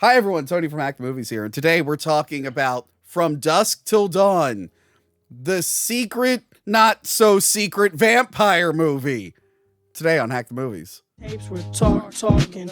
Hi, everyone. Tony from Hack the Movies here. And today we're talking about From Dusk Till Dawn, the secret, not so secret vampire movie. Today on Hack the Movies. Tapes, we're talking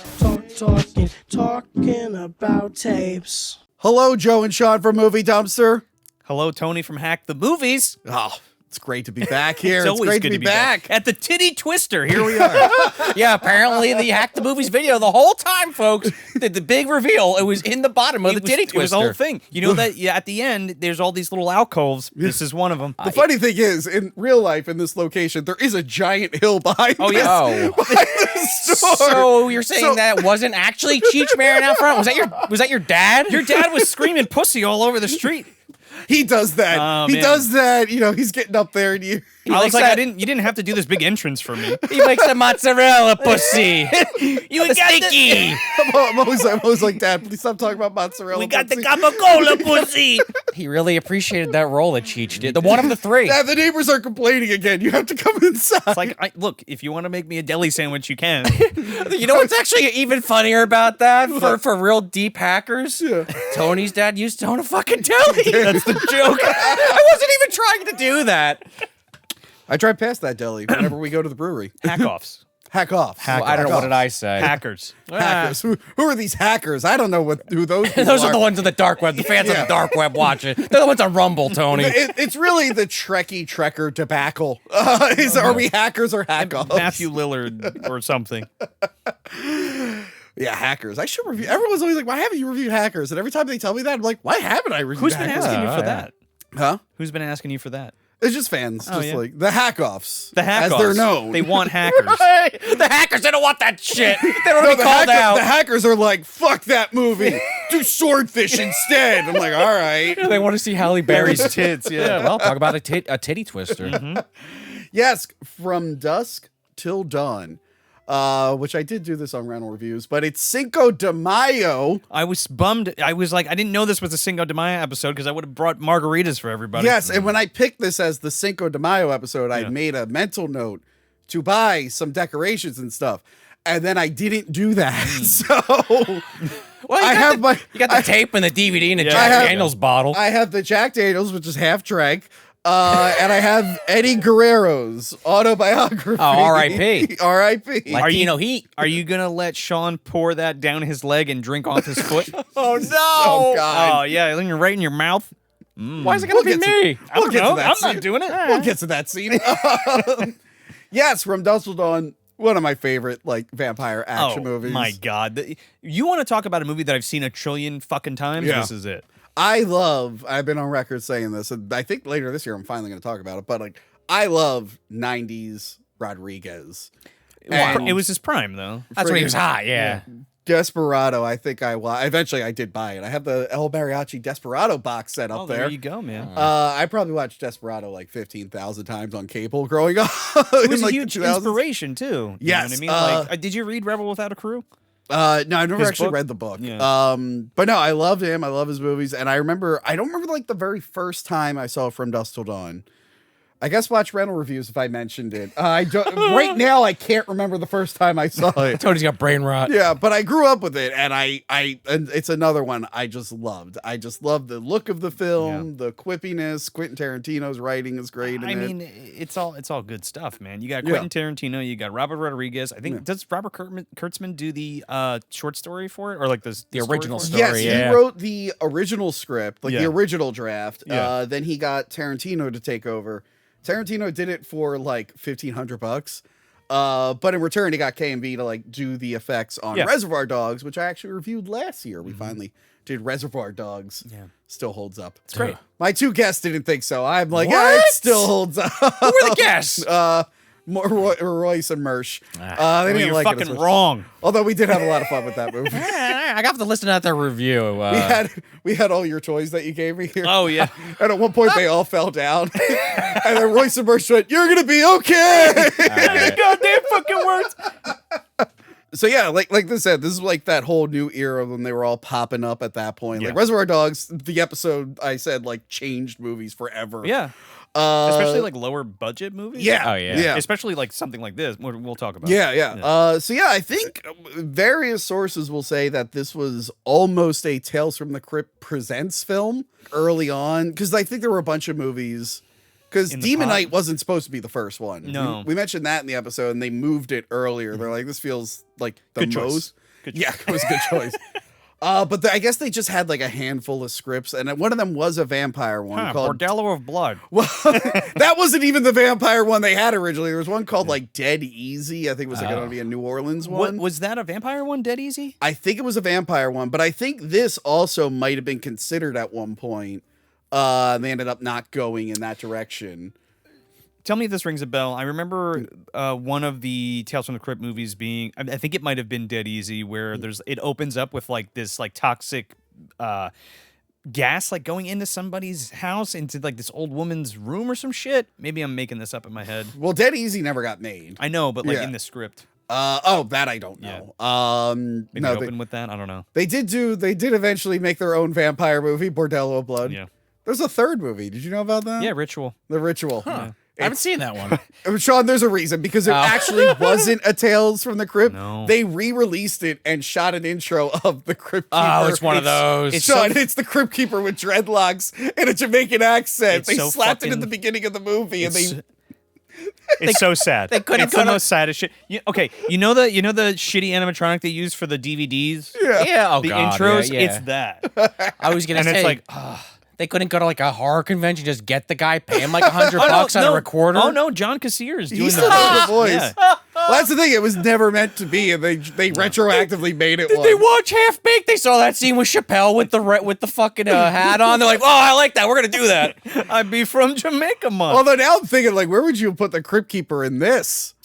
about tapes. Hello, Joe and Sean from Movie Dumpster. Hello, Tony from Hack the Movies. Oh, it's great to be back here. It's great to be back. At the Titty Twister. Here we are. Yeah, apparently the Hack the Movies video the whole time, folks, the big reveal, it was in the bottom of the Titty Twister. It was the whole thing. You know that at the end, there's all these little alcoves. This is one of them. The funny thing is, in real life, in this location, there is a giant hill behind Oh, yeah. behind the store. So you're saying that wasn't actually Cheech Marin out front? Was that your dad? Your dad was screaming pussy all over the street. He does that. Oh, he man. does that. You know, he's getting up there and you... I was like, you didn't have to do this big entrance for me. He makes the mozzarella pussy. You got Sticky. I'm always like, Dad, please stop talking about mozzarella. We got the pussy." Coca-Cola pussy. He really apprecited that role that Cheech did. The one of the three. Dad, the neighbors are complaining again. You have to come inside. It's like, look, if you want to make me a deli sandwich, you can. You know what's actually even funnier about that for real deep hackers? Yeah. Tony's dad used to own a fucking deli. That's the joke. I wasn't even trying to do that. I drive past that deli whenever we go to the brewery. Hack-offs. Hack off. Well, I don't know. What did I say? Hackers. Hackers. Who are these hackers? I don't know who those people Those are the ones on the dark web. The fans on Yeah. the dark web watch it. They're the ones on Rumble, Tony. It's really the Trekkie Trekker debacle. Are we hackers or hack-offs? Matthew Lillard or something. Yeah, hackers. I should review. Everyone's always like, why haven't you reviewed hackers? And every time they tell me that, I'm like, why haven't I reviewed Who's been hackers? asking you for yeah. that? Huh? Who's been asking you for that? It's just fans. Oh, just yeah. like the hack-offs. The hack-offs. As they're known. They want hackers. The hackers, they don't want that shit. They don't No, want to be called out. The hackers are like, fuck that movie. Do Swordfish instead. I'm like, all right. They want to see Halle Berry's tits, yeah. Well, talk about a titty twister. Yes, From Dusk Till Dawn. Which I did do this on rental reviews, but it's Cinco de Mayo. I was bummed. I was like, I didn't know this was a Cinco de Mayo episode because I would have brought margaritas for everybody. Yes, and when I picked this as the Cinco de Mayo episode, I made a mental note to buy some decorations and stuff. And then I didn't do that. So Well, you got the tape and the DVD and the Yeah, Jack I have- Daniels bottle. I have the Jack Daniels, which is half drank. And I have Eddie Guerrero's autobiography. Oh, R.I.P. R.I.P. Latino heat. Are you gonna let Sean pour that down his leg and drink off his foot? Oh no! Oh, God. Oh yeah, then you're right in your mouth. Why is it gonna We'll be get to- me? I don't get to know. that I'm scene. not doing it. We'll get to that scene. Yes, From Dusk Till Dawn, one of my favorite vampire action movies. My God, you want to talk about a movie that I've seen a trillion fucking times? Yeah. This is it. I've been on record saying this, and I think later this year I'm finally going to talk about it, but I love 90s Rodriguez. And It was his prime though. That's when he was hot. Yeah. Desperado, I think eventually I did buy it. I have the El Mariachi Desperado box set up Oh, there. there you go, man. I probably watched Desperado like 15,000 times on cable growing up. It was in, a like, huge the 2000s. inspiration too. You Yes, know what I mean? Did you read Rebel Without a Crew? No, I never His actually book? read the book. Yeah. But no, I loved him. I love his movies. And I don't remember like the very first time I saw From Dusk Till Dawn. I guess watch rental reviews if I mentioned it. I don't, right now, I can't remember the first time I saw it. Tony's got brain rot. Yeah, but I grew up with it, and and it's another one I just loved. I just loved the look of the film, the quippiness. Quentin Tarantino's writing is great in I it. mean, it's all good stuff, man. You got Quentin Tarantino, you got Robert Rodriguez. I think does Robert Kurtzman do the short story for it, or like the original for it? story? Yes, yeah. he wrote the original script, like the Yeah. original draft. Yeah. Then he got Tarantino to take over. Tarantino did it for like $1,500. But in return, he got K&B to do the effects on Reservoir Dogs, which I actually reviewed last year. We finally did Reservoir Dogs. Yeah. Still holds up. It's great. My two guests didn't think so. I'm like, What? yeah, it still holds up. Who were the guests? Royce and Mersch. They Well, didn't you're like it as fucking much. wrong. Although we did have a lot of fun with that movie. I got to listen to that review. We had all your toys that you gave me here. Oh yeah. And at one point, they all fell down. And then Royce and Mersch went, "You're going to be okay." Goddamn fucking words. So yeah, like I said, this is like that whole new era when they were all popping up at that point. Like Yeah. Reservoir Dogs, the episode I said changed movies forever. Yeah. Especially like lower budget movies. Yeah. Oh, yeah. Especially like something like this. We'll talk about. Yeah. So I think various sources will say that this was almost a Tales from the Crypt Presents film early on, because I think there were a bunch of movies. Because Demon Knight wasn't supposed to be the first one. No. We mentioned that in the episode, and they moved it earlier. They're like, this feels like the Good most. choice. Good Yeah, it was a good choice. But I guess they just had like a handful of scripts, and one of them was a vampire one called Bordello of Blood. Well, that wasn't even the vampire one they had originally. There was one called like Dead Easy. I think it was going to be a New Orleans one. Was that a vampire one? Dead Easy? I think it was a vampire one, but I think this also might have been considered at one point. They ended up not going in that direction. Tell me if this rings a bell. I remember one of the Tales from the Crypt movies being, I think it might have been Dead Easy, where it opens up with like this like toxic gas like going into somebody's house, into like this old woman's room or some shit. Maybe I'm making this up in my head. Well, Dead Easy never got made. I know, but like in the script. That I don't know. Maybe open with that. I don't know. They did eventually make their own vampire movie, Bordello of Blood. Yeah. There's a third movie. Did you know about that? Yeah, Ritual. The Ritual. Huh. I haven't seen that one. Sean, there's a reason, because it actually wasn't a Tales from the Crypt. No. They re-released it and shot an intro of the Crypt Keeper. Oh, it's one of those. It's the Crypt Keeper with dreadlocks and a Jamaican accent. It's They so slapped it fucking- at the beginning of the movie, and they. It's so sad. they couldn't It's the most saddest shit. You know the shitty animatronic they use for the DVDs? Yeah. Oh, The God. intros? Yeah. It's that. I was gonna And say, it's like, they couldn't go to like a horror convention, just get the guy, pay him like $100 on a recorder. Oh no, John Cassier is doing He still does the voice. Yeah. Well, that's the thing. It was never meant to be, and they retroactively made it. Did one. they watch Half Baked? They saw that scene with Chappelle with the fucking hat on. They're like, oh, I like that. We're gonna do that. I'd be from Jamaica, man. Although now I'm thinking, like, where would you put the Crypt Keeper in this?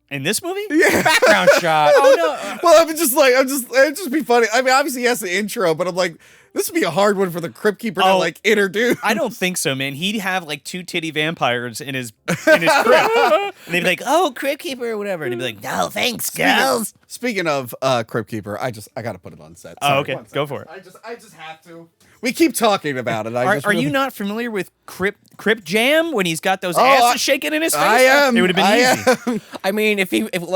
In this movie? Yeah. Background shot. Oh no. Well, it'd just be funny. I mean, obviously, yes, the intro, but I'm like, this would be a hard one for the Crypt Keeper to like introduce. I don't think so, man. He'd have like two titty vampires in his crypt. And they'd be like, oh, Crypt Keeper or whatever. And he'd be like, no, thanks, girls. Speaking of Crypt Keeper, I gotta put it on set. Oh, Sorry, okay. one second. Go for it. I just have to. We keep talking about it. Are you not familiar with Crypt Jam when he's got those Oh, asses shaking in his face? I am. It would have been easy. I mean,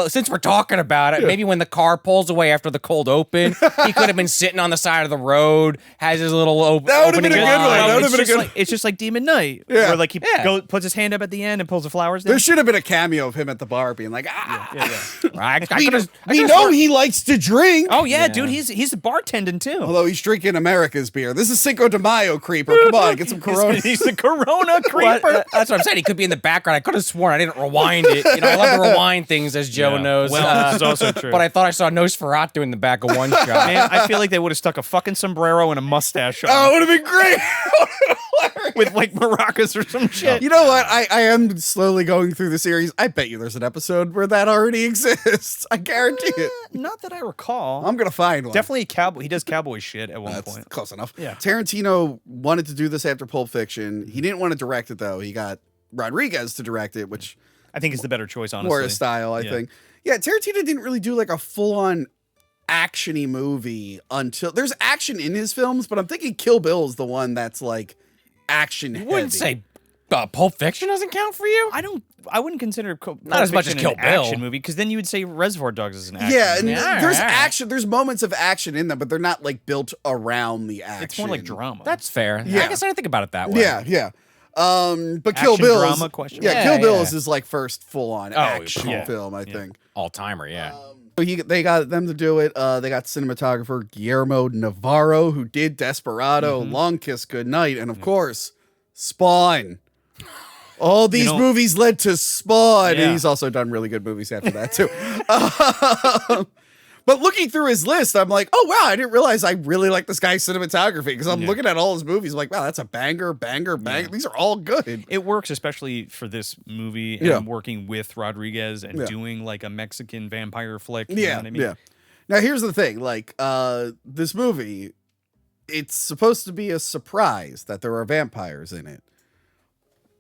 since we're talking about it, maybe when the car pulls away after the cold open, he could have been sitting on the side of the road, has his little That would've opening been a good line. one. That would've It's been a just good like, it's just like Demon Knight. Yeah. Where like he Yeah. puts his hand up at the end and pulls the flowers down. There should have been a cameo of him at the bar being like, Yeah. we know he likes to drink. Oh yeah, dude, he's bartending too. Although he's drinking America's beer. This is Cinco de Mayo, creeper. Come on, get some Corona. He's the Corona creeper. That's what I'm saying. He could be in the background. I could have sworn I didn't rewind it. You know, I love to rewind things, as Joe Yeah. knows. Well, this is also true. But I thought I saw Nosferatu in the back of one shot. Man, I feel like they would have stuck a fucking sombrero and a mustache on Oh, it would have been great. with like maracas or some shit. You know what? I am slowly going through the series. I bet you there's an episode where that already exists. I guarantee it. Not that I recall. I'm gonna find one. Definitely a cowboy. He does cowboy shit at one That's point. close enough. Yeah. Tarantino wanted to do this after Pulp Fiction. He didn't want to direct it though. He got Rodriguez to direct it, which I think it's the better choice, honestly. more his style, I think. Yeah, Tarantino didn't really do like a full-on action-y movie until there's action in his films, but I'm thinking Kill Bill is the one that's like action heavy. You wouldn't say Pulp Fiction doesn't count for you? I wouldn't consider Not as much as Kill an Bill. action movie, because then you would say Reservoir Dogs is an action Yeah, and movie. there's all right. action. There's moments of action in them, but they're not like built around the action. It's more like drama. That's fair. Yeah. I guess I didn't think about it that way. Yeah. But Kill Action Bill drama is, question? Yeah, Yeah, Kill Bill yeah. is his like first full-on action yeah. film, I think. All timer, yeah. So they got them to do it. They got cinematographer Guillermo Navarro, who did Desperado, Long Kiss Goodnight, and of course, Spawn. All these movies led to Spawn. Yeah. And he's also done really good movies after that, too. But looking through his list, I'm like, oh, wow, I didn't realize I really like this guy's cinematography, because I'm looking at all his movies. I'm like, wow, that's a banger. These are all good. It works, especially for this movie and working with Rodriguez and doing like a Mexican vampire flick. You know what I mean? Yeah. Now, here's the thing. Like, this movie, it's supposed to be a surprise that there are vampires in it.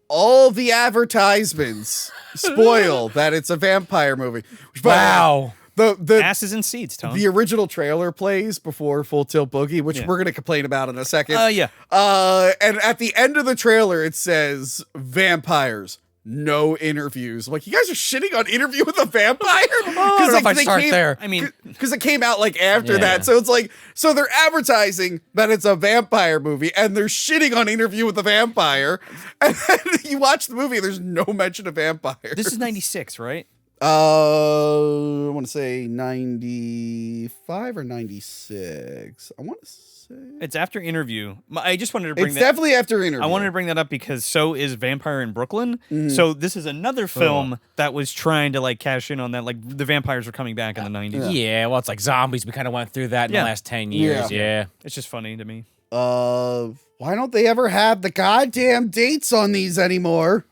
All the advertisements spoil that it's a vampire movie. Which, Wow. The asses and seats, Tom. The original trailer plays before Full Tilt Boogie, which we're going to complain about in a second. Yeah. And at the end of the trailer, it says vampires. No interviews. I'm like, you guys are shitting on Interview with a Vampire? I don't know if I start there. I mean, because it came out like after that. So it's like, so they're advertising that it's a vampire movie and they're shitting on Interview with a Vampire. And then you watch the movie, there's no mention of vampires. this is 96, right? I want to say 95 or 96. I want to say It's after Interview. I just wanted to bring it's definitely after Interview. I wanted to bring that up because so is Vampire in Brooklyn. So this is another film that was trying to like cash in on that. Like the vampires were coming back in the 90s. Yeah, well, it's like zombies. We kind of went through that in the last 10 years. Yeah. It's just funny to me. Why don't they ever have the goddamn dates on these anymore?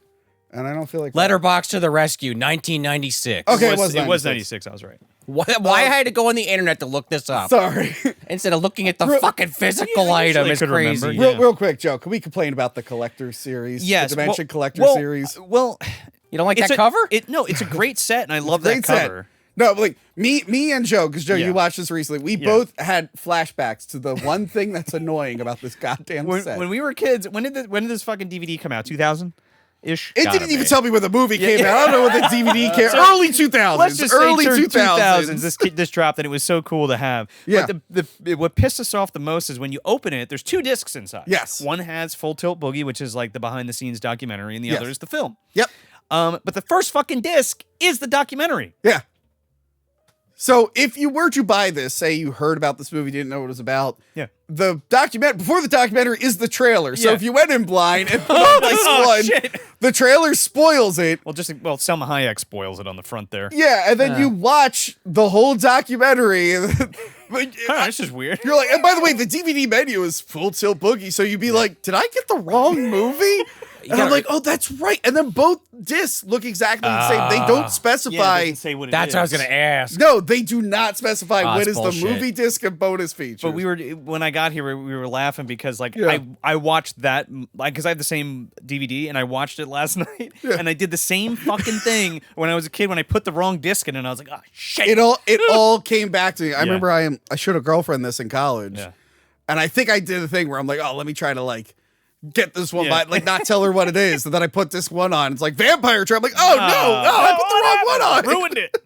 And I don't feel like Letterbox to the rescue, 1996. Okay, It was 96. 96. I was right. Why I had to go on the internet to look this up Sorry. instead of looking at the fucking physical item? It's could crazy. remember, yeah. Real quick, Joe, can we complain about the Collector series? Yes, The Dimension Collector well, series? Well, You don't like it's that cover? No, it's a great set, and I love Great that set. cover. No, like me and Joe, because Joe, Yeah. you watched this recently. We both had flashbacks to the one thing that's annoying about this goddamn set. When we were kids, when did this fucking DVD come out? 2000 ish. It didn't even tell me when the movie came out. I don't know when the DVD came out. Early 2000s. Let's just early say 2000s. This dropped, and it was so cool to have. Yeah. But what pissed us off the most is when you open it, there's 2 discs inside. Yes. One has Full Tilt Boogie, which is like the behind the scenes documentary, and the Yes. other is the film. Yep. But the first fucking disc is the documentary. Yeah. So if you were to buy this, say you heard about this movie, didn't know what it was about. Yeah. The before the documentary is the trailer. So Yeah. if you went in blind and put on this one, shit. the trailer spoils it. Well, Selma Hayek spoils it on the front there. Yeah, and then you watch the whole documentary. This is weird. You're like, and by the way, the DVD menu is Full Tilt Boogie. So you'd be like, did I get the wrong movie? And I'm like, oh, that's right. And then both discs look exactly the same. They don't Yeah, specify. it doesn't say what it That's is. what I was going to ask. No, they do not specify what that's is bullshit. the movie disc and bonus feature. But when I got here, we were laughing because like Yeah. I watched that because I have the same DVD and I watched it last night and I did the same fucking thing when I was a kid when I put the wrong disc in and I was like, oh shit. It all came back to me. I remember I showed a girlfriend this in college, Yeah. and I think I did a thing where I'm like, oh, let me try to like get this one, Yeah. but like not tell her what it is. And then I put this one on. It's like Vampire Trap. I'm like, oh no, I put the wrong one on. Ruined it.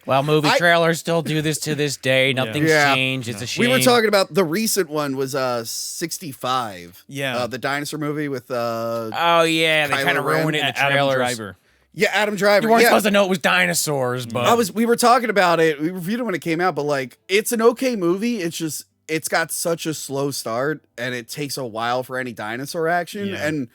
Well, movie trailers still do this to this day. Nothing's Yeah. changed. It's a shame. We were talking about the recent one was 65. Yeah. The dinosaur movie with Oh, yeah. They Kylo kind of Ren. ruined it in the Adam trailers. Driver. Adam Driver. You weren't yeah. supposed to know it was dinosaurs, but We were talking about it. We reviewed it when it came out, but like it's an okay movie. It's got such a slow start and it takes a while for any dinosaur action. Yeah. And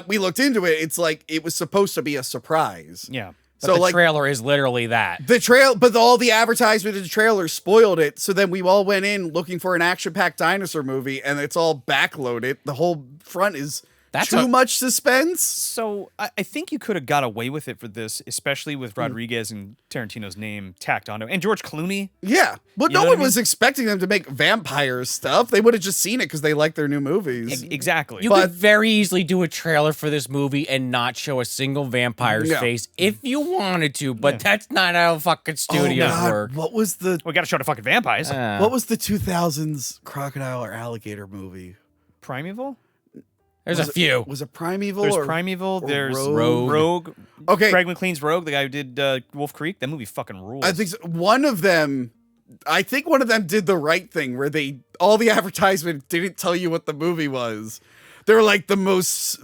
we looked into it. It's like it was supposed to be a surprise. Yeah. But So the like trailer is literally that. but all the advertisement in the trailer spoiled it. So then we all went in looking for an action-packed dinosaur movie, and it's all backloaded. The whole front is too much suspense. So I think you could have got away with it for this, especially with Rodriguez and Tarantino's name tacked onto it. And George Clooney. Yeah, but You no know what one I mean? was expecting them to make vampire stuff. They would have just seen it because they like their new movies. Exactly. You could very easily do a trailer for this movie and not show a single vampire's Yeah. face if you wanted to, but that's not how fucking studios work. What was the we got to show the fucking vampires. what was the 2000s crocodile or alligator movie? Primeval? There's a few. Was it Primeval? There's or Primeval. There's Rogue? Rogue. Okay. Greg McLean's Rogue, the guy who did Wolf Creek. That movie fucking rules. I think one of them did the right thing where all the advertisement didn't tell you what the movie was. They're like the most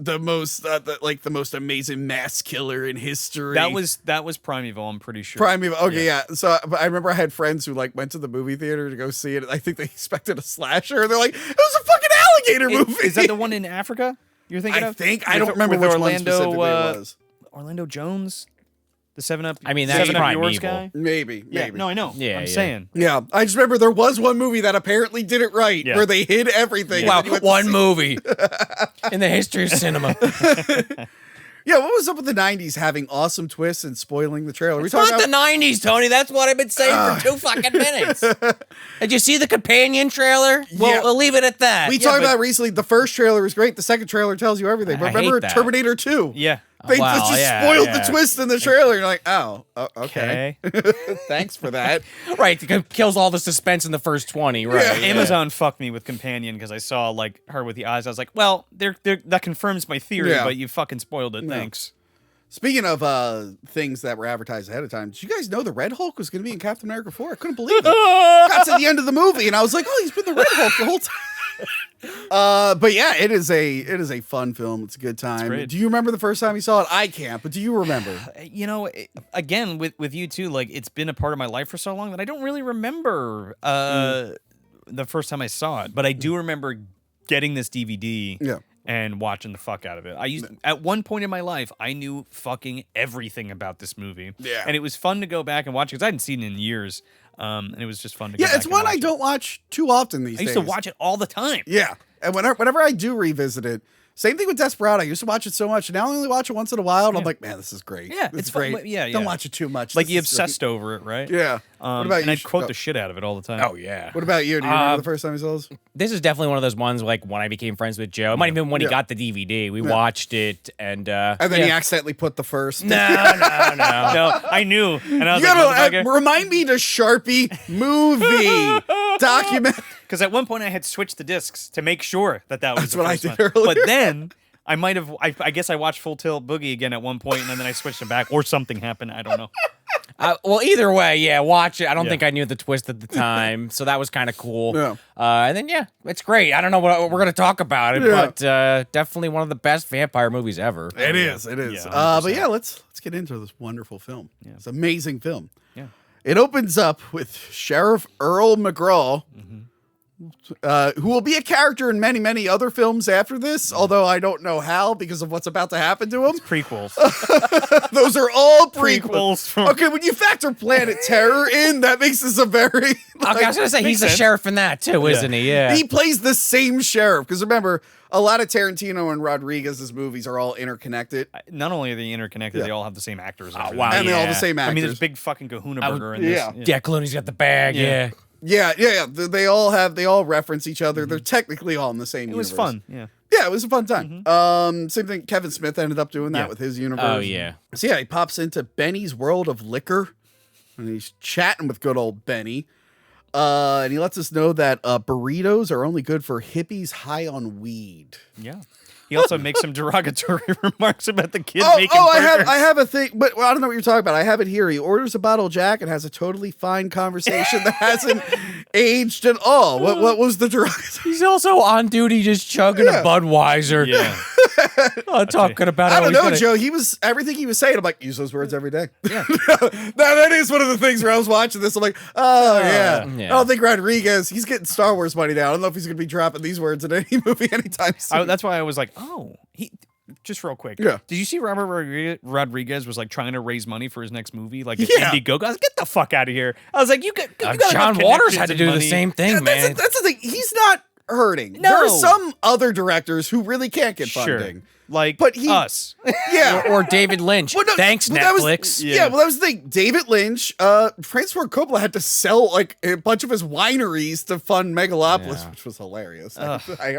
amazing mass killer in history. that was Primeval. I'm pretty sure. Primeval. Okay, yeah. So but I remember I had friends who like went to the movie theater to go see it. I think they expected a slasher. And they're like, it was a fucking alligator movie. Is that the one in Africa you're thinking I of? think I don't remember which one specifically it was. Orlando Jones, the 7-Up. I mean, that's 7-Up yours Primeval. guy. Maybe. Yeah, no, I know. Yeah, I'm yeah. saying. Yeah, I just remember there was one movie that apparently did it right, Yeah. where they hid everything. Wow, and then you went to one see- movie in the history of cinema. Yeah, what was up with the 90s having awesome twists and spoiling the trailer? We It's not the 90s, Tony. That's what I've been saying for 2 fucking minutes. Did you see the companion trailer? Well, Yeah. we'll leave it at that. We talked about recently, the first trailer was great. The second trailer tells you everything. But I hate remember that. Terminator 2? Yeah. They just spoiled the twist in the trailer. You're like, oh, okay. Thanks for that. Right, it kills all the suspense in the first 20, right? Yeah. Amazon fucked me with Companion because I saw like her with the eyes. I was like, well, that confirms my theory, but you fucking spoiled it. Thanks. Speaking of things that were advertised ahead of time, did you guys know the Red Hulk was going to be in Captain America 4? I couldn't believe it. Got to the end of the movie, and I was like, oh, he's been the Red Hulk the whole time. But yeah, it is a fun film. It's a good time. Do you remember the first time you saw it? I can't, but do you remember? You know, again with you too. Like it's been a part of my life for so long that I don't really remember the first time I saw it. But I do remember getting this DVD. And watching the fuck out of it. At one point in my life, I knew fucking everything about this movie. Yeah. And it was fun to go back and watch because I hadn't seen it in years. And it was just fun to go back. Yeah, it's one I don't watch too often these days. I used to watch it all the time. Yeah. And whenever I do revisit it, same thing with Desperado. I used to watch it so much. Now I only watch it once in a while. And I'm like, man, this is great. Yeah, it's great. Fun, yeah. Don't watch it too much. Like you obsessed over it, right? Yeah. What about you? And I'd quote the shit out of it all the time. Oh, yeah. What about you? Do you remember the first time you saw this? This is definitely one of those ones like when I became friends with Joe. It might have been when he got the DVD. We watched it and then he accidentally put the first. No, I knew. And I was like, remind me to Sharpie movie document. Because at one point I had switched the discs to make sure that was That's the what first I did one. earlier. But then I might have. I guess I watched Full Tilt Boogie again at one point, and then I switched it back, or something happened. I don't know. Well, either way, watch it. I don't think I knew the twist at the time, so that was kind of cool. Yeah. And then it's great. I don't know what we're gonna talk about it, but definitely one of the best vampire movies ever. It is. Yeah, but yeah, let's get into this wonderful film. Yeah. It's an amazing film. Yeah. It opens up with Sheriff Earl McGraw. Mm-hmm. Who will be a character in many, many other films after this, although I don't know how because of what's about to happen to him. It's prequels. Those are all prequels. From... Okay, when you factor Planet Terror in, that makes this a very... I was going to say, he's the sheriff in that too, isn't he? Yeah. He plays the same sheriff, because remember, a lot of Tarantino and Rodriguez's movies are all interconnected. Not only are they interconnected, they all have the same actors. Wow. And they're all the same actors. I mean, there's big fucking Kahuna Burger in this. Yeah, Clooney's got the bag, Yeah. They all reference each other. Mm-hmm. They're technically all in the same universe. It was fun, yeah. Yeah, it was a fun time. Mm-hmm. Same thing, Kevin Smith ended up doing that with his universe. Oh, yeah. So yeah, he pops into Benny's World of Liquor, and he's chatting with good old Benny. And he lets us know that burritos are only good for hippies high on weed. Yeah. He also makes some derogatory remarks about the kid making burgers. I have a thing, but I don't know what you're talking about. I have it here. He orders a bottle of Jack and has a totally fine conversation that hasn't aged at all. What was the derogatory? He's also on duty just chugging a Budweiser. Yeah. Talking about I don't know, Joe. Everything he was saying, I'm like, use those words every day. Yeah. that is one of the things where I was watching this. I'm like, yeah. I don't think Rodriguez, he's getting Star Wars money now. I don't know if he's going to be dropping these words in any movie anytime soon. That's why I was like, just real quick. Yeah. Did you see Robert Rodriguez was like trying to raise money for his next movie? Like Indiegogo. I was like, get the fuck out of here. I was like, you got John Waters had to do the same thing, man. That's the thing. He's not hurting. No. There are some other directors who really can't get funding. Like us. Yeah. or David Lynch. Thanks, Netflix. That was the thing. David Lynch, Francis Ford Coppola had to sell like a bunch of his wineries to fund Megalopolis, which was hilarious. I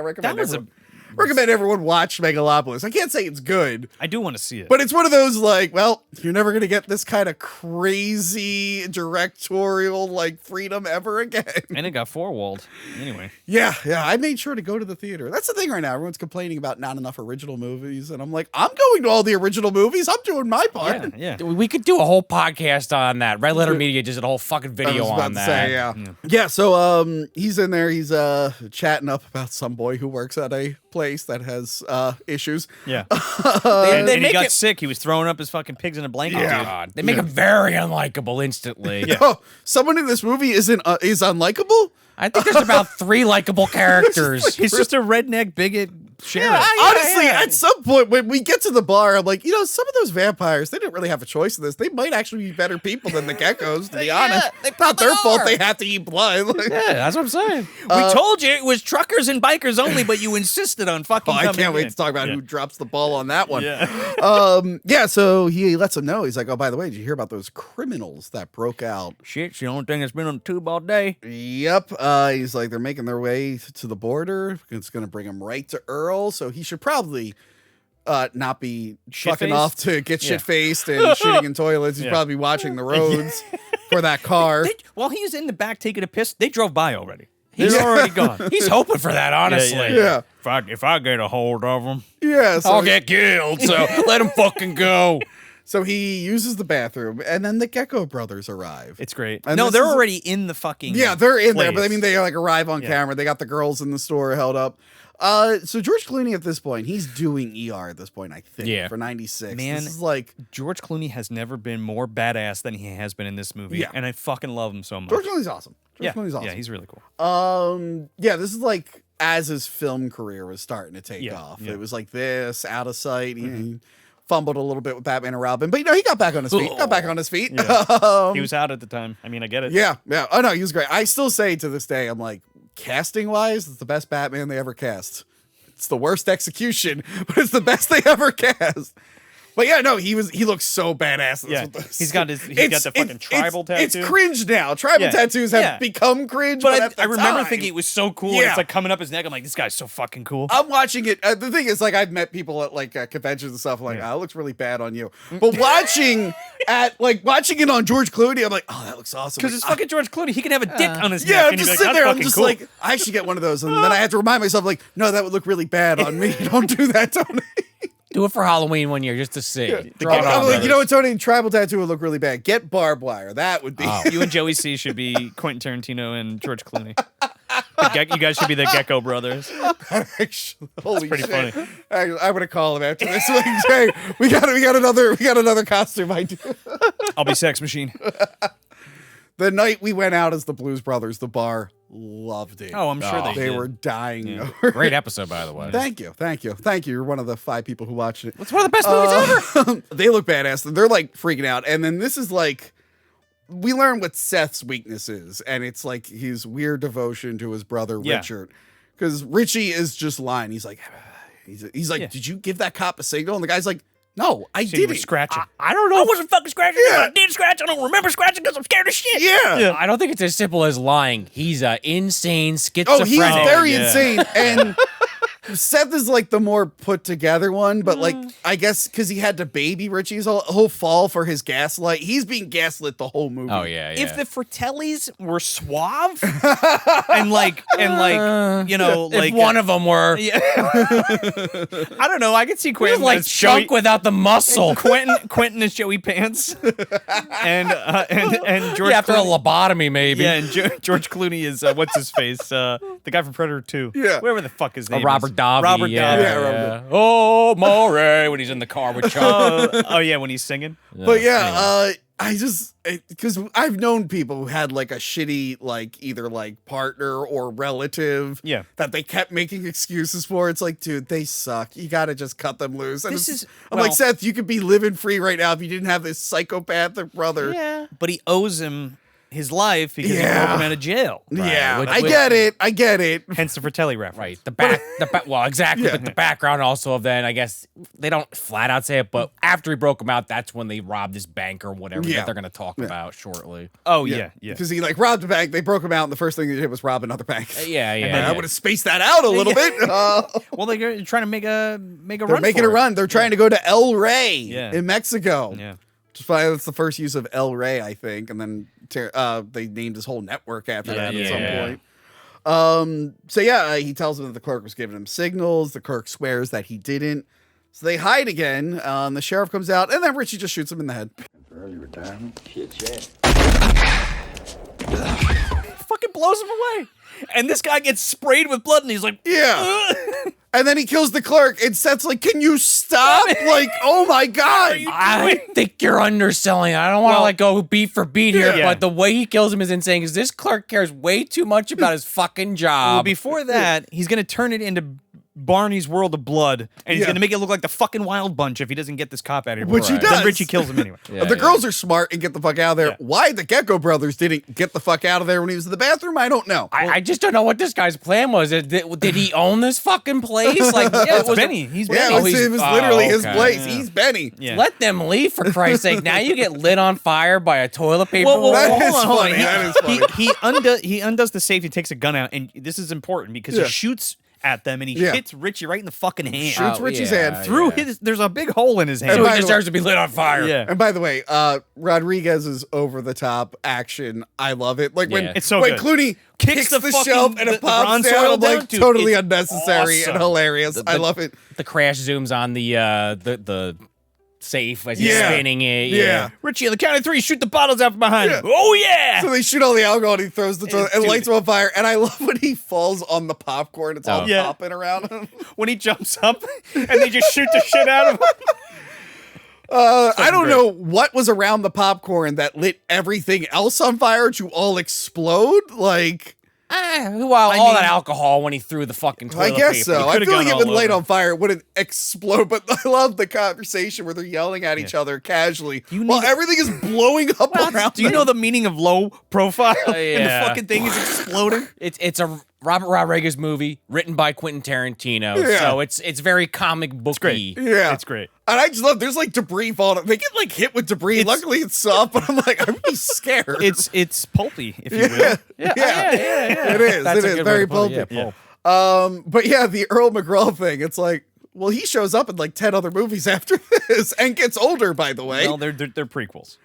recommend everyone watch Megalopolis. I can't say it's good. I do want to see it. But it's one of those like, well, you're never going to get this kind of crazy directorial like freedom ever again. And it got four-walled. Anyway. Yeah. I made sure to go to the theater. That's the thing right now. Everyone's complaining about not enough original movies. And I'm like, I'm going to all the original movies. I'm doing my part. Yeah. We could do a whole podcast on that. Red Letter Media just did a whole fucking video on that. Yeah, so he's in there. He's chatting up about some boy who works at a place that has issues. Yeah. and he got sick. He was throwing up his fucking pigs in a blanket. Yeah. God. They make him very unlikable instantly. Yeah. Oh, someone in this movie is unlikable? I think there's about 3 likable characters. He's just a redneck bigot sheriff. Honestly, at some point when we get to the bar, I'm like, some of those vampires, they didn't really have a choice in this. They might actually be better people than the geckos, to be honest. It's not their fault they have to eat blood. Yeah, that's what I'm saying. We told you it was truckers and bikers only, but you insisted on fucking coming I can't wait to talk about who drops the ball on that one. Yeah. So he lets them know. He's like, oh, by the way, did you hear about those criminals that broke out? Shit, it's the only thing that's been on the tube all day. Yep. He's like, they're making their way to the border. It's going to bring them right to Earl, so he should probably not be fucking off to get shit-faced and shitting in toilets. He's probably watching the roads for that car. While he was in the back taking a piss, they drove by already. He's already gone. He's hoping for that, honestly. Yeah. If I get a hold of him, so I'll get killed, so let him fucking go. So he uses the bathroom, and then the Gecko Brothers arrive. It's great. And no, they're already in the fucking they're in there, place. but I mean, they like arrive on camera. They got the girls in the store held up. So George Clooney at this point, he's doing ER at this point, I think, for 96. Man, this is like George Clooney has never been more badass than he has been in this movie, and I fucking love him so much. George Clooney's awesome. Clooney's awesome. Yeah, he's really cool. This is like as his film career was starting to take off. Yeah. It was like this, Out of Sight. He fumbled a little bit with Batman and Robin, but he got back on his feet. Yeah. He was out at the time. I mean, I get it. Yeah. Oh no, he was great. I still say to this day, I'm like, casting wise, it's the best Batman they ever cast. It's the worst execution, but it's the best they ever cast. But yeah, no, he looks so badass. Yeah, he's got the fucking tribal tattoo. It's cringe now. Tribal tattoos have become cringe. But I remember thinking it was so cool. Yeah. It's like coming up his neck. I'm like, this guy's so fucking cool. I'm watching it. The thing is, like, I've met people at like conventions and stuff. Like, it looks really bad on you. But watching it on George Clooney, I'm like, oh, that looks awesome. Because it's fucking George Clooney. He can have a dick on his neck. Yeah, I'm and just sitting there. I'm just cool. like, I should get one of those, and then I have to remind myself, like, no, that would look really bad on me. Don't do that, Tony. Do it for Halloween one year just to see. I'm like, you know what, Tony? Tribal tattoo would look really bad. Get barbed wire. That would be. You and Joey C should be Quentin Tarantino and George Clooney. You guys should be the Gecko Brothers. Actually, holy pretty shit. funny. I'm gonna call him after this. Like, hey, we got another costume idea. I'll be Sex Machine. The night we went out as the Blues Brothers, the bar loved it. Oh, I'm sure they did. were dying. Over Great episode, by the way. Thank you. You're one of the 5 people who watched it. It's one of the best movies ever. They look badass. They're like freaking out. And then this is like, we learn what Seth's weakness is. And it's like his weird devotion to his brother, Richard. Because Richie is just lying. He's like, did you give that cop a signal? And the guy's like, no, I didn't. Scratching. I don't know. I wasn't fucking scratching. I did scratch. I don't remember scratching because I'm scared of shit. Yeah. I don't think it's as simple as lying. He's insane schizophrenic. Oh, he's very insane. And Seth is like the more put together one, but like, I guess because he had to baby Richie's whole fall for his gaslight. He's being gaslit the whole movie. Oh, yeah. If the Fratellis were suave and like you know, if like one of them were I don't know. I could see Quentin like as Chunk Joey, without the muscle. Quentin is Joey Pants, and George After Clooney, a lobotomy, maybe. yeah, and George Clooney is what's his face, the guy from Predator 2, whatever the fuck his name Robert is. Davi. Robert yeah, Davi. yeah. Oh, Moray, when he's in the car with Chunk. Oh yeah, when he's singing. But yeah, I just, because I've known people who had like a shitty, like either like partner or relative that they kept making excuses for. It's like, dude, they suck. You got to just cut them loose. And I'm like, Seth, you could be living free right now if you didn't have this psychopathic brother. Yeah. But he owes him his life because he broke him out of jail. Right. Yeah, Which- I get it. Hence the Fratelli reference. Right. The back, well, exactly. But the background also of then, I guess, they don't flat out say it, but after he broke him out, that's when they robbed his bank or whatever that they're going to talk about shortly. Oh, yeah. Because he like robbed a bank, they broke him out, and the first thing they did was rob another bank. Yeah. I would have spaced that out a little bit. Well, they're trying to make a They're run. making a run. They're trying to go to El Rey in Mexico. Yeah. That's the first use of El Rey, I think, and then they named his whole network after that at some point. So he tells him that the clerk was giving him signals. The clerk swears that he didn't. So they hide again. The sheriff comes out, and then Richie just shoots him in the head. Early retirement? Shit. Fucking blows him away. And this guy gets sprayed with blood, and he's like, And then he kills the clerk, and Seth's like, can you stop? Like, oh my God. I think you're underselling it. I don't want to go beat for beat here, but the way he kills him is insane because this clerk cares way too much about his fucking job. Well, before that, he's going to turn it into Barney's World of Blood, and he's going to make it look like the fucking Wild Bunch if he doesn't get this cop out of here. Which he does. Then Richie kills him anyway. The girls are smart and get the fuck out of there. Why the Gecko Brothers didn't get the fuck out of there when he was in the bathroom, I don't know. I just don't know what this guy's plan was. Did he own this fucking place? Like, it's Benny. He's Benny. It was literally his place. He's Benny. Let them leave, for Christ's sake. Now you get lit on fire by a toilet paper Well, roll. hold on. That is funny. He undoes the safety, takes a gun out, and this is important because he shoots at them, and he hits Richie right in the fucking hand. Shoots Richie's hand through his. There's a big hole in his hand. So he deserves to be lit on fire. Yeah. And by the way, Rodriguez's over the top action, I love it. Like when it's so when good. Clooney kicks the shelf and it pops down, I'm like totally unnecessary and hilarious. I love it. The crash zooms on the safe as he's spinning it. Yeah. Richie, on the count of 3, shoot the bottles out from behind him. Yeah. Oh yeah! So they shoot all the alcohol and he throws the toilet and lights him on fire. And I love when he falls on the popcorn. It's all popping around him. When he jumps up and they just shoot the shit out of him. I don't know what was around the popcorn that lit everything else on fire to all explode. Like, all that alcohol when he threw the fucking toilet I guess paper. so. I feel like it would light on fire. It wouldn't explode. But I love the conversation where they're yelling at each other casually while everything is blowing up around. Do you know the meaning of low profile? And the fucking thing is exploding. It's a Robert Rodriguez movie written by Quentin Tarantino, so it's very comic booky. Yeah, it's great. And I just love. There's like debris falling. They get like hit with debris. Luckily, it's soft, but I'm like, I'm really scared. It's pulpy, if you will. Yeah. It is. It is very pulpy. But yeah, the Earl McGraw thing. It's like, well, he shows up in like 10 other movies after this and gets older. By the way, well, they're prequels.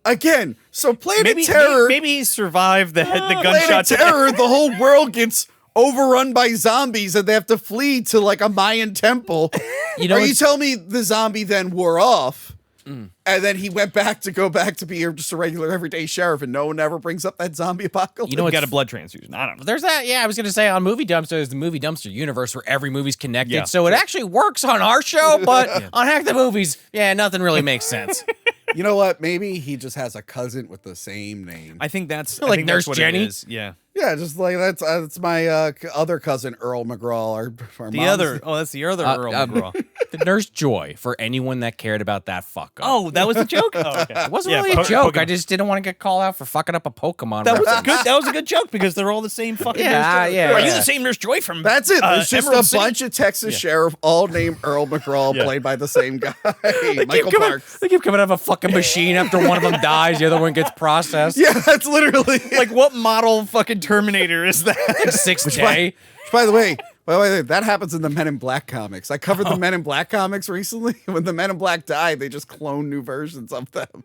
Again, so Planet Terror. Maybe he survived the gunshot. Planet Terror, the whole world gets overrun by zombies and they have to flee to like a Mayan temple. Are you telling me the zombie then wore off and then he went back to be just a regular everyday sheriff and no one ever brings up that zombie apocalypse? You know, got a blood transfusion. I don't know. There's that. Yeah, I was going to say on Movie Dumpster, there's the Movie Dumpster universe where every movie's connected. So it actually works on our show, but on Hack the Movies, nothing really makes sense. You know what? Maybe he just has a cousin with the same name. I think that's like Nurse what Jenny. It is. Yeah. Yeah, just like that's my other cousin Earl McGraw. That's the other Earl McGraw. The Nurse Joy for anyone that cared about that fuck up. Oh, that was a joke. Oh, okay. It wasn't really a joke. Pokemon. I just didn't want to get called out for fucking up a Pokemon. That was a good joke because they're all the same fucking. Are you the same Nurse Joy from? That's it. There's just a bunch of Texas sheriff all named Earl McGraw, played by the same guy, Michael Parks. They keep coming out of a fucking machine after one of them dies, the other one gets processed. Yeah, that's literally like what model fucking Terminator is that? Like 6J. By the way, that happens in the Men in Black comics. I covered the Men in Black comics recently. When the Men in Black died, they just clone new versions of them.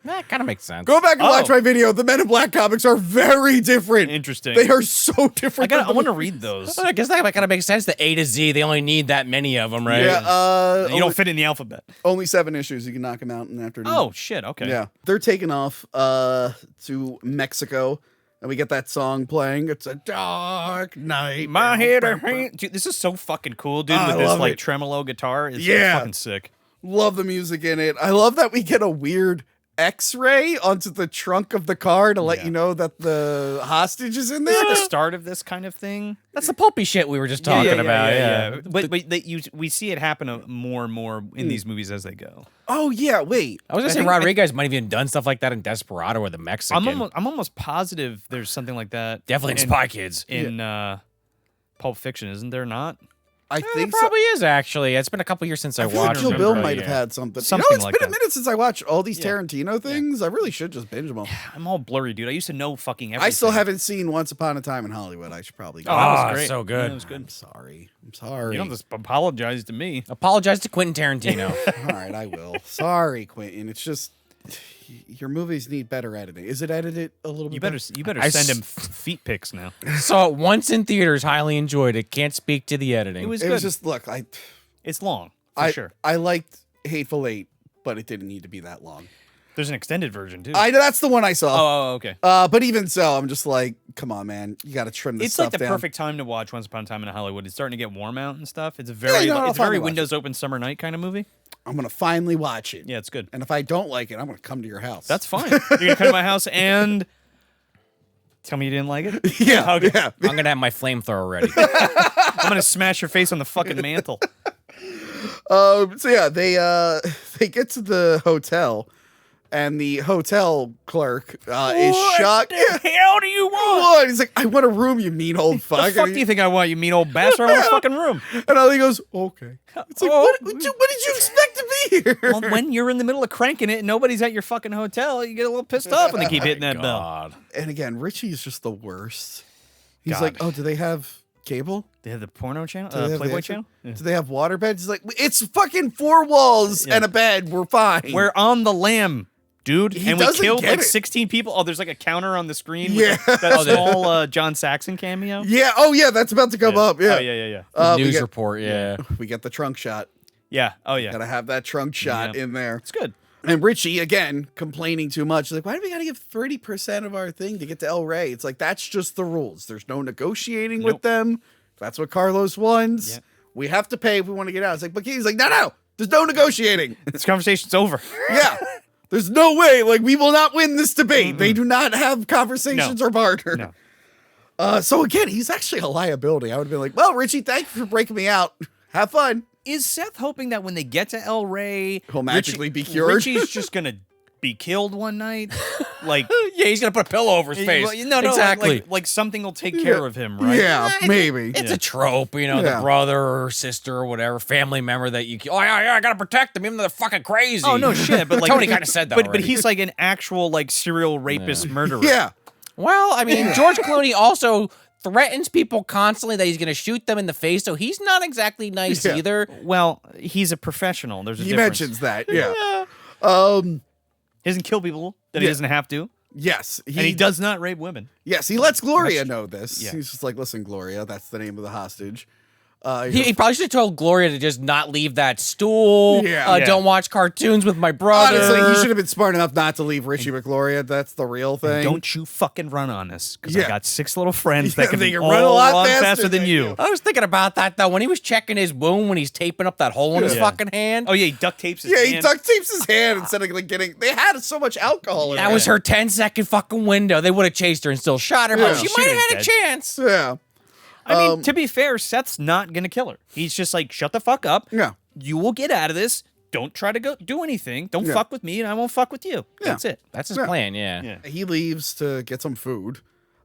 That kind of makes sense. Go back and watch my video. The Men in Black comics are very different. Interesting. They are so different. I want to read those. I guess that kind of makes sense. The A to Z, they only need that many of them, right? Yeah. You don't fit in the alphabet. Only 7 issues. You can knock them out in an afternoon. Oh, shit. Okay. Yeah. They're taking off to Mexico. And we get that song playing. It's a dark night. My head ain't. Dude, this is so fucking cool, dude. With this like tremolo guitar. It's fucking sick. Love the music in it. I love that we get a weird X-ray onto the trunk of the car to let you know that the hostage is in there. It's the start of this kind of thing. That's the pulpy shit we were just talking about. Yeah. But we see it happen more and more in these movies as they go. Oh yeah, wait. I was gonna say Rodriguez might have even done stuff like that in Desperado or The Mexican. I'm almost positive there's something like that. Definitely in Spy Kids. In Pulp Fiction, isn't there not? I think it probably is actually. It's been a couple years since I watched. Kill Bill might have had something. It's been a minute since I watched all these Tarantino things. I really should just binge them all. I'm all blurry, dude. I used to know fucking everything. I still haven't seen Once Upon a Time in Hollywood. I should probably go. Oh, that was great. So good. That was good. I'm sorry. You don't have to apologize to me. Apologize to Quentin Tarantino. All right, I will. Sorry, Quentin. It's just your movies need better editing. Is it edited a little bit? You better send him feet pics now. Saw it once in theaters. Highly enjoyed it. Can't speak to the editing. It was just it's long for sure. I liked Hateful Eight, but it didn't need to be that long. There's an extended version too. That's the one I saw. Oh, okay. But even so, I'm just like, come on, man, you got to trim this stuff down. It's like the perfect time to watch Once Upon a Time in Hollywood. It's starting to get warm out and stuff. It's a very windows open summer night kind of movie. I'm gonna finally watch it. Yeah, it's good. And if I don't like it, I'm gonna come to your house. That's fine. You're gonna come to my house and tell me you didn't like it? Yeah. I'm gonna have my flamethrower ready. I'm gonna smash your face on the fucking mantle. So yeah, they get to the hotel, and the hotel clerk is shocked. What the hell do you want? He's like, I want a room, you mean old fuck. The fuck do you think I want, you mean old bastard? I want a fucking room. And Ollie goes, okay. It's like, what did you expect to be here? Well, when you're in the middle of cranking it and nobody's at your fucking hotel, you get a little pissed off when they keep hitting that bell. And again, Richie is just the worst. He's like, oh, do they have Cable? They have the porno channel, Do they have Playboy the- channel. Yeah. Do they have water beds? He's like, it's fucking 4 walls and a bed. We're fine. We're on the lam, dude, He and we doesn't killed get like it. 16 people. Oh, there's like a counter on the screen. Yeah. With that small John Saxon cameo. Yeah. Oh, yeah. That's about to come up. Yeah. Oh, yeah. We News get, report, yeah. we get the trunk shot. Yeah. Oh, yeah. Gotta have that trunk shot in there. It's good. And Richie, again, complaining too much. Like, why do we got to give 30% of our thing to get to El Rey? It's like, that's just the rules. There's no negotiating with them. That's what Carlos wants. Yeah. We have to pay if we want to get out. It's like, but he's like, no. There's no negotiating. This conversation's over. Yeah. There's no way. Like, we will not win this debate. They do not have conversations or barter. No. So, again, he's actually a liability. I would have been like, well, Richie, thank you for breaking me out. Have fun. Is Seth hoping that when they get to El Rey, He'll magically be cured? Richie's just gonna be killed one night? Like, Yeah, he's gonna put a pillow over his face. No, exactly. like something will take care of him, right? Yeah, maybe. It's a trope, you know, Yeah. the brother or sister or whatever, family member that you. Oh yeah, I gotta protect them, even though they're fucking crazy. Oh no, shit. But like Tony kind of said that. But already. he's like an actual like serial rapist murderer. Yeah. Well, I mean, George Clooney also threatens people constantly that he's going to shoot them in the face, so he's not exactly nice Yeah. either. Well, he's a professional. There's a He difference. mentions that. Yeah. He doesn't kill people that he doesn't have to, Yes. and he does not rape women. Yes, he lets Gloria know this. Yeah. He's just like, listen, Gloria, that's the name of the hostage. He probably should have told Gloria to just not leave that stool. Yeah. Don't watch cartoons with my brother. Honestly, he should have been smart enough not to leave Richie with Gloria. That's the real thing. Don't you fucking run on us, because Yeah. I got 6 little friends Yeah, that can they can all run a lot run faster than than you. I was thinking about that, though, when he was checking his wound when he's taping up that hole in his Yeah. fucking hand. Oh yeah, he duct tapes his Yeah, hand. he duct tapes his hand instead of like getting. They had so much alcohol in That was her 10-second fucking window. They would have chased her and still shot her, Yeah. but she She might have was had a dead. chance. Yeah. I mean, to be fair, Seth's not gonna kill her. He's just like, shut the fuck up. Yeah. You will get out of this. Don't try to go do anything. Don't Yeah. fuck with me, and I won't fuck with you. That's it. That's his Yeah. plan, yeah. Yeah. He leaves to get some food.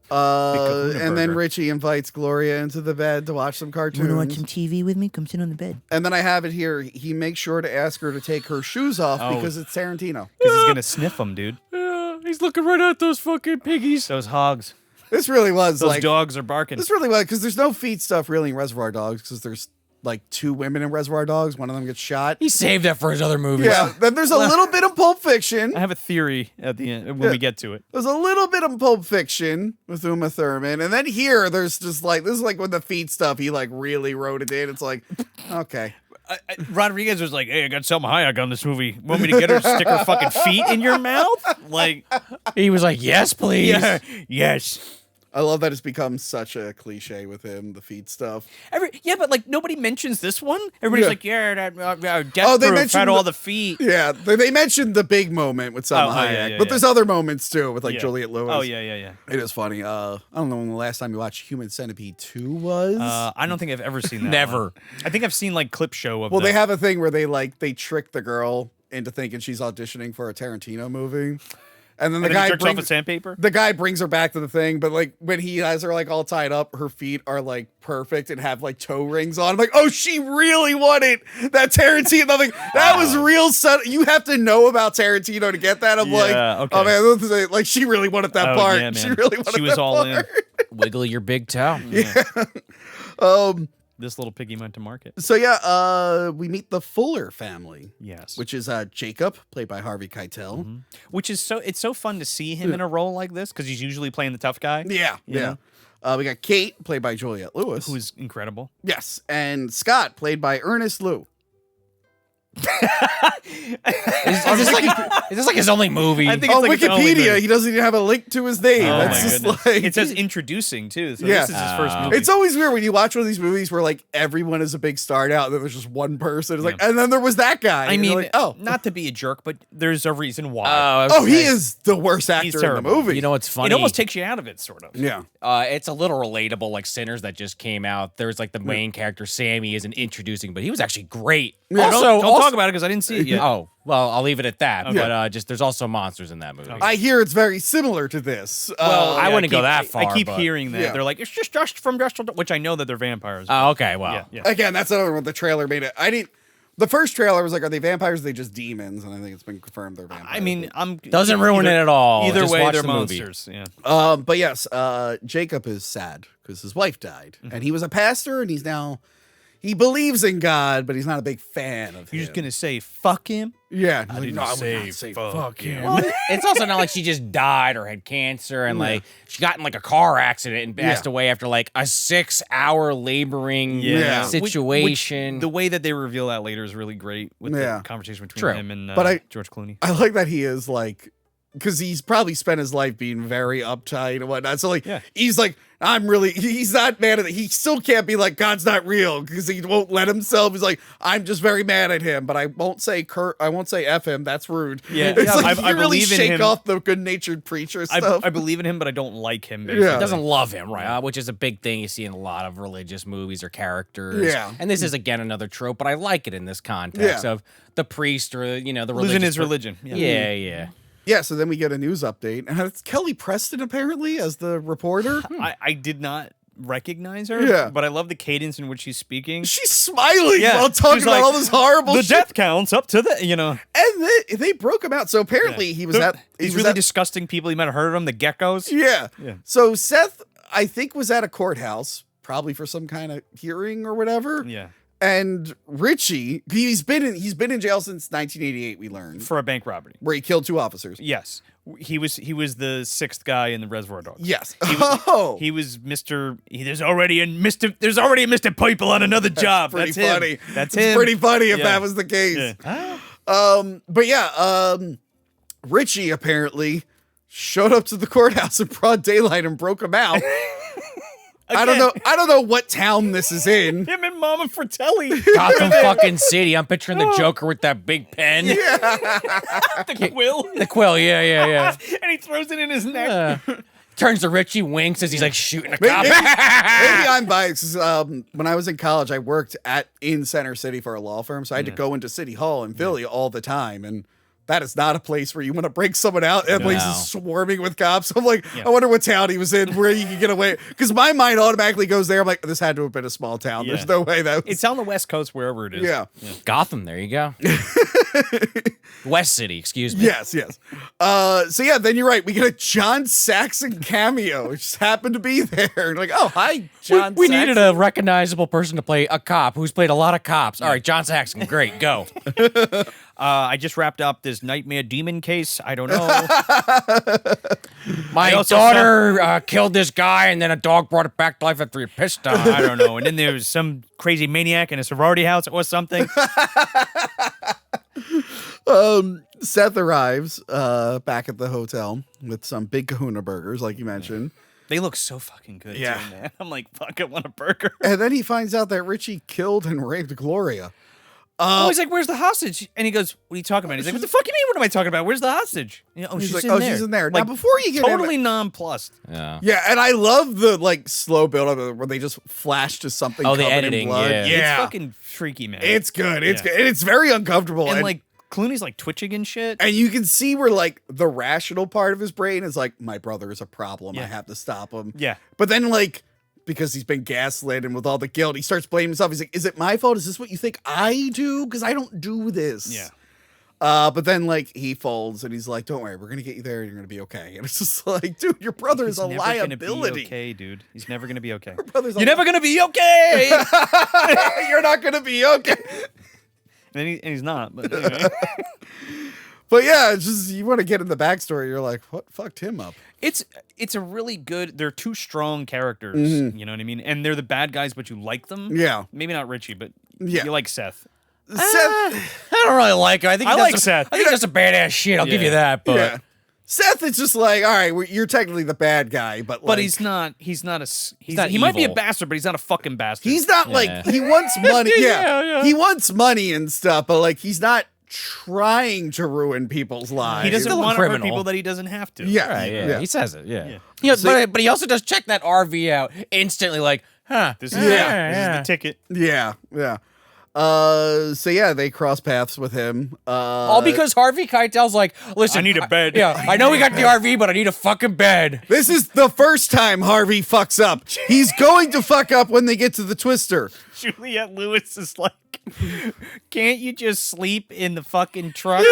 kahuna And then burger. Richie invites Gloria into the bed to watch some cartoons. TV with me? Come sit on the bed. And then I have it here. He makes sure to ask her to take her shoes off because it's Tarantino. Because he's gonna sniff them, dude. Yeah, he's looking right at those fucking piggies. Those hogs. This really was Those like dogs are barking. this really was because there's no feet stuff really in Reservoir Dogs because there's like 2 women in Reservoir Dogs. One of them gets shot. He saved that for his other movies. Yeah. Then there's a little bit of Pulp Fiction. I have a theory at the end when we get to it. There's a little bit of Pulp Fiction with Uma Thurman, and then here there's just like this is like when the feet stuff he like really wrote it in. It's like okay. Rodriguez was like, "Hey, I got Selma Hayek on this movie. Want me to get her to stick her fucking feet in your mouth?" Like, He was like, yes, please. yeah, yes. I love that it's become such a cliche with him, the feet stuff. But like nobody mentions this one. Everybody's Yeah. like, "Yeah, that Death they Proof mentioned had all the feet." Yeah, they mentioned the big moment with Salma Oh, Hayek, yeah, but yeah. there's other moments too with like Yeah. Juliette Lewis. Oh yeah. It is funny. I don't know when the last time you watched Human Centipede 2 was. I don't think I've ever seen that. Never. one. I think I've seen like clip show of. Well, they have a thing where they trick the girl into thinking she's auditioning for a Tarantino movie, and then the guy jerks off brings with sandpaper. the guy brings her back to the thing, but like when he has her like all tied up, her feet are like perfect and have like toe rings on. I'm like, oh, she really wanted that Tarantino. I'm like, that was real. You have to know about Tarantino to get that. I'm like, okay. oh man, this is like she really wanted that part. Yeah, man. She really wanted She was that all in. part. Wiggle your big toe. This little piggy went to market. So yeah, we meet the Fuller family. Yes. Which is Jacob, played by Harvey Keitel. Which is it's so fun to see him in a role like this because he's usually playing the tough guy. Yeah, You yeah. We got Kate, played by Juliette Lewis. Who's incredible. yes, and Scott, played by Ernest Liu. Is this like his only movie? I think On it's like his only Wikipedia, movie. he doesn't even have a link to his name. Oh That's my just goodness. like It says introducing too. So Yeah. this is his first movie. It's always weird when you watch one of these movies where like everyone is a big star now, and then there's just one person. It's like, and then there was that guy. I and you're mean, like, oh, not to be a jerk, but there's a reason why. oh, he is the worst actor in the terrible. movie. You know what's funny? It almost takes you out of it, sort of. yeah. It's a little relatable, like Sinners that just came out. There's like the main character, Sammy, isn't introducing, but he was actually great. Yeah, Don't talk about it because I didn't see it yet. Oh, well, I'll leave it at that. Okay. But just there's also monsters in that movie. I hear it's very similar to this. Well, I wouldn't go that I far. keep but- hearing that. Yeah. They're like, it's just from Dust, which I know that they're vampires. Oh, okay. Well, yeah. again, that's another one. The trailer made it. I didn't. The first trailer was like, are they vampires? Or are they just demons? And I think it's been confirmed they're vampires. I mean, doesn't ruin it at all. Either Just way, watch they're the movie. monsters. Yeah. But yes, Jacob is sad because his wife died, and he was a pastor, and he believes in God, but he's not a big fan of him. You're just gonna say fuck him? Yeah, I didn't say fuck him. Well, it's also not like she just died or had cancer and like she got in like a car accident and passed away after like a 6-hour laboring situation. The way that they reveal that later is really great with the conversation between him and George Clooney. I like that he is like, because he's probably spent his life being very uptight and whatnot. So like, he's like, he's not mad at it. He still can't be like, God's not real, because he won't let himself. He's like, I'm just very mad at him, but I won't say F him. That's rude. Yeah. It's like, I you really believe in shake him. off the good-natured preacher stuff. I believe in him, but I don't like him. Basically. Yeah. He doesn't love him, right? Which is a big thing you see in a lot of religious movies or characters. Yeah. And this is, again, another trope, but I like it in this context of the priest or, the religious... Losing his religion. Yeah. Yeah, so then we get a news update, and it's Kelly Preston, apparently, as the reporter. I did not recognize her, but I love the cadence in which she's speaking. She's smiling while talking about all this horrible the shit. death counts up to the, And they broke him out. So apparently he was at... These really disgusting people, you might have heard of them, the geckos. Yeah. So Seth, I think, was at a courthouse, probably for some kind of hearing or whatever. Yeah. And Richie, he's been in jail since 1988, we learned. For a bank robbery. Where he killed 2 officers. Yes. He was the 6th guy in the Reservoir Dogs. Yes. He was Mr. There's already a Mr. People on another job. That's pretty funny. Him. That's it's him. pretty funny if that was the case. Yeah. Richie apparently showed up to the courthouse in broad daylight and broke him out. I don't know what town this is in. Him and Mama Fratelli. Gotham fucking City. I'm picturing the Joker with that big pen. The quill. The quill, yeah. And he throws it in his neck. Turns to Richie, winks as he's like shooting a cop. Maybe I'm biased. When I was in college, I worked in Center City for a law firm, so I had to go into City Hall in Philly all the time, and that is not a place where you want to break someone out. That place is swarming with cops. I'm like, I wonder what town he was in, where you can get away. Because my mind automatically goes there. I'm like, this had to have been a small town. Yeah. There's no way that was... It's on the West Coast, wherever it is. Yeah. Gotham, there you go. West City, excuse me. Yes. So yeah, then you're right. We get a John Saxon cameo. It just happened to be there. Like, oh, hi, John We Saxon. needed a recognizable person to play a cop who's played a lot of cops. All right, John Saxon, great, go. I just wrapped up this Nightmare Demon case. I don't know. My daughter killed this guy, and then a dog brought it back to life after he pissed on it. I don't know. And then there was some crazy maniac in a sorority house or something. Seth arrives back at the hotel with some big kahuna burgers, like you mentioned. They look so fucking good, Yeah. too, man. I'm like, fuck, I want a burger. And then he finds out that Richie killed and raped Gloria. He's like, where's the hostage? And he goes, what are you talking about? He's like, what the fuck you mean? What am I talking about? Where's the hostage? He's like, in there. she's in there. Like, now, before you get totally nonplussed. Yeah, and I love the slow build up where they just flash to something. Oh, the covered in editing, blood. yeah. It's fucking freaky, man. It's good. It's good. And it's very uncomfortable. And like Clooney's like twitching and shit. And you can see where like the rational part of his brain is like, my brother is a problem. I have to stop him. Yeah. But then like, because he's been gaslit and with all the guilt, he starts blaming himself. He's like, is it my fault? Is this what you think I do? Because I don't do this. Yeah. But then like he folds and he's like, don't worry, we're going to get you there and you're going to be okay. And it's just like, dude, your brother is a liability. Okay, dude. He's never going to be okay. You're never going to be okay. You're not going to be okay. And he's not. But anyway. But yeah, it's just, you want to get in the backstory. You're like, what fucked him up? It's a really good. They're two strong characters. You know what I mean? And they're the bad guys, but you like them. Yeah. Maybe not Richie, but Yeah. you like Seth. Seth, I don't really like him. I think I he like does Seth. I think that's a badass shit. I'll give you that. But yeah. Seth is just like, all right, you're technically the bad guy, but like, He's not. He not might be a evil. bastard, but he's not a fucking bastard. he's not like, he wants money. Yeah. He wants money and stuff, but like, he's not trying to ruin people's lives. He doesn't still a want to hurt criminal. people that he doesn't have to. Yeah. Right, yeah. He says it. Yeah. But he also does check that RV out instantly, like, huh? This is Yeah. this is the ticket. Yeah. So yeah, they cross paths with him. All because Harvey Keitel's like, listen, I need a bed. Yeah, I know we got the RV, but I need a fucking bed. This is the first time Harvey fucks up. He's going to fuck up when they get to the Twister. Juliette Lewis is like, can't you just sleep in the fucking truck?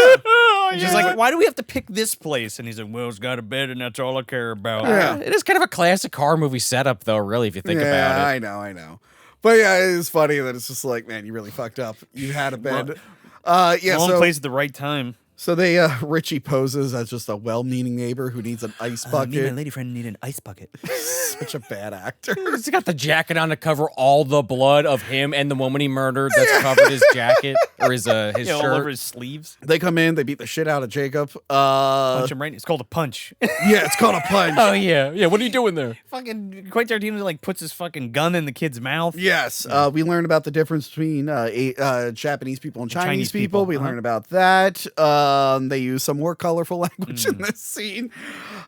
She's like, why do we have to pick this place? And he's like, well, it's got a bed and that's all I care about. Yeah. It is kind of a classic horror movie setup, though, really, if you think about it. I know. But yeah, it's funny that it's just like, man, you really fucked up. You had a bed. Wrong place at the right time. So they Richie poses as just a well-meaning neighbor who needs an ice bucket. Me and my lady friend need an ice bucket. Such a bad actor. He's got the jacket on to cover all the blood of him and the woman he murdered that's covered his jacket or his shirt. All over his sleeves. They come in, they beat the shit out of Jacob. Punch him right. It's called a punch. Yeah, it's called a punch. Oh, yeah. Yeah, what are you doing there? Fucking Quentin Tarantino like puts his fucking gun in the kid's mouth. Yes, we learn about the difference between Japanese people and Chinese people. We Uh-huh. learn about that. They use some more colorful language in this scene.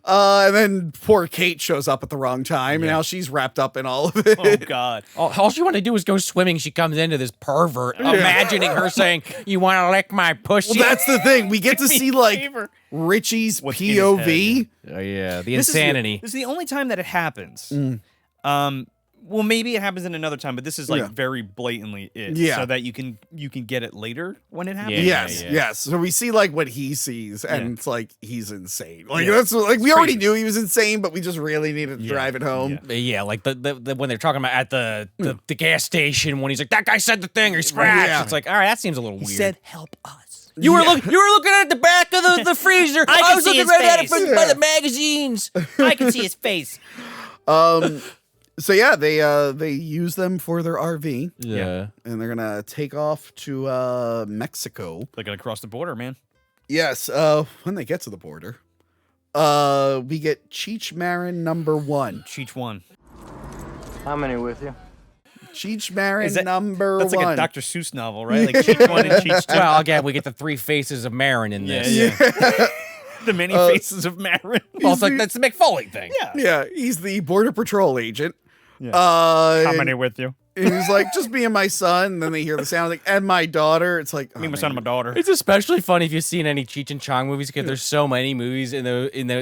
And then poor Kate shows up at the wrong time, and now she's wrapped up in all of it. Oh, God. All she wanted to do was go swimming. She comes into this pervert, imagining her saying, "You want to lick my pussy?" Well, that's the thing. We get to see, like, favor. Richie's What's in his POV. Oh, yeah, the This is insanity. This is the only time that it happens. Well, maybe it happens in another time, but this is like very blatantly it. Yeah. So that you can get it later when it happens. Yeah. Yes. So we see like what he sees, and it's like he's insane. Like Yeah. that's like we already knew he was insane, but we just really needed to drive it home. Yeah, like the when they're talking about at the gas station when he's like, that guy said the thing or he scratched. Yeah. It's like, all right, that seems a little weird. "Help us." You were looking at the back of the freezer. I was see looking his right at it face. by the magazines. I can see his face. So yeah, they use them for their RV, Yeah. and they're gonna take off to Mexico. They're gonna cross the border, man. Yes. When they get to the border, we get Cheech Marin #1. Cheech one. How many with you? Cheech Marin Is that- number That's one. like a Dr. Seuss novel, right? Like Cheech one and Cheech two. Well, again, we get the three faces of Marin in this. Yeah. The many faces of Marin. Well, it's like that's the McFoley thing. Yeah. Yeah, he's the Border Patrol agent. Yeah. How How many with you? And he's like, just me and my son. And then they hear the sound like, and my daughter. It's like, Me, my son, and my daughter. It's especially funny if you've seen any Cheech and Chong movies because there's so many movies in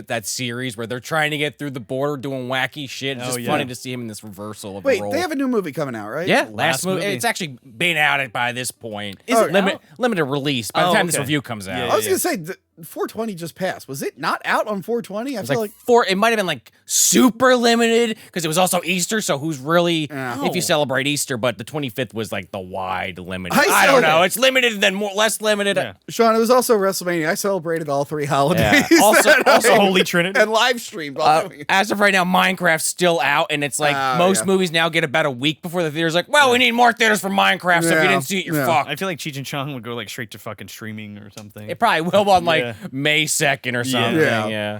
that series where they're trying to get through the border doing wacky shit. It's Oh, just yeah. funny to see him in this reversal of Wait, a role. they have a new movie coming out, right? yeah, Last last movie. movie. It's actually been out by this point. Is it out? limited release by the Oh, time this okay. review comes out? Yeah, I was gonna say 420 just passed. Was it not out on 420? I It feel was like it might have been like super limited because it was also Easter. So who's really Yeah. if you celebrate Easter? But the 25th was like the wide limited. I I don't know. celebrate- It's limited then more less limited. Yeah. Sean. It was also WrestleMania. I celebrated all three holidays. Yeah. Also- that also night Holy Trinity. and live streamed. all of it. As of right now, Minecraft's still out, and it's like Oh, most yeah. movies now get about a week before the theater's like, well, we need more theaters for Minecraft, so if you Yeah, didn't see it, you're yeah. fucked. I feel like Cheech and Chong would go like straight to fucking streaming or something. It probably will on like Yeah. May 2nd or something. Yeah. Yeah.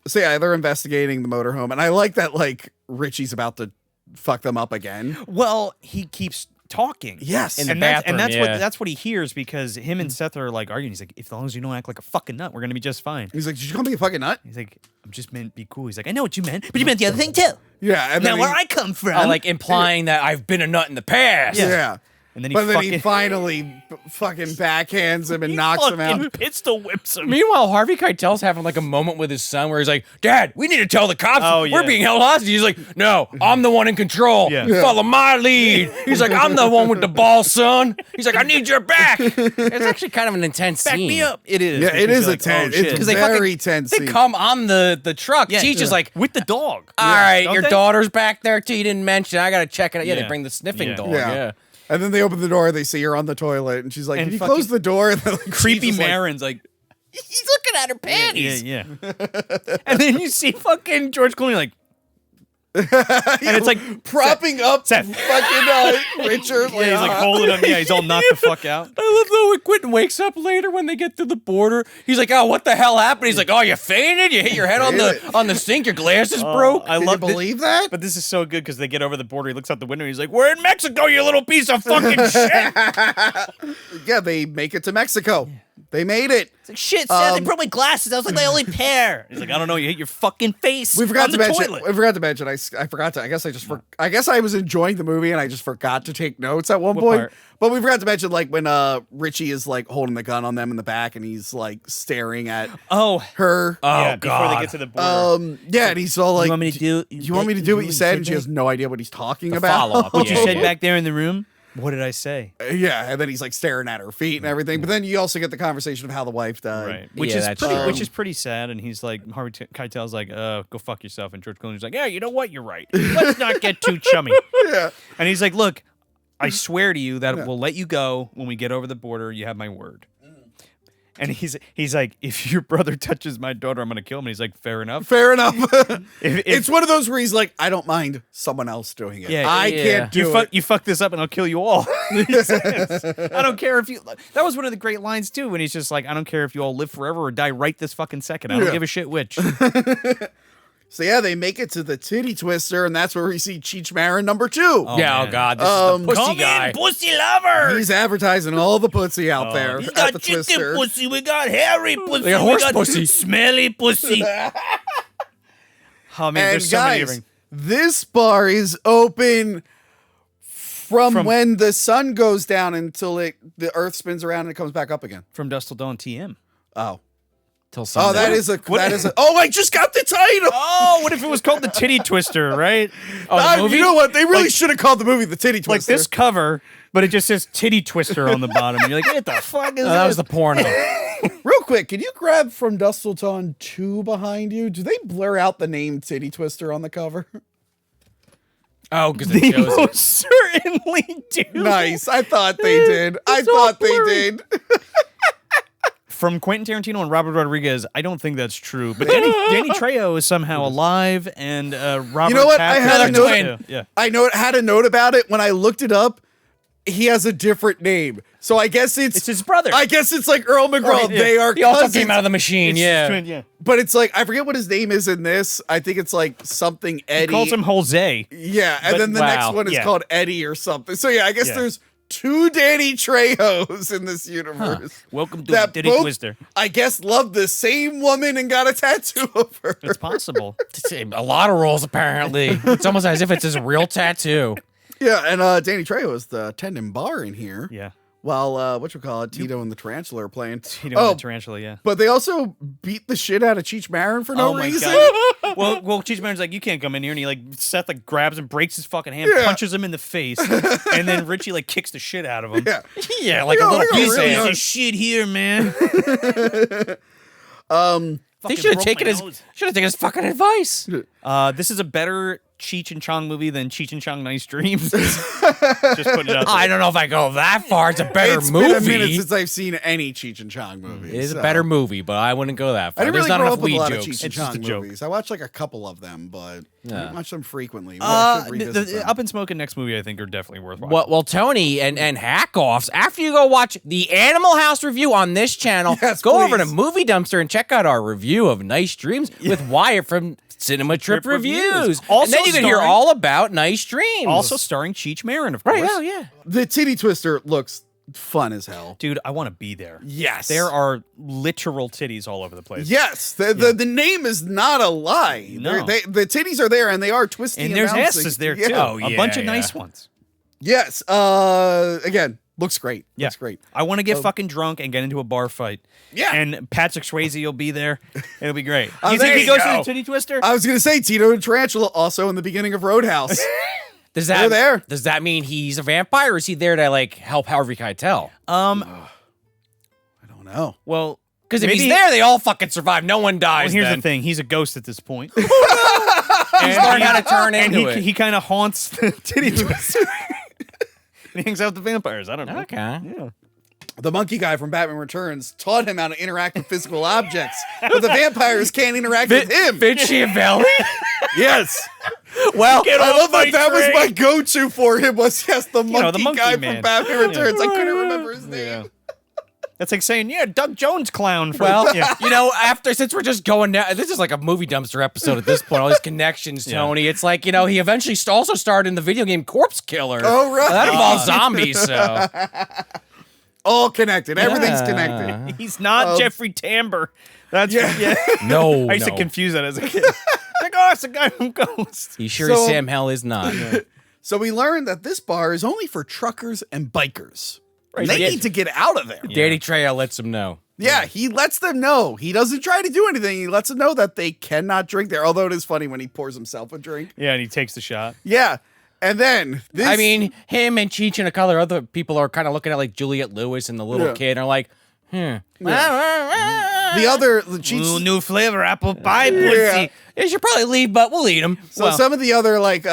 So yeah, they're investigating the motorhome, and I like that like Richie's about to fuck them up again. Well, he keeps talking. Yes. In the and bathroom, that's yeah. that's what he hears because him and Seth are like arguing. He's like, as long as you don't act like a fucking nut, we're gonna be just fine. He's like, "Did you call me a fucking nut?" He's like, I'm just meant to be cool. He's like, I know what you meant, but you meant the other thing too. Yeah, and Now then where I come from, Like implying that I've been a nut in the past. yeah. and then he But then he fucking finally fucking backhands him and knocks him out. fucking pistol whips him. Meanwhile, Harvey Keitel's having like a moment with his son where he's like, Dad, we need to tell the cops Oh, we're yeah. being held hostage. He's like, no, I'm the one in control. Yeah. Yeah. Follow my lead. He's like, I'm the one with the ball, son. He's like, I need your back. It's actually kind of an intense Back scene. me up. It is. Yeah, it Because is you're a like, tense. oh, shit. It's 'Cause they very tense. They scene. come on the truck. Yeah. Cheech is like, with the dog. all right, Don't your they? daughter's back there too. You didn't mention. I got to check it out. Yeah, they Yeah. bring the sniffing Yeah. dog. Yeah. Yeah. And then they open the door. They see her on the toilet, and she's like, And "Can you fucking close the door?" And then, like, Creepy she's just like, Marin's like, He's looking at her panties. yeah. And then you see fucking George Clooney like, and it's like propping up Seth. fucking Richard. yeah, he's like holding him. Yeah, he's all knocked the fuck out. I love though when Quentin wakes up later when they get to the border. He's like, "Oh, what the hell happened?" He's like, "Oh, you fainted? You hit your head on the sink. Your glasses broke." I Can you love believe that? But this is so good because they get over the border. He looks out the window. He's like, "We're in Mexico, you little piece of fucking shit." Yeah, they make it to Mexico. They made it. It's like, shit, Seth, they broke my glasses. I was like my only pair. He's like, I don't know. You hit your fucking face. We forgot on to the mention. toilet. I forgot to mention. I forgot to. I guess I was enjoying the movie and I just forgot to take notes at one point. part? But we forgot to mention like when Richie is like holding the gun on them in the back and he's like staring at her. Oh, God. before they get to the border. Yeah, and he's all like, you want me to do? You want me to do what you said? And she has no idea what he's talking about. follow-up. What you Yeah, said yeah. back there in the room? What did I say? Yeah, and then he's like staring at her feet and everything. But then you also get the conversation of how the wife died. Right. Which Yeah, is that's pretty. true. Which is pretty sad. And he's like, Harvey Keitel's like, go fuck yourself. And George Clooney's like, yeah, you know what? You're right. Let's not get too chummy. Yeah. And he's like, look, I swear to you that we'll let you go when we get over the border. You have my word. And he's like, if your brother touches my daughter, I'm gonna kill him. And he's like, fair enough. Fair enough. If- It's one of those where he's like, I don't mind someone else doing it. Yeah, I yeah. can't do it. You fuck this up and I'll kill you all. He says, I don't care if you. That was one of the great lines too, when he's just like, I don't care if you all live forever or die right this fucking second. I don't give a shit which. So yeah, they make it to the Titty Twister, and that's where we see Cheech Marin number 2. Yeah, man. oh God, this is the pussy Come guy. in, pussy lover. He's advertising all the pussy out there We at got the chicken Twister. pussy. We got hairy pussy. We got horse pussy. Smelly pussy. Oh man, And there's so many guys, different. this bar is open from when the sun goes down until the Earth spins around and it comes back up again. From Dusk Till Dawn TM. Oh, Till Sunday. oh, that is a. Oh, I just got the title. Oh, what if it was called the Titty Twister, right? Oh, the movie? You know what? They really should have called the movie the Titty Twister. Like this cover, but it just says Titty Twister on the bottom. And you're like, what the fuck is that was this? the porno. Real quick, can you grab From Dusk Till Dawn 2 behind you? Do they blur out the name Titty Twister on the cover? Oh, because They it shows it. most certainly do. Nice. I thought they did. I thought they did. From Quentin Tarantino and Robert Rodriguez, I don't think that's true. But Danny Trejo is somehow alive, and Robert. You know what? I had a Patrick- note. Yeah. I had a note about it when I looked it up. He has a different name, so I guess it's his brother. I guess it's like Earl McGraw. yeah. They are He also cousins. came out of the machine. Yeah. Yeah. But it's like I forget what his name is in this. I think it's like something Eddie. He calls him Jose. Yeah, and but- then the wow. next one is Yeah. called Eddie or something. So yeah, I guess Yeah. there's 2 Danny Trejos in this universe. Welcome to That Titty both, Twister. I guess, loved the same woman and got a tattoo of her. It's possible. A lot of roles, apparently. It's almost as if it's his real tattoo. Yeah, and Danny Trejo is the tending bar in here. Yeah. While whatchamacallit, Tito and the Tarantula are playing. Tito and the Tarantula, yeah. But they also beat the shit out of Cheech Marin for no my reason. God. Well, Cheech Marin's like, you can't come in here, and he like Seth like grabs and breaks his fucking hand, Yeah. punches him in the face, and then Richie like kicks the shit out of him. Yeah. Yeah, like Yeah, a little yeah, piece really of Piece nice. of shit here, man. They should have taken his fucking advice. This is a better Cheech and Chong movie than Cheech and Chong Nice Dreams. Just putting it out there. I don't know if I go that far. It's a better It's movie. been a minute since I've seen any Cheech and Chong movie. It is so. a better movie, but I wouldn't go that I far. didn't There's really not grow enough up with a weed lot jokes. of Cheech and It's just Chong a joke. movies. I watched like a couple of them, but I Yeah. didn't watch them frequently. Maybe I should revisit them. Up and Smoking next movie, I think, are definitely worth watching. Well, Tony and Hackoffs, after you go watch the Animal House review on this channel, Yes, go over to please. Movie Dumpster and check out our review of Nice Dreams with Wyatt from Cinema Trip Reviews. Also and then you can hear starring- all about Nice Dreams. Also starring Cheech Marin, of course. right, yeah. The Titty Twister looks fun as hell. Dude, I want to be there. Yes. There are literal titties all over the place. Yes, the name is not a lie. No. The titties are there, and they are twisting. And there's bouncing. asses there, Yeah. too. Oh, a yeah, bunch of yeah. nice ones. Yes. Again, looks great. Yeah. Looks great. I want to get fucking drunk and get into a bar fight. Yeah. And Patrick Swayze will be there. It'll be great. Oh, You there think he you goes go. to the Titty Twister? I was gonna say Tito and Tarantula also in the beginning of Roadhouse. Does They're there. Does that mean he's a vampire, or is he there to like help Harvey Keitel? I don't know. Well, Because if maybe- he's there, they all fucking survive. No one well, dies. here's then. the thing. He's a ghost at this point. He's learned how to turn and into it. he kind of haunts the Titty Twister. And he hangs out with the vampires. I don't know. Okay. Yeah. The monkey guy from Batman Returns taught him how to interact with physical objects, but the vampires can't interact with him. Vinciavelli? Yes. Well, I love that. That was my go-to for him. Was yes, the monkey, know, the monkey guy man. from Batman Returns. I couldn't remember his name. That's like saying, yeah, Doug Jones clown. For, Well, yeah. you know, since we're just going down, this is like a movie dumpster episode at this point. All these connections, Tony. It's like, you know, he eventually also starred in the video game Corpse Killer. Oh, right. That involves zombies, so. all connected. Everything's connected. He's not Jeffrey Tambor. That's No, I used to confuse that as a kid. Like, oh, it's the guy from Ghost. He sure as Sam Hell is not. So we learned that this bar is only for truckers and bikers. Right. They need to get out of there. Danny Trejo lets him know. Yeah, he lets them know. He doesn't try to do anything. He lets them know that they cannot drink there. Although it is funny when he pours himself a drink. Yeah, and he takes the shot. Yeah. And then this... I mean, him and Cheech and a couple other people are kind of looking at like Juliette Lewis and the little kid and are like, The other... Cheech, new flavor, apple pie pussy. you should probably leave, but we'll eat him. So some of the other like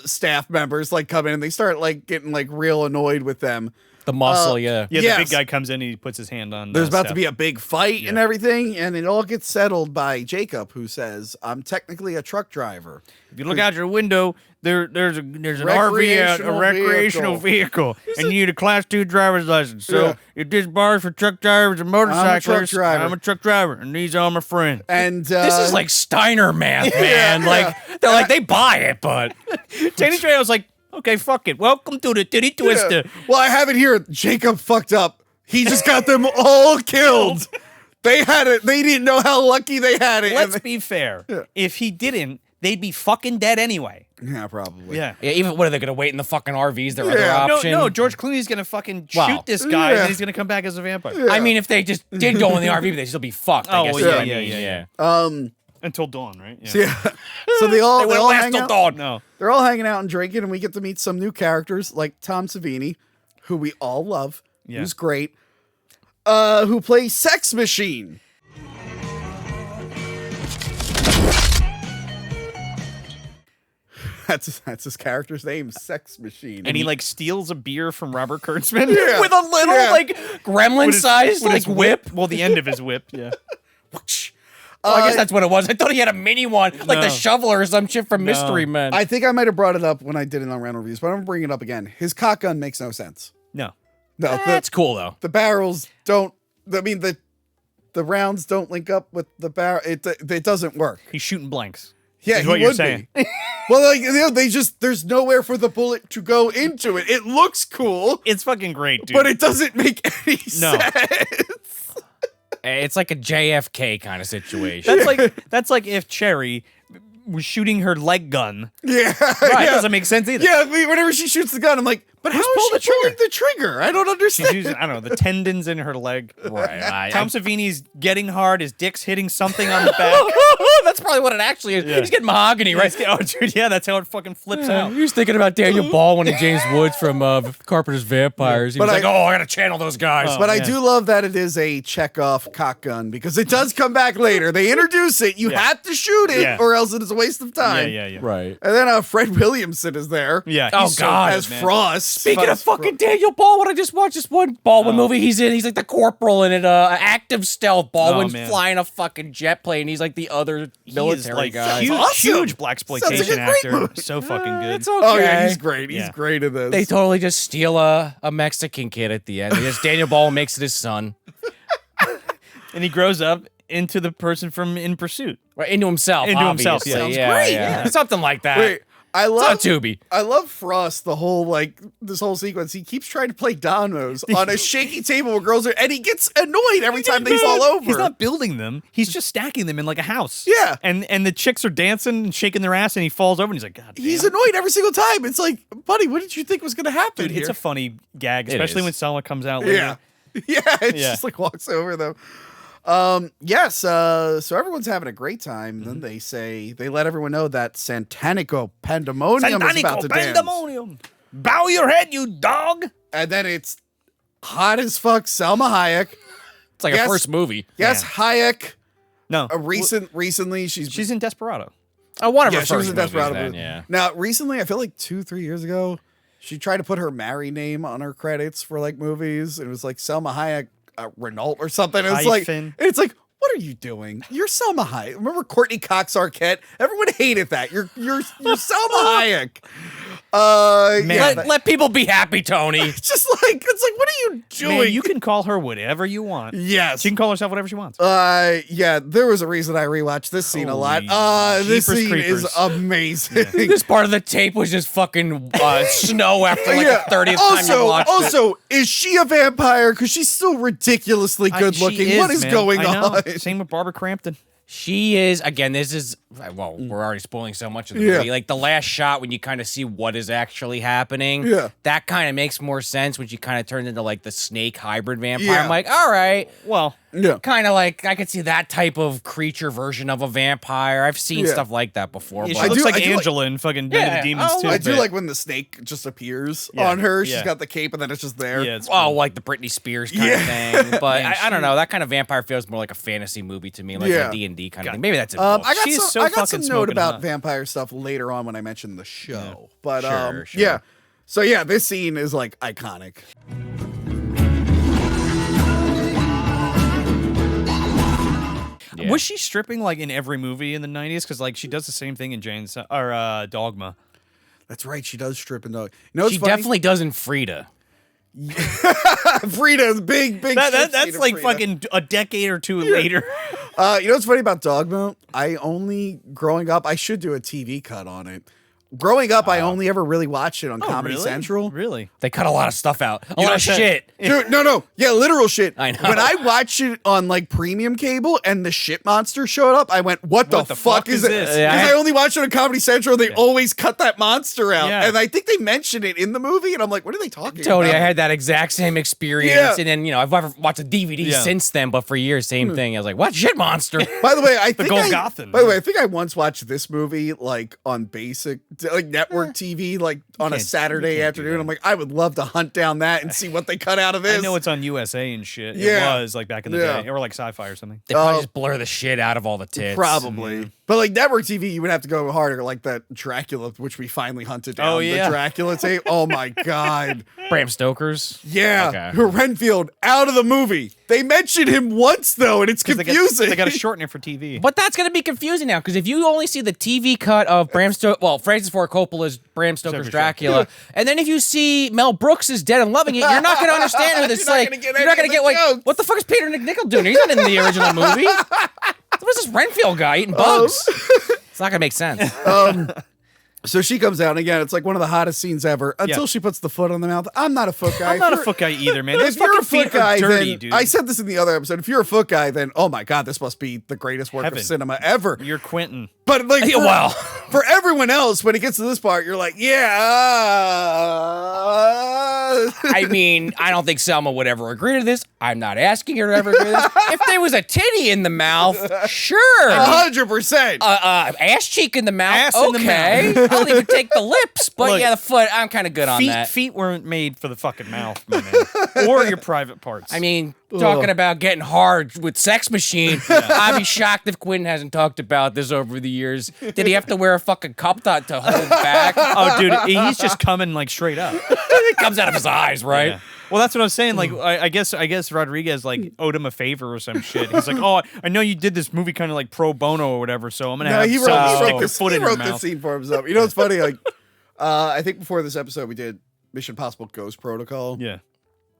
staff members like come in and they start like getting like real annoyed with them. The muscle, yeah. Yeah, Yes. the big guy comes in and he puts his hand on. There's about to be a big fight and everything, and it all gets settled by Jacob, who says, "I'm technically a truck driver." If you look out your window, there's an RV out, a recreational vehicle, and you need a Class 2 driver's license. So if this bar is for truck drivers and motorcyclists, I'm a truck driver, and these are my friends. And This is like Steiner math, man. Like they're like they buy it, but Danny Trejo's like, okay, fuck it. Welcome to the Titty Twister. Well, I have it here. Jacob fucked up. He just got them all killed. They had it. They didn't know how lucky they had it. Let's be fair. If he didn't, they'd be fucking dead anyway. Yeah, probably. Yeah. even what are they gonna wait in the fucking RVs? Their other option? No, George Clooney's gonna fucking shoot this guy, and then he's gonna come back as a vampire. I mean, if they just did go in the RV, they'd still be fucked. I guess. well, is what I yeah. mean. Until dawn, right? Yeah. So they all last hang till out. dawn. No. They're all hanging out and drinking, and we get to meet some new characters like Tom Savini, who we all love, who's great, who plays Sex Machine. That's his character's name, Sex Machine. And he like steals a beer from Robert Kurtzman With a little like gremlin-sized with like his whip. Well, the end of his whip. Yeah. I guess that's what it was. I thought he had a mini one, like the shoveler or some shit from Mystery Men. I think I might have brought it up when I did it on Round Reviews, but I'm gonna bring it up again. His cock gun makes no sense. No. No, That's cool though. the barrels don't. I mean the rounds don't link up with the barrel. It doesn't work. He's shooting blanks. Yeah, is he what you're would saying. be. Well, like they just there's nowhere for the bullet to go into it. It looks cool, It's fucking great, dude. but it doesn't make any No. sense. It's like a JFK kind of situation. That's like if Cherry was shooting her leg gun. Yeah, Right. It yeah. doesn't make sense either. Yeah, I mean, whenever she shoots the gun, I'm like, but how pull is she pulling the trigger? I don't understand. She's using, I don't know, the tendons in her leg. Right. Tom Savini's getting hard. His dick's hitting something on the back. That's probably what it actually is. He's getting mahogany, right? Oh, dude, yeah, that's how it fucking flips out. He was thinking about Daniel Baldwin and James Woods from Carpenter's Vampires. He was But like, I gotta channel those guys. But I do love that it is a check-off cock gun because it does come back later. They introduce it. You have to shoot it or else it is a waste of time. Yeah. Right. And then Fred Williamson is there. Yeah. Oh, he's so God. good, As man. Frost. Speaking of fucking Daniel Baldwin, I just watched this one Baldwin movie he's in. He's like the corporal in it, active stealth. Baldwin's man. flying a fucking jet plane. He's like the other military like guy. huge, awesome. huge blaxploitation Sounds like a great actor. movie. So fucking good. It's okay. Oh, yeah, he's great. He's Yeah. great at this. They totally just steal a Mexican kid at the end. Daniel Baldwin makes it his son. And he grows up into the person from In Pursuit. Right, into himself, Into himself, obviously. yeah. Sounds Yeah, great, yeah. Something like that. Wait, I It's on love Tubi. I love Frost, the whole this whole sequence. He keeps trying to play dominoes on a shaky table where girls are, and he gets annoyed every time they fall over. He's not building them. He's just stacking them in like a house. Yeah. And the chicks are dancing and shaking their ass, and he falls over, and he's like, God damn. He's annoyed every single time. It's like, buddy, what did you think was going to happen Dude, here? it's a funny gag, It especially is. when Selma comes out later. yeah. Yeah, it Yeah. just like walks over them. Yes, so everyone's having a great time. Then they let everyone know that Santanico Pandemonium is about to dance. Pandemonium. Bow your head, you dog. And then it's hot as fuck Selma Hayek. It's like Yes. a first movie. Yes, Hayek. No. Recently, She's in Desperado. I want yeah, her she was first in movies Desperado. then, but- yeah. Now, recently, I feel like 2-3 years ago, she tried to put her married name on her credits for like movies. It was like Selma Hayek Renault or something. Hyphen. It's like, what are you doing? You're Selma Hayek. Remember Courtney Cox Arquette? Everyone hated that. You're Selma Hayek. Man. Yeah, Let people be happy, Tony. it's like, what are you doing? Man, you can call her whatever you want. Yes. She can call herself whatever she wants. Yeah, there was a reason I rewatched this scene a lot. This Jeepers scene creepers. is amazing. This part of the tape was just fucking snow after like the 30th time you watched it. Also, is she a vampire? Because she's still ridiculously good looking. What is going on? Same with Barbara Crampton. She is, again, this is, well, we're already spoiling so much of the movie. Like, the last shot when you kind of see what is actually happening, that kind of makes more sense when she kind of turns into, like, the snake hybrid vampire. I'm like, all right. Well, kind of like, I could see that type of creature version of a vampire. I've seen stuff like that before. Yeah, but she looks like Angela in fucking Night of the Demons, too. I do like when the snake just appears on her. She's got the cape and then it's just there. Yeah, it's like the Britney Spears kind of thing. But I don't know. That kind of vampire feels more like a fantasy movie to me, like a D&D kind of thing. Maybe that's it. I got some note about vampire stuff later on when I mentioned the show. But yeah. So yeah, this scene is like iconic. Yeah. Was she stripping like in every movie in the 90s? Because like she does the same thing in Dogma. That's right, she does strip in Dogma. You know, she definitely does in Frida. Frida's big. That's like Frida. Fucking a decade or two later. You know what's funny about Dogma? Growing up, I should do a TV cut on it. Growing up, I only ever really watched it on Comedy Central. Really? They cut a lot of stuff out. A lot of shit. Dude, no. Yeah, literal shit. I know. When I watched it on like premium cable and the shit monster showed up, I went, what the fuck is this? Because I only watched it on Comedy Central. They always cut that monster out. Yeah. And I think they mentioned it in the movie. And I'm like, what are they talking about? Totally. I had that exact same experience. And then, I've ever watched a DVD since then, but for years, same thing. I was like, what? Shit monster. By the way, I think I once watched this movie like on basic, like network TV, like on a Saturday afternoon. I'm like, I would love to hunt down that and see what they cut out of this. I know it's on USA and shit. It was like back in the day, or like Sci-Fi or something. They probably just blur the shit out of all the tits. Probably. But like network TV, you would have to go harder, like that Dracula, which we finally hunted down. The Dracula tape. Oh my god. Bram Stoker's. Yeah. Okay. Renfield out of the movie. They mentioned him once though, and it's confusing. They got to shorten it for TV. But that's going to be confusing now, because if you only see the TV cut of Francis Ford Coppola's Bram Stoker's Dracula, and then if you see Mel Brooks is Dead and Loving It, you're not going to understand who this like. You're not going to get like, what the fuck is Peter McNichol doing? He's not in the original movie. What's this Renfield guy eating bugs? It's not going to make sense. So she comes out, and again, it's like one of the hottest scenes ever until she puts the foot on the mouth. I'm not a foot guy. I'm not a foot guy either, man. Those if you're a foot guy, dirty, then, dude. I said this in the other episode. If you're a foot guy, then oh my god, this must be the greatest work of cinema ever. You're Quentin. But like, for everyone else, when it gets to this part, you're like, I mean, I don't think Selma would ever agree to this. I'm not asking her to ever agree to this. If there was a titty in the mouth, sure. 100%. Ass cheek in the mouth, ass okay. in the mouth. I'll even take the lips, but Look, the foot, I'm kind of good on that. Feet weren't made for the fucking mouth, my man. Or your private parts. I mean, talking about getting hard with Sex Machine, I'd be shocked if Quentin hasn't talked about this over the years. Did he have to wear a fucking cup to hold it back? Oh, dude, he's just coming like straight up. It comes out of his eyes, right? Yeah. Well, that's what I was saying. Like, I guess Rodriguez like owed him a favor or some shit. He's like, oh, I know you did this movie kind of like pro bono or whatever, so I'm gonna have he stick your foot in your mouth. This scene for himself. You know what's funny? Like, I think before this episode we did Mission Impossible Ghost Protocol. Yeah.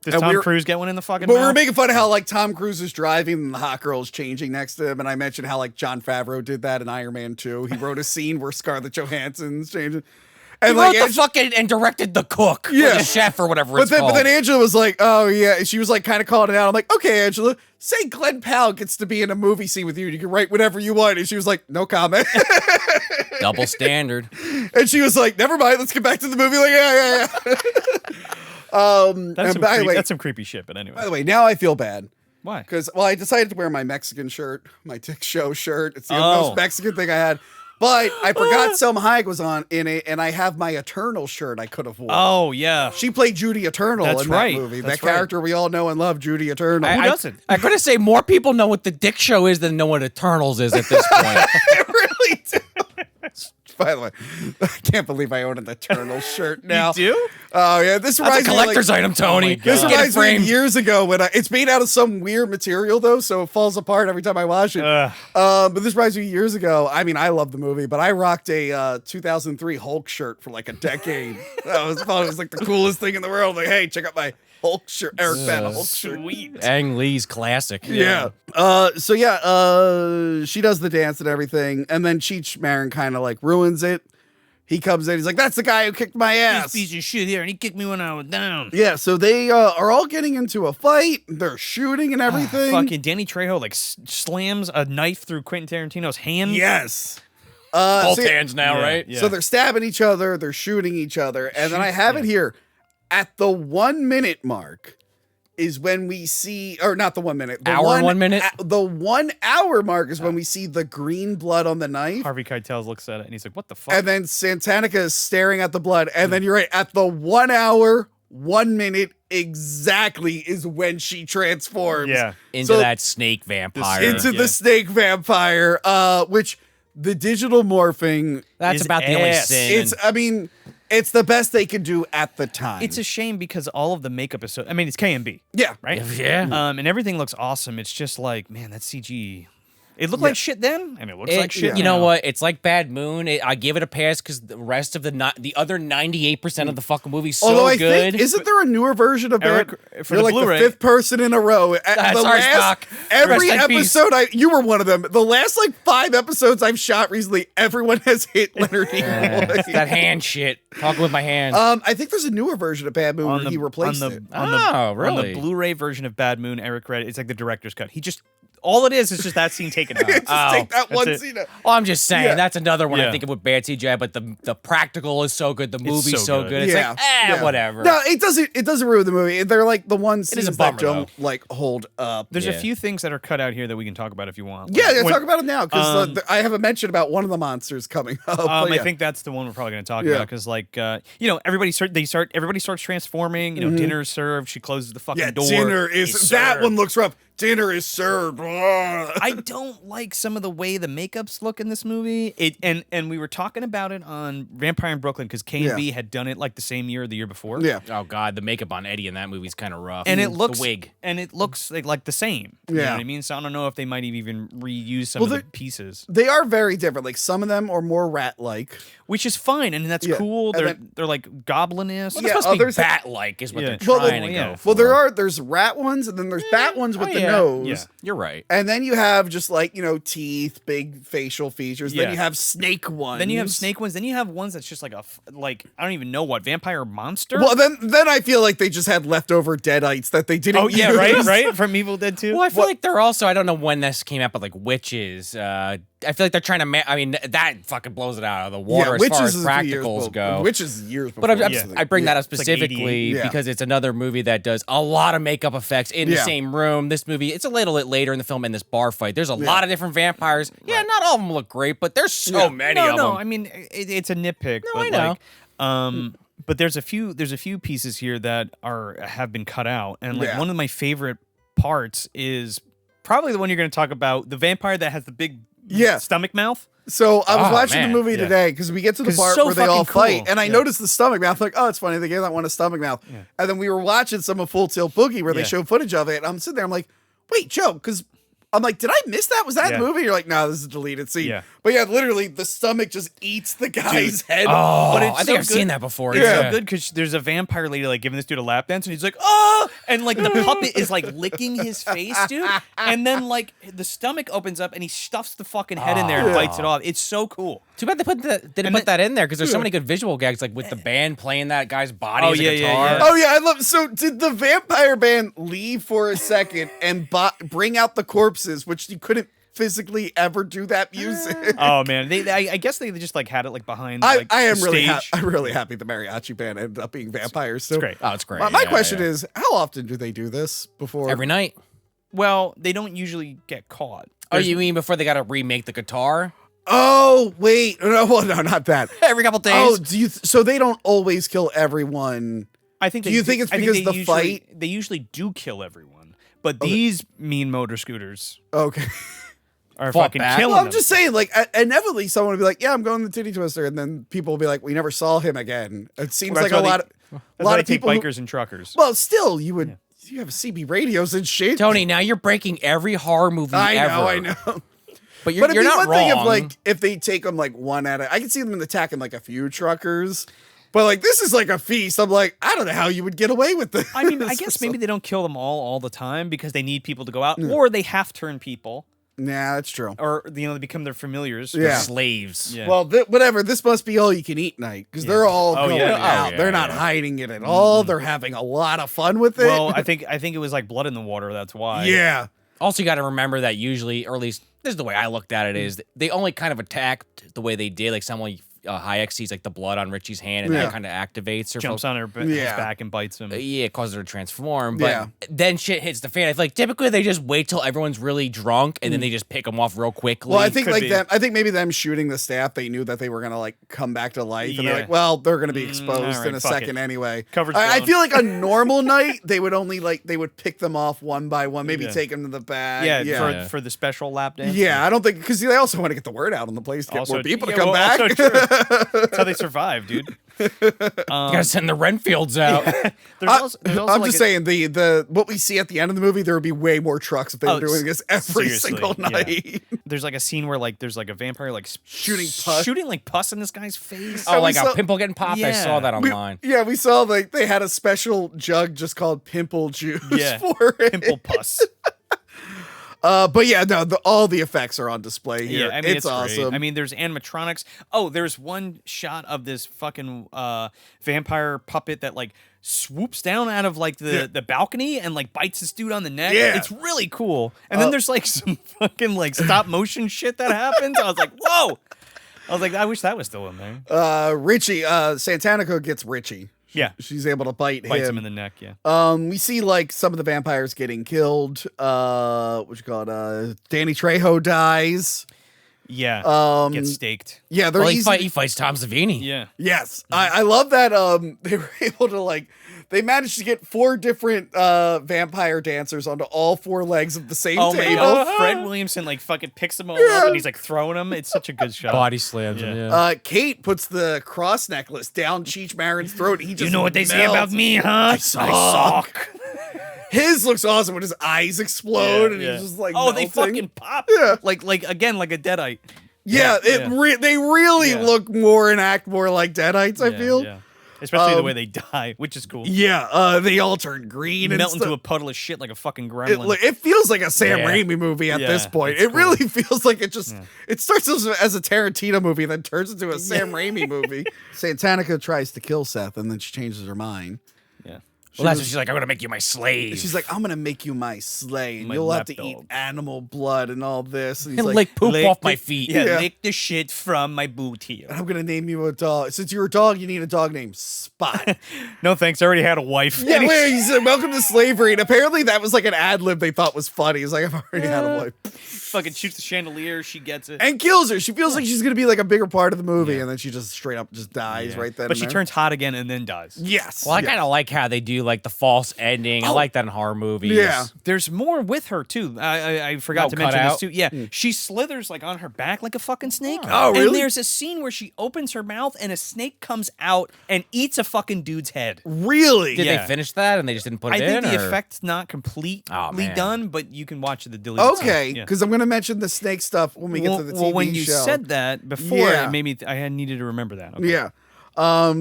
Does Tom Cruise get one in the fucking mouth? But we were making fun of how like Tom Cruise is driving and the hot girl's changing next to him, and I mentioned how like Jon Favreau did that in Iron Man 2. He wrote a scene where Scarlett Johansson's changing. And he wrote the fucking and directed the cook, or the chef, or whatever it's called. But then Angela was like, "Oh yeah," she was like, kind of calling it out. I'm like, "Okay, Angela, say Glenn Powell gets to be in a movie scene with you. You can write whatever you want." And she was like, "No comment." Double standard. And she was like, "Never mind. Let's get back to the movie." Like, yeah. That's some creepy shit. But anyway. By the way, now I feel bad. Why? Because I decided to wear my Mexican shirt, my Dick Show shirt. It's the most Mexican thing I had. But I forgot Selma Hayek was in it, and I have my Eternal shirt I could have worn. Oh, yeah. She played Judy Eternal in that movie. That character we all know and love, Judy Eternal. Who doesn't? I'm going to say more people know what the Dick Show is than know what Eternals is at this point. They really do. By the way, I can't believe I own an Eternal shirt now. You do? Oh yeah, this That's a reminds me collector's item, Tony. This Get it reminds me of framed. years ago when it's made out of some weird material though, so it falls apart every time I wash it. But this reminds me of years ago. I mean, I love the movie, but I rocked a 2003 Hulk shirt for like a decade. I thought it was like the coolest thing in the world. Like, hey, check out my Hulk shirt, Eric Bana Hulk shirt. Sweet. Ang Lee's classic. Yeah. She does the dance and everything, and then Cheech Marin kind of like ruins it. He comes in, he's like, that's the guy who kicked my ass. This piece of shit here, and he kicked me when I was down. Yeah, so they are all getting into a fight. They're shooting and everything. Fucking Danny Trejo like slams a knife through Quentin Tarantino's hand. Yes. Both hands now, right? Yeah. So they're stabbing each other, they're shooting each other, and then I have it here. At the 1 minute mark is when we see, or not the 1 minute. The 1 minute? The 1 hour mark is when we see the green blood on the knife. Harvey Keitel looks at it and he's like, what the fuck? And then Santanica is staring at the blood. And then you're right, at the 1 hour, 1 minute exactly is when she transforms. Yeah. Into that snake vampire. Into the snake vampire, which the digital morphing. That's His about the only ass. sin. It's the best they could do at the time. It's a shame because all of the makeup is so. I mean, it's K&B, yeah. right? Yeah. And everything looks awesome. It's just like, man, that CG. It looked like shit then. I mean, it looks like shit. You know now. what? It's like Bad Moon. I give it a pass because the rest of the other 98% of the fucking movie's so Although I good. think, isn't there a newer version of Eric, Bad? for You're the like Blu-ray. the fifth person in a row. Sorry, Spock. Every Rest in peace. episode, you were one of them. The last like 5 episodes I've shot recently, everyone has hit Leonard Nimoy. It's that hand shit. Talking with my hand. I think there's a newer version of Bad Moon where he replaced it. Oh, really? On the Blu-ray version of Bad Moon, Eric read it's like the director's cut. He just all it is just that scene taken out. Just take that one it. scene out. Well, I'm just saying Yeah. that's another one I Yeah. think of with bad CGI, but the practical is so good, the movie's so so good. good. It's Yeah. like, Yeah. whatever. No, it doesn't ruin the movie. They're like the ones It is a scenes that bummer, don't like hold up. There's a Yeah. few things that are cut out here that we can talk about if you want. Yeah, Like, yeah, when- talk about it now because I have a mention about one of the monsters coming up. but I yeah. think that's the one we're probably going to talk Yeah. about because, like, everybody starts transforming. You know, dinner's served. She closes the fucking door. dinner is that served. one looks rough. Dinner is served. I don't like some of the way the makeups look in this movie. And we were talking about it on Vampire in Brooklyn because K&B had done it like the same year or the year before. Yeah. Oh god, the makeup on Eddie in that movie's kind of rough. And it looks the wig. and it looks like the same. You know Yeah. what I mean? So I don't know if they might have even reused some of the pieces, They are very different. Like some of them are more rat-like. which is fine, and that's Yeah. cool. And They're like goblin-ish. Well, Yeah, they're supposed to be others- bat-like is what Yeah. they're Well, trying to yeah. go for. Well, there's rat ones, and then there's bat ones with the yeah. nose. Yeah. You're right. And then you have just like, teeth, big facial features. Yeah. Then you have snake ones. Then you have snake ones. Then you have ones that's just like I don't even know what vampire monster. Well, then I feel like they just had leftover deadites that they didn't oh yeah, use. right from Evil Dead 2. Well, I feel like they're also, I don't know when this came out, but like witches. I feel like they're trying to, I mean, that fucking blows it out of the water as far as is a few years practicals go. Witches is years But before. I bring that up It's like specifically 88. Yeah. because it's another movie that does a lot of makeup effects in the Yeah. same room. This movie, it's a little bit later in the film in this bar fight. There's a lot of different vampires. Yeah, not all of them look great, but there's so many of them. No, I mean it's a nitpick. No, but I know. Like, but there's a few pieces here that have been cut out, and like Yeah. one of my favorite parts is probably the one you're going to talk about, the vampire that has the big stomach mouth. So I was Oh, watching man. the movie Yeah. today because we get to the 'Cause part so where they all fucking cool. fight, and I Yeah. noticed the stomach mouth. Like, oh, it's funny they gave that one a stomach mouth. And then we were watching some of Full Tilt Boogie where they Yeah. showed footage of it. And I'm sitting there, I'm like, wait, Joe, because I'm like, did I miss that? Was that Yeah. the movie? You're like, no, this is a deleted scene. Yeah. But yeah, literally, the stomach just eats the guy's head. Oh, But it's I think so I've good. seen that before. It's Yeah. so good because there's a vampire lady like giving this dude a lap dance, and he's like, "Oh!" and like the puppet is like licking his face, dude. And then like the stomach opens up, and he stuffs the fucking head in there and bites it off. It's so cool. Too bad they didn't put that in there because there's so many good visual gags, like with the band playing that guy's body Oh, as a yeah, yeah, guitar. yeah. Oh yeah, I love. So did the vampire band leave for a second and bring out the corpses, which you couldn't physically ever do that music? Oh man, I guess they just like had it like behind. Like, I am the really stage. I'm really happy the mariachi band ended up being vampires. So It's great. Oh, it's great. my Yeah, question yeah. is, how often do they do this before? Every night. Well, they don't usually get caught. Oh, you mean before they got to remake the guitar? Oh wait, no, well, no, not that. Every couple days. Oh, do you? So they don't always kill everyone. I think. Do you think it's because the fight? They usually do kill everyone, but these mean motor scooters. Okay. are fought fucking back. killing Well, I'm them. just saying, like, inevitably someone will be like, yeah, I'm going to the Titty Twister. And then people will be like, we never saw him again. It seems like a lot of people. Bikers and truckers. Well, still, you have CB radios and shit. Tony, now you're breaking every horror movie ever. I know. But you're it'd be not one wrong. thing if they take them like one at a, I can see them attacking like a few truckers. But like this is like a feast. I'm like, I don't know how you would get away with this. I mean, I guess maybe they don't kill them all the time because they need people to go out, or they half turn people, Nah, that's true. or they become their familiars. Yeah. Slaves. Yeah. Well, whatever. This must be all you can eat night because they're all going out. yeah, They're not hiding it at all. They're having a lot of fun with it. Well, I think it was like blood in the water. That's why. yeah. Also, you got to remember that usually, or at least this is the way I looked at it, is they only kind of attacked the way they did. Like someone Hayek sees like the blood on Richie's hand, and that kind of activates her. Jumps on his back and bites him. Yeah, it causes her to transform. But then shit hits the fan. I feel like typically they just wait till everyone's really drunk, and then they just pick them off real quickly. Well, I think Could be. I think maybe them shooting the staff, they knew that they were gonna like come back to life, and they're Yeah. like, well, they're gonna be exposed alright, in a fuck second it. anyway. Coverage I blown. feel like a normal night they would only they would pick them off one by one, maybe Yeah. take them to the back. Yeah, for the special lap dance. Yeah, I don't think because they also want to get the word out on the place to get more people to come back. Also true. That's how they survive, dude. You gotta send the Renfields out. There's also I'm like just saying the what we see at the end of the movie, there would be way more trucks if they were doing this every seriously, single yeah. night. There's like a scene where like there's like a vampire like Shooting like pus in this guy's face. Oh, like we saw- a pimple getting popped? I saw that online. We saw like they had a special jug just called pimple juice Yeah. for it. Pimple pus. But yeah, no, all the effects are on display here. Yeah, I mean, it's great. awesome. I mean, there's animatronics. Oh, there's one shot of this fucking vampire puppet that like swoops down out of like the balcony and like bites this dude on the neck. Yeah. It's really cool. And then there's like some fucking like stop motion shit that happens. I was like, whoa. I was like, I wish that was still in there. Richie, Santanico gets Richie. Yeah. She's able to Bites him in the neck, yeah. We see like some of the vampires getting killed. What you call it? Danny Trejo dies. Yeah. Gets staked. Yeah, they're Well, easy. he fights Tom Savini. Yeah. Yes, I love that. They were able to like. They managed to get 4 different vampire dancers onto all 4 legs of the same Oh my table. god. Fred Williamson like fucking picks them all up and he's like throwing them. It's such a good shot. Body slams him, yeah. Kate puts the cross necklace down Cheech Marin's throat. He just You know what they say melts. about me, huh? I suck. His looks awesome when his eyes explode and he's just like oh, they melting. fucking pop. Yeah. Like again, like a deadite. Yeah, they really Yeah. look more and act more like Deadites, I feel. Yeah. Especially the way they die, which is cool. Yeah, they all turn green and Melt into a stuff. puddle of shit like a fucking gremlin. It feels like a Sam Yeah. Raimi movie at Yeah, this point. it's It cool. really feels like it just it starts as a Tarantino movie and then turns into a Sam Raimi movie. Santanica tries to kill Seth and then she changes her mind. yeah. Well, that's what she's like, I'm gonna make you my slave. She's like, I'm gonna make you my slave, and My you'll have to lapdog. eat animal blood and all this. And he's and like, lick poop Lick off the- my feet. Yeah, lick the shit from my boot heel. I'm gonna name you a dog. Since you're a dog, you need a dog named Spot. No thanks, I already had a wife. Yeah, wait, he said, welcome to slavery. And apparently that was like an ad lib they thought was funny. He's like, I've already had a wife. Fucking shoots the chandelier, she gets it. And kills her. She feels like she's going to be like a bigger part of the movie. And then she just straight up just dies right then. But and she there. turns hot again and then dies. Yes. Well, I yes. kind of like how they do like the false ending. I like that in horror movies. Yeah. There's more with her too. I forgot Oh, to cut mention this out? too. Yeah, she slithers like on her back like a fucking snake. Oh, really? And there's a scene where she opens her mouth and a snake comes out and eats a fucking dude's head. Really? Did Yeah. they finish that and they just didn't put I it think in? the or- effect's not completely Oh, man. done, but you can watch the deleted Okay. scenes. Yeah. Because I'm going to mention the snake stuff when we get to the TV well, when you show. said that before, Yeah. it made me. I had needed to remember that. Okay. Yeah.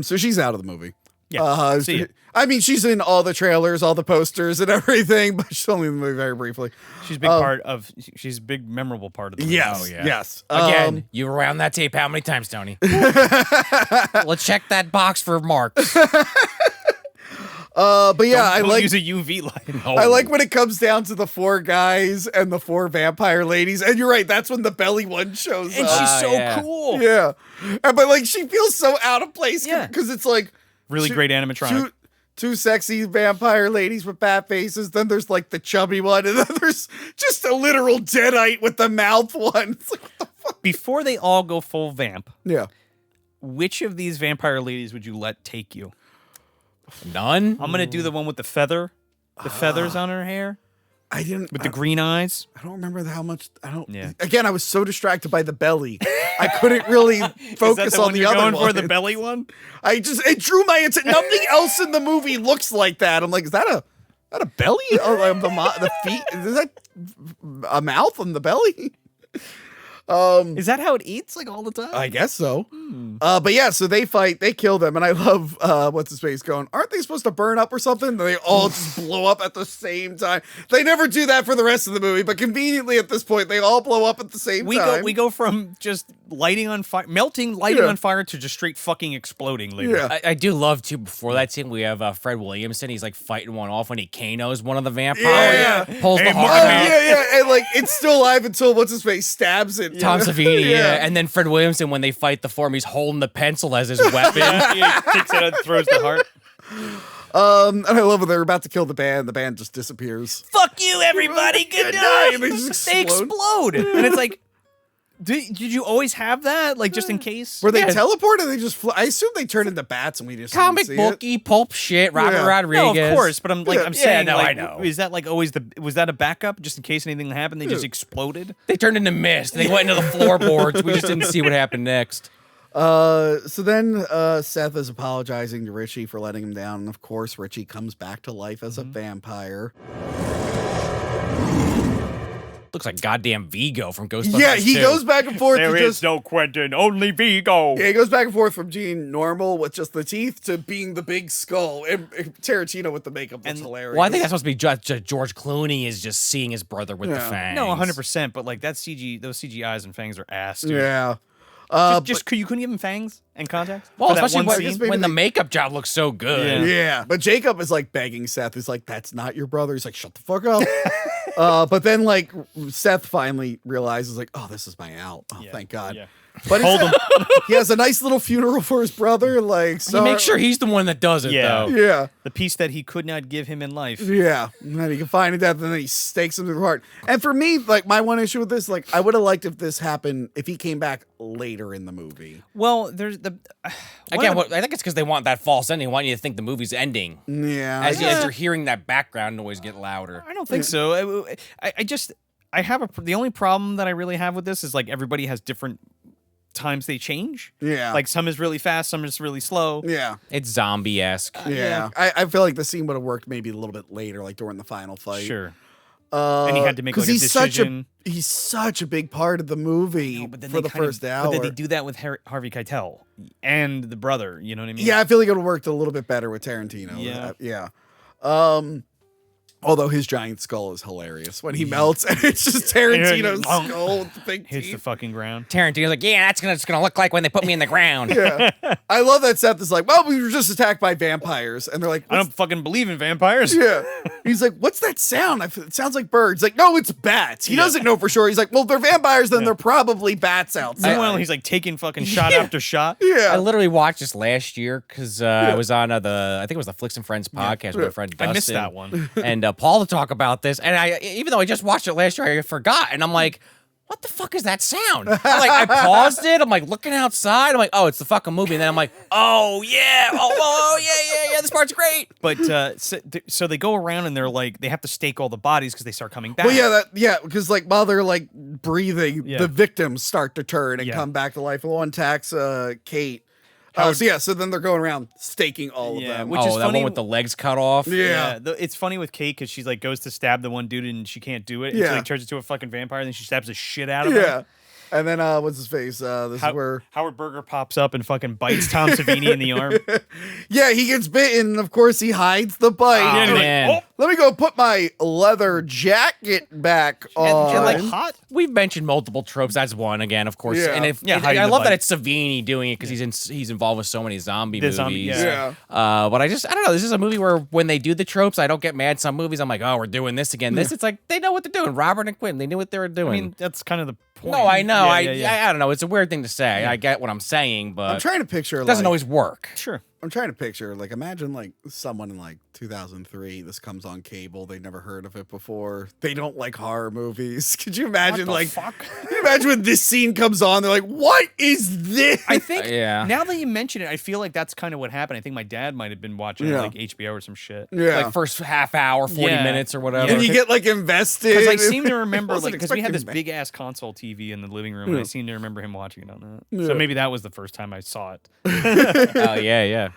So she's out of the movie. Yeah. See ya. I mean, she's in all the trailers, all the posters, and everything, but she's only in the movie very briefly. She's a big part of. She's a big memorable part of the movie. Yes. Oh, yeah. Yes. Again, you rewound that tape how many times, Tony? Let's check that box for marks. But yeah, I Don't like use a UV light. I like when it comes down to the 4 guys and the 4 vampire ladies, and you're right, that's when the belly one shows and up. she's so yeah. cool. Yeah, but like she feels so out of place Yeah. because it's like Really great animatronic. Two sexy vampire ladies with bat faces. Then there's like the chubby one, and then there's just a literal deadite with the mouth one. It's like, what the fuck? Before they all go full vamp, Yeah. which of these vampire ladies would you let take you? None? I'm gonna do the one with the feather, the feathers on her hair. I didn't with the green eyes. I don't remember how much. I don't. Yeah. Again, I was so distracted by the belly, I couldn't really focus on the other one. For the belly one? It drew my attention. Nothing else in the movie looks like that. I'm like, is that a belly? Oh, the feet? Is that a mouth on the belly? Is that how it eats like all the time? I guess so. But yeah, so they fight, they kill them, and I love what's his face going, aren't they supposed to burn up or something? They all just blow up at the same time. They never do that for the rest of the movie, but conveniently at this point, they all blow up at the same time. We go from just lighting on fire, lighting on fire to just straight fucking exploding later. Yeah. I do love too. Before that scene, we have Fred Williamson. He's like fighting one off when he KOs one of the vampires. Pulls the heart out. And like it's still alive until what's his face stabs it. Tom Savini, and then Fred Williamson, when they fight the form, he's holding the pencil as his weapon. He takes it out and throws the heart. And I love when they're about to kill the band just disappears. Fuck you, everybody. Good night. And they just They explode. And it's like, did you always have that? Like, just in case? Were they teleported? They just I assume they turn into bats and we just Comic didn't see booky, pulp shit, Robert Rodriguez. No, of course, but I'm saying, no, like, I know. Is that like always was that a backup just in case anything happened? They just exploded? They turned into mist. They went into the floorboards. We just didn't see what happened next. So then Seth is apologizing to Richie for letting him down, and of course Richie comes back to life as a vampire. Looks like goddamn Vigo from Ghostbusters. Yeah, he 2. goes back and forth. There is no Quentin, only Vigo. Yeah, he goes back and forth from being normal with just the teeth to being the big skull. And Tarantino with the makeup was hilarious. Well, I think that's supposed to be George Clooney is just seeing his brother with the fangs. No, 100%, but like those CG eyes and fangs are ass, dude. Yeah. You couldn't give him fangs and contacts? Well, for that especially one scene? when the makeup job looks so good. Yeah. But Jacob is like begging Seth. He's like, that's not your brother. He's like, shut the fuck up. But then like Seth finally realizes like, oh, this is my out. Oh, thank God. Yeah. But hold him. He has a nice little funeral for his brother. Like, so he makes sure he's the one that does it, though. Yeah. The piece that he could not give him in life. Yeah. And then he can find death, and then he stakes him to the heart. And for me, like, my one issue with this, like, I would have liked if this happened, if he came back later in the movie. Well, there's the... Again, I think it's because they want that false ending. They want you to think the movie's ending. Yeah. As you're hearing that background noise get louder. I don't think so. I have the only problem that I really have with this is, like, everybody has different times they change. Yeah. Like some is really fast, some is really slow. Yeah. It's zombie-esque. Yeah. I feel like the scene would have worked maybe a little bit later, like during the final fight. Sure. And he had to make like a decision. He's such a big part of the movie for the first hour. But did they do that with Harvey Keitel and the brother? You know what I mean? Yeah, I feel like it would have worked a little bit better with Tarantino. Yeah. Yeah. Although his giant skull is hilarious when he melts and it's just Tarantino's skull with the big hits teeth. the fucking ground. Tarantino's like, yeah, that's it's gonna look like when they put me in the ground. Yeah. I love that Seth is like, well, we were just attacked by vampires. And they're like, I don't fucking believe in vampires. Yeah. He's like, what's that sound? It sounds like birds. Like, no, it's bats. He doesn't know for sure. He's like, well, if they're vampires, then they're probably bats outside. Meanwhile, he's like taking fucking shot after shot. Yeah. I literally watched this last year because I was on I think it was the Flicks and Friends podcast with my friend Dustin. I missed that one. And Paul to talk about this, and even though I just watched it last year, I forgot, and I'm like, what the fuck is that sound? I paused it. I'm like looking outside. I'm like, oh, it's the fucking movie. And then I'm like, oh yeah, yeah, this part's great. But so they go around and they're like, they have to stake all the bodies because they start coming back. Well, because like while they're like breathing, the victims start to turn and come back to life. The one attacks Kate. So then they're going around staking all of them. Which is that funny one with the legs cut off. Yeah. It's funny with Kate because she's like goes to stab the one dude and she can't do it. And she like turns into a fucking vampire and then she stabs the shit out of him. Yeah. And then what's his face? This is where Howard Berger pops up and fucking bites Tom Savini in the arm. Yeah, he gets bitten, and of course he hides the bite. Oh, man. Like, let me go put my leather jacket back on. And like hot. We've mentioned multiple tropes. That's one again, of course. Yeah. And I love that it's Savini doing it because he's involved with so many zombie movies. But I don't know. This is a movie where when they do the tropes, I don't get mad. Some movies, I'm like, oh, we're doing this again. This, it's like they know what they're doing. Robert and Quentin, they knew what they were doing. I mean, that's kind of the point. No, I know. I don't know. It's a weird thing to say. I get what I'm saying, but I'm trying to picture. It doesn't always work. Sure. I'm trying to picture, like, imagine like someone in like 2003, this comes on cable, they never heard of it before. They don't like horror movies. Could you imagine Can you imagine when this scene comes on, they're like, what is this? I think now that you mention it, I feel like that's kind of what happened. I think my dad might have been watching like HBO or some shit. Yeah. Like first half hour, 40 minutes or whatever. And you get like invested. Because I seem to remember, like, because we had this big ass console TV in the living room, and I seem to remember him watching it on that. So maybe that was the first time I saw it. Oh, yeah.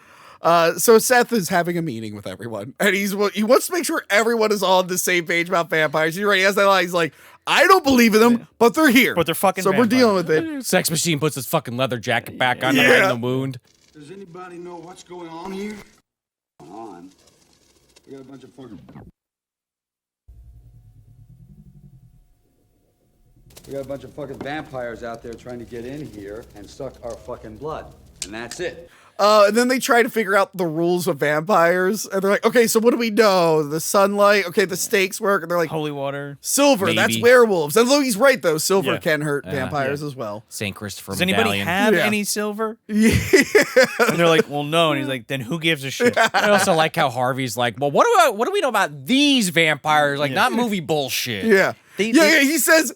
So Seth is having a meeting with everyone, and he wants to make sure everyone is all on the same page about vampires. He already has that line. He's like, I don't believe in them, but they're here. But they're fucking So vampires. we're dealing with it. Sex Machine puts his fucking leather jacket back on to hide the wound. Does anybody know what's going on here? On. We got a bunch of fucking... We got a bunch of fucking vampires out there trying to get in here and suck our fucking blood. And that's it. And then they try to figure out the rules of vampires, and they're like, okay, so what do we know? The sunlight, okay, the stakes work, and they're like, holy water, silver, Maybe. that's werewolves. And Louis right though, silver can hurt vampires as well. St. Christopher does anybody Medallion. have any silver? Yeah. And they're like, well, no. And he's like, then who gives a shit? I also like how Harvey's like, well, what do we know about these vampires? Like, not movie bullshit. Yeah. He says,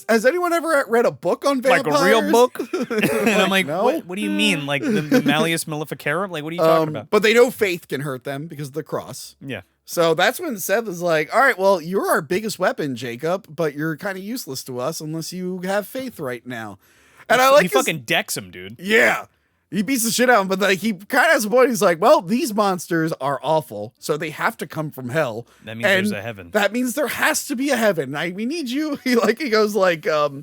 has anyone ever read a book on vampires? Like a real book? And I'm like, No. what do you mean? Like the Malleus Maleficarum? Like, what are you talking about? But they know faith can hurt them because of the cross. Yeah. So that's when Seth is like, all right, well, you're our biggest weapon, Jacob, but you're kind of useless to us unless you have faith right now. And I like he fucking decks him, dude. Yeah. He beats the shit out of him, but like he kind of has a point. He's like, well, these monsters are awful, so they have to come from hell. That means there's a heaven. That means there has to be a heaven. We need you. He goes like, well,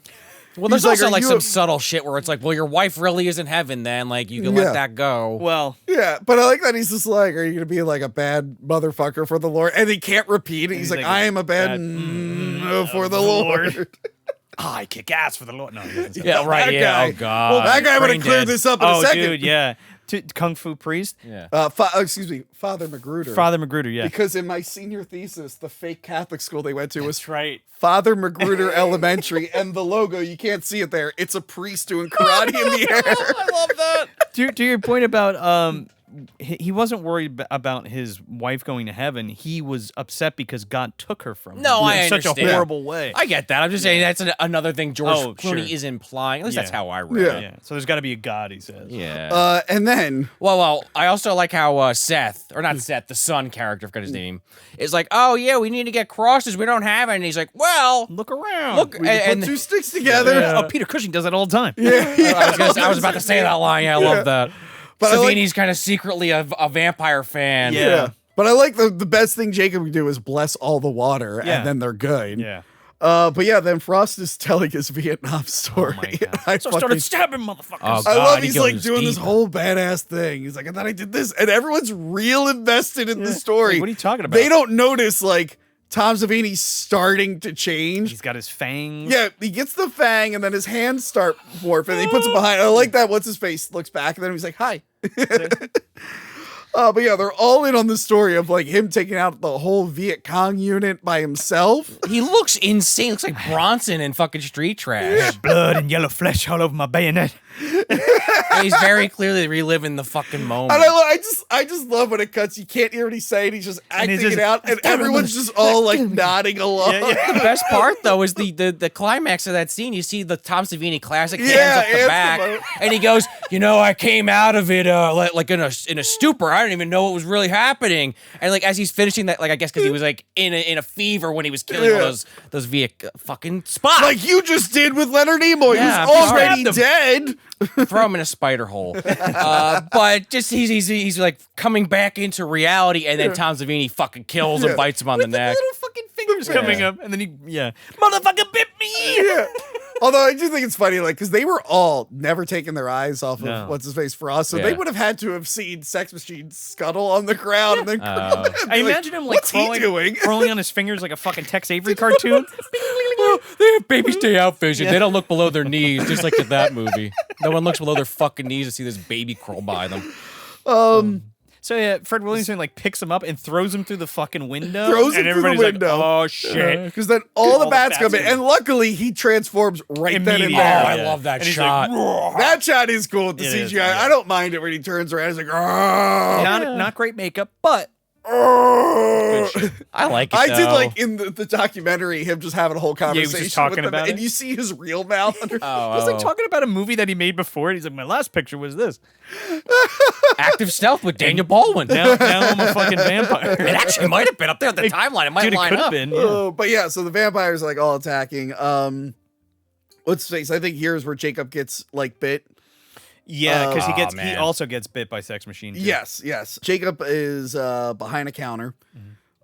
there's also "Are like you some a-" subtle shit where it's like, well, your wife really is in heaven then. Like, you can let that go. Well, yeah, but I like that he's just like, are you going to be like a bad motherfucker for the Lord? And he can't repeat it. He's like, I am a bad for the Lord. I kick ass for the Lord. No, he doesn't say Yeah, right. That Yeah. guy. Oh, God. Well, that guy would have Brain cleared dead. this up in a second. Dude, yeah. Kung Fu priest? Yeah. Excuse me, Father Magruder. Father Magruder, yeah. Because in my senior thesis, the fake Catholic school they went to was That's right. Father Magruder Elementary, and the logo, you can't see it there. It's a priest doing karate in the air. I love that. To your point about he wasn't worried about his wife going to heaven. He was upset because God took her from him. No, I in such a understand. horrible way. I get that. I'm just saying that's another thing George Clooney sure. is implying. At least that's Yeah. how I read it. Yeah. So there's got to be a God, he says. Yeah. And then Well, I also like how Seth, or not Seth, the son character, I forgot his name, is like, oh, yeah, we need to get crosses. We don't have any. And he's like, well, Look around. look. we And, put two sticks together. Oh, Peter Cushing does that all the time. I was about to say that line. Yeah, I love that. But I like- Savini's kind of secretly a vampire fan. Yeah. But I like the best thing Jacob can do is bless all the water, Yeah. and then they're good. Yeah. But yeah, then Frost is telling his Vietnam story. Oh my God. I So I fucking- started stabbing motherfuckers. Oh, I God, love he he's like goes doing this deep. whole badass thing. He's like, I thought I did this, and everyone's real invested in the story. Like, what are you talking about? They don't notice like Tom Savini's starting to change. He's got his fangs. Yeah, he gets the fang, and then his hands start morphing. He puts it behind. I like that. What's his face looks back, and then he's like, "Hi." But yeah, they're all in on the story of like him taking out the whole Viet Cong unit by himself. He looks insane. Looks like Bronson in fucking Street Trash. Blood and yellow flesh all over my bayonet. And he's very clearly reliving the fucking moment. And I just love when it cuts. You can't hear what he's saying. He's just acting he's just- it out, and everyone's just all like nodding along. The best part though is the climax of that scene. You see the Tom Savini classic hands Yeah, up the hands back, up. and he goes, I came out of it like in a stupor. I didn't even know what was really happening. And like as he's finishing that, like I guess because he was like in a fever when he was killing all those Viet fucking spots. Like you just did with Leonard Nimoy, Yeah, who's already stabbed dead. throw him in a spider hole. But just he's like coming back into reality, and then Tom Savini fucking kills him, bites him on the neck. Little fucking fingers coming up, and then motherfucker bit me. Yeah. Although I do think it's funny, like, because they were all never taking their eyes off of what's his face Frost, so they Yeah. would have had to have seen Sex Machine scuttle on the ground and then. I imagine him like what's he doing? crawling on his fingers like a fucking Tex Avery cartoon. They have baby stay out vision. They don't look below their knees, just like in that movie. No one looks below their fucking knees to see this baby crawl by them. So yeah, Fred Williamson like picks him up and throws him through the fucking window. Throws him and through the everybody's window. Like, oh shit! Because then all the bats come in, and luckily he transforms right then and Immediately. there. Oh, I love that shot. That shot is cool with the It CGI. is, yeah. I don't mind it when he turns around. He's like, oh. Not great makeup, but Oh. good shit. I like it. I did though. like in the documentary him just having a whole he was conversation just talking with them, about and it. you see his real mouth. Under- He was like talking about a movie that he made before, and he's like, my last picture was this. Active Stealth with Daniel Baldwin. Now I'm a fucking vampire. It actually might have been up there on the timeline. It might Dude, it line could have up. been. Yeah. But yeah, so the vampires are like all attacking. Let's face, I think here's where Jacob gets like bit. Yeah, because he man. also gets bit by Sex Machine. Too. Yes. Jacob is behind a counter,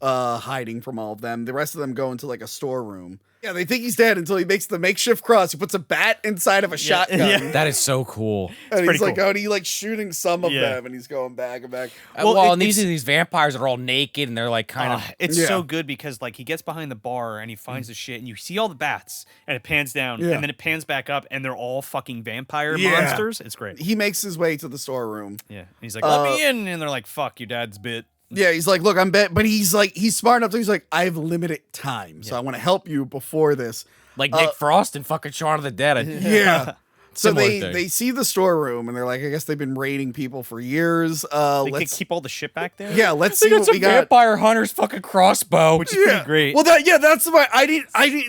hiding from all of them. The rest of them go into like a storeroom. Yeah, they think he's dead until he makes the makeshift cross. He puts a bat inside of a shotgun. Yeah. That is so cool. And he's pretty like, cool. oh, and he like shooting some of Yeah. them, and he's going back and back. Well, and it's- these vampires are all naked and they're like kind of. It's Yeah. so good because like he gets behind the bar and he finds the shit and you see all the bats and it pans down Yeah. and then it pans back up and they're all fucking vampire Yeah. monsters. It's great. He makes his way to the storeroom. Yeah. And he's like, let me in, and they're like, fuck, your dad's bit. Yeah, he's like, look, I'm bit, but he's smart enough. He's like, I have limited time, so I want to help you before this. Like Nick Frost and fucking Shaun of the Dead. Yeah. So Similar they thing. see the storeroom and they're like, I guess they've been raiding people for years. They could Let's keep all the shit back there. yeah, let's They see got what some we got. vampire hunter's fucking crossbow. Which is pretty great. Well, that's why I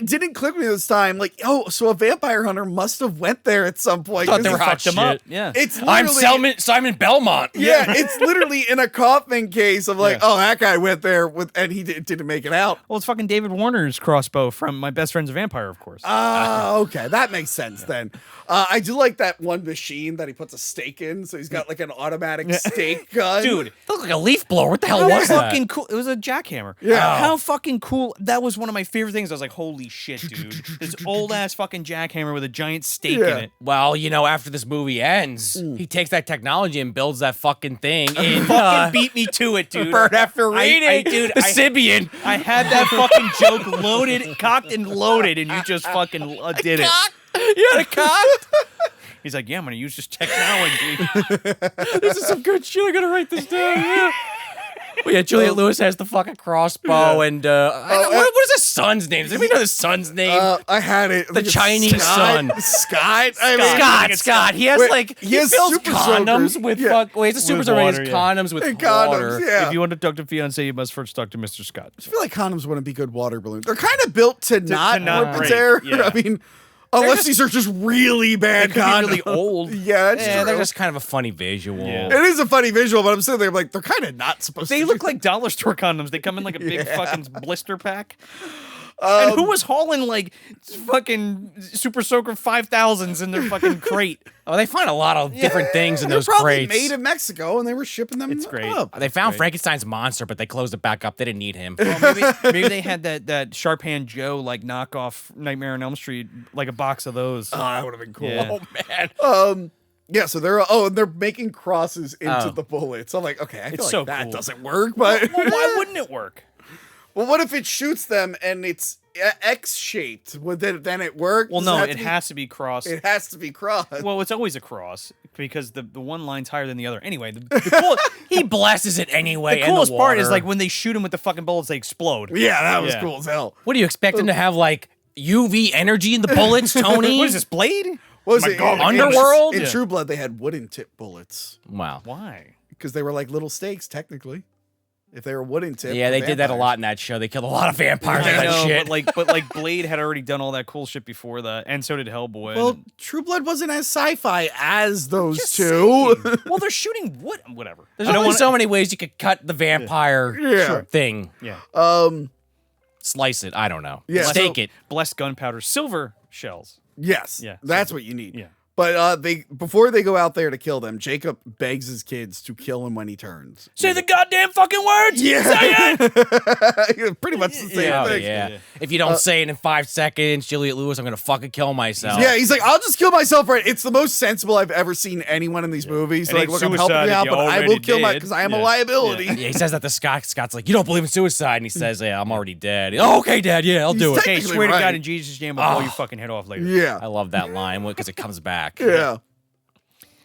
didn't click me this time. Like, oh, so a vampire hunter must have went there at some point. Thought they 'cause were hot fucked him up. shit. Yeah. It's I'm literally- Simon Belmont. Yeah, it's literally in a coffin case of like, oh, that guy went there and he didn't make it out. Well, it's fucking David Warner's crossbow from My Best Friend's a Vampire, of course. Okay, that makes sense then. I do like that one machine that he puts a stake in, so he's got like an automatic stake gun. Dude, It looked like a leaf blower. What the hell how was that? fucking cool. It was a jackhammer. Yeah. How fucking cool. That was one of my favorite things. I was like, holy shit, dude. This old ass fucking jackhammer with a giant stake in it. Well, after this movie ends, he takes that technology and builds that fucking thing in Fucking beat me to it, dude. Bird After Reading. dude, the Sibian. I had that fucking joke loaded, cocked and loaded, and you just fucking did it. You had a cock? He's like, yeah, I'm going to use this technology. This is some good shit. I gotta write this down. Yeah. Well, yeah, Juliette Lewis has the fucking crossbow, and what is his son's name? Does anybody know the son's name? I had it. I The think it's Chinese son. Scott. I mean, Scott. He has Wait, he has fills super condoms soakers. with Yeah. fuck. Wait, it's a super With soaker. He has water, yeah. condoms with And condoms, water. yeah. If you want to talk to fiance, you must first talk to Mr. Scott. I feel like condoms wouldn't be good water balloons. They're kind of built to not not rip break, air. yeah. I mean, unless these are just really bad They could condoms. be really old. Yeah, that's Yeah, true. they're just kind of a funny visual. Yeah. It is a funny visual, but I'm sitting there like they're kind of not supposed They to. look like dollar store condoms. They come in like a big fucking blister pack. And who was hauling like fucking Super Soaker 5000s in their fucking crate? Oh, they find a lot of different things in They're those probably crates. made in Mexico, and they were shipping them. It's great. up. They found Frankenstein's monster, but they closed it back up. They didn't need him. Well, maybe they had that Sharp Hand Joe like knockoff Nightmare on Elm Street, like a box of those. Oh, that would have been cool. Yeah. Oh man. Yeah, so they're making crosses into Oh. the bullets. I'm like, okay, I feel It's like so that cool. doesn't work, but Well, why wouldn't it work? well, what if it shoots them and it's X-shaped? Would then it work? Well, Does no, have it to be- has to be crossed. It has to be crossed. Well, it's always a cross because the one line's higher than the other. Anyway, the cool, He blesses it anyway. the in coolest part is water. like when they shoot him with the fucking bullets, they explode. Yeah, that was Yeah. cool as hell. What do you expect him to have like UV energy in the bullets, Tony? What is this, Blade? What was My it? God, Underworld? In Yeah. True Blood, they had wooden tip bullets Wow. Why? because they were like little stakes, technically. If they were wooden tip, Yeah, for they did that a vampires. lot in that show. They killed a lot of vampires with I that know, shit. but like Blade had already done all that cool shit before that, and so did Hellboy. Well, True Blood wasn't as sci-fi as those two. well, they're shooting what? Whatever. There's only so many ways you could cut the vampire Yeah. thing. Yeah. Slice it. I don't know. Yeah, Steak so- it. Blessed gunpowder, silver shells. Yes. Yeah. That's what you need. Yeah. But before they go out there to kill them, Jacob begs his kids to kill him when he turns. Say the goddamn fucking words. Yeah. Say it. Pretty much the same Oh, thing. yeah. If you don't say it in 5 seconds, Juliette Lewis, I'm going to fucking kill myself. Yeah, he's like, I'll just kill myself. Right? It's the most sensible I've ever seen anyone in these movies. It Like, ain't look, I'm helping suicide you if out, you but I already will kill did. because I am a Yeah. liability. Yeah, he says that to Scott. Scott's like, you don't believe in suicide. And he says, yeah, I'm already dead. Oh, okay, Dad. Yeah, I'll do it. Hey, Technically swear to right. God in Jesus' name, I'll blow your fucking head off later. Yeah. I love that line because it comes back. Yeah.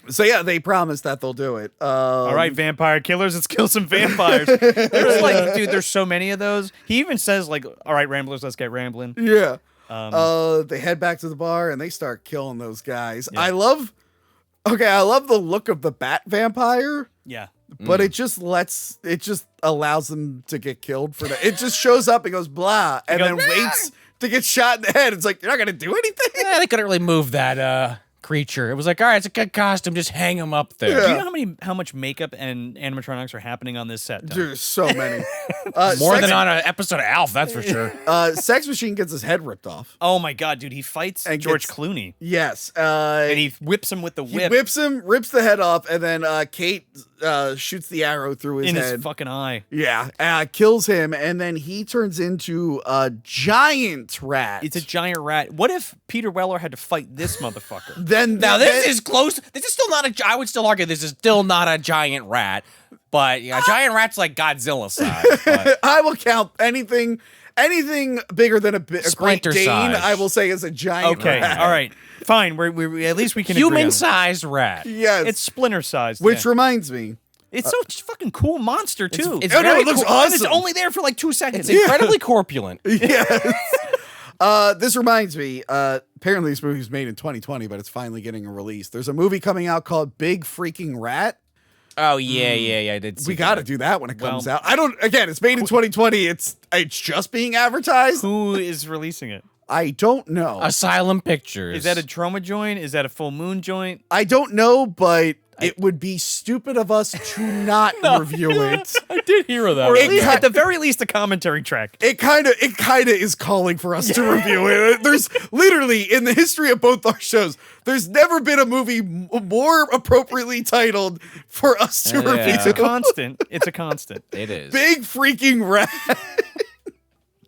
So yeah, they promise that they'll do it. All right, vampire killers, let's kill some vampires. There's like, dude, there's so many of those. He even says like, all right, ramblers, let's get rambling. Yeah. They head back to the bar and they start killing those guys. Yeah. I love the look of the bat vampire. Yeah. But it just allows them to get killed for that. It just shows up and goes blah, and then waits to get shot in the head. It's like, you're not gonna do anything. Yeah, they couldn't really move that creature. It was like, all right, it's a good costume. Just hang him up there. Do you know how much makeup and animatronics are happening on this set? Tom? There's so many. More than on an episode of Alf, that's for sure. Sex Machine gets his head ripped off. Oh my god, dude, he fights And George gets- Clooney. Yes. And he whips him with the He whip whips him, rips the head off, and then Kate shoots the arrow through his in head. his fucking eye. Yeah, kills him, and then he turns into a giant rat. It's a giant rat. What if Peter Weller had to fight this motherfucker? Now this is close. This is still not a. I would still argue this is still not a giant rat, but yeah, giant rat's like Godzilla size. But I will count anything bigger than a Great Splinter Dane. size. I will say is a giant Okay, rat. all right, fine. We at least we can agree on it. human-sized rat. Yes. It's Splinter sized. Which reminds me, it's so fucking cool monster too. it's Oh, no, very it looks cool. awesome. And it's only there for like 2 seconds. It's incredibly corpulent. yes. This reminds me. Apparently, this movie was made in 2020, but it's finally getting a release. There's a movie coming out called Big Freaking Rat. Oh yeah. I did. See We got to that. do that when it comes Well- out. I don't. Again, it's made in 2020. It's just being advertised. Who is releasing it? I don't know. Asylum Pictures. Is that a trauma joint? Is that a full moon joint? I don't know, but it would be stupid of us to not review it. I did hear of that. Or It at, least, ki- at the very least, a commentary track. It kind of is calling for us to review it. There's literally in the history of both our shows, there's never been a movie more appropriately titled for us to Yeah. review. It's a constant. It's a constant. It is. Big freaking rat.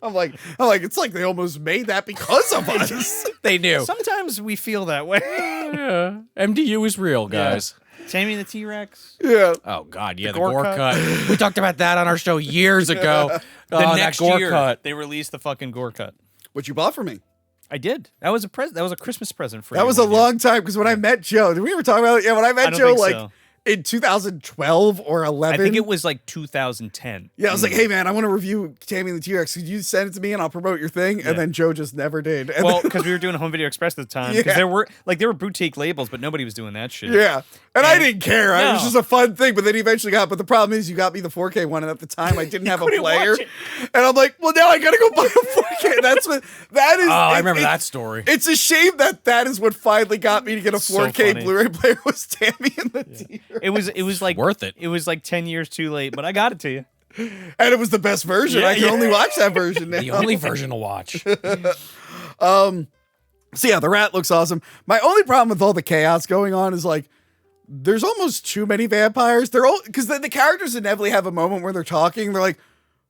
I'm like, it's like they almost made that because of us. They do. Sometimes we feel that way. Yeah. MDU is real, guys. Tammy the T-Rex. Yeah. Oh God, yeah, the gore gore cut. cut. We talked about that on our show years ago. The Oh, next that gore year, cut. they released the fucking gore cut. What you bought for me? I did. That was a present. That was a Christmas present for That was a everyone, yeah. long time because when I met Joe, did we ever talk about it? Yeah, when I I met don't Joe, think like so. in 2012 or 11. I think it was like 2010. Yeah, I was like, hey man, I want to review Tammy and the T-Rex. Could you send it to me and I'll promote your thing? And then Joe just never did. And Well, then- because we were doing Home Video Express at the time. Because Yeah. there were boutique labels, but nobody was doing that shit. yeah. And I didn't care. It was No. just a fun thing. But then he eventually got. But the problem is, you got me the 4K one, and at the time, I didn't have a couldn't player. watch it. And I'm like, well, now I gotta go buy a 4K. That's what that is. Oh, I it- remember it- that story. It's a shame that is what finally got me to get a So 4K funny. Blu-ray player was Tammy and the T-Rex. It was like Worth it. It was like 10 years too late, but I got it to you. And it was the best version. Yeah, I can yeah. only watch that version now. The only version to watch. So yeah, the rat looks awesome. My only problem with all the chaos going on is like there's almost too many vampires. They're all because then the characters inevitably have a moment where they're talking. They're like,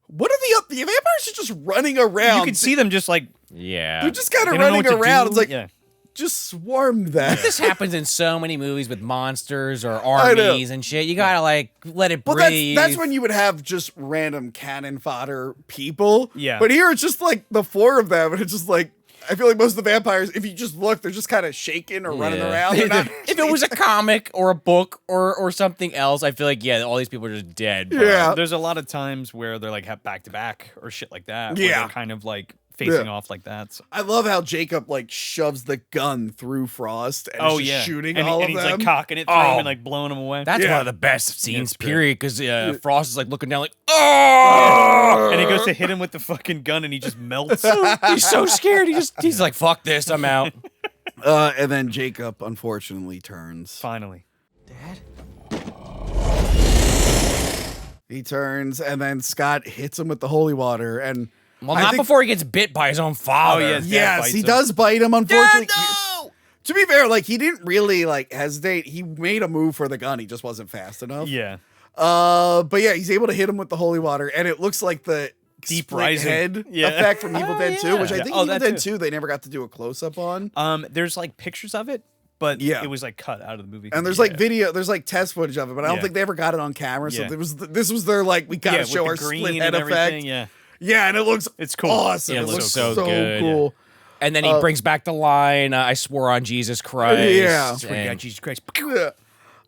"What are the vampires are just running around? You could see them just like Yeah. they're just kind they of don't know running what to around. do. It's like yeah. just swarm them." This happens in so many movies with monsters or I know. armies and shit. You gotta like let it Well, breathe. that's when you would have just random cannon fodder people. Yeah. But here it's just like the four of them, and it's just like I feel like most of the vampires, if you just look, they're just kind of shaking or running Yeah. around. They're not If it was a comic or a book or something else, I feel like all these people are just dead. But Yeah. There's a lot of times where they're like back to back or shit like that. Where Yeah. they're kind of like facing Yeah. off like that. So. I love how Jacob like shoves the gun through Frost and is just shooting and all and of he's them. like cocking it through him and like blowing him away. That's Yeah. one of the best scenes, it's great. period. Because Frost is like looking down, like, oh, and he goes to hit him with the fucking gun and he just melts. he's so scared. He's like, fuck this, I'm out. And then Jacob unfortunately turns. Finally. He turns, and then Scott hits him with the holy water. And Well, I not think- before he gets bit by his own father. Oh, yes. Dad yes, bites he him. does bite him. Unfortunately, no! to be fair, like he didn't really like hesitate. He made a move for the gun. He just wasn't fast enough. Yeah. But yeah, he's able to hit him with the holy water, and it looks like the Deep split rising. head Yeah. effect from Evil Dead 2, which I Yeah. think Oh, Evil that Dead too. 2 they never got to do a close up on. There's like pictures of it, but Yeah. it was like cut out of the movie. And there's like video, there's like test footage of it, but I don't Yeah. think they ever got it on camera. So Yeah. this was their like we gotta yeah, show our with the green split head and everything. effect. Yeah. Yeah, and it looks It's cool. awesome. Yeah, it it looks looks so good. cool. And then he brings back the line, I swore on Jesus Christ. Yeah. And- Jesus Christ. Yeah.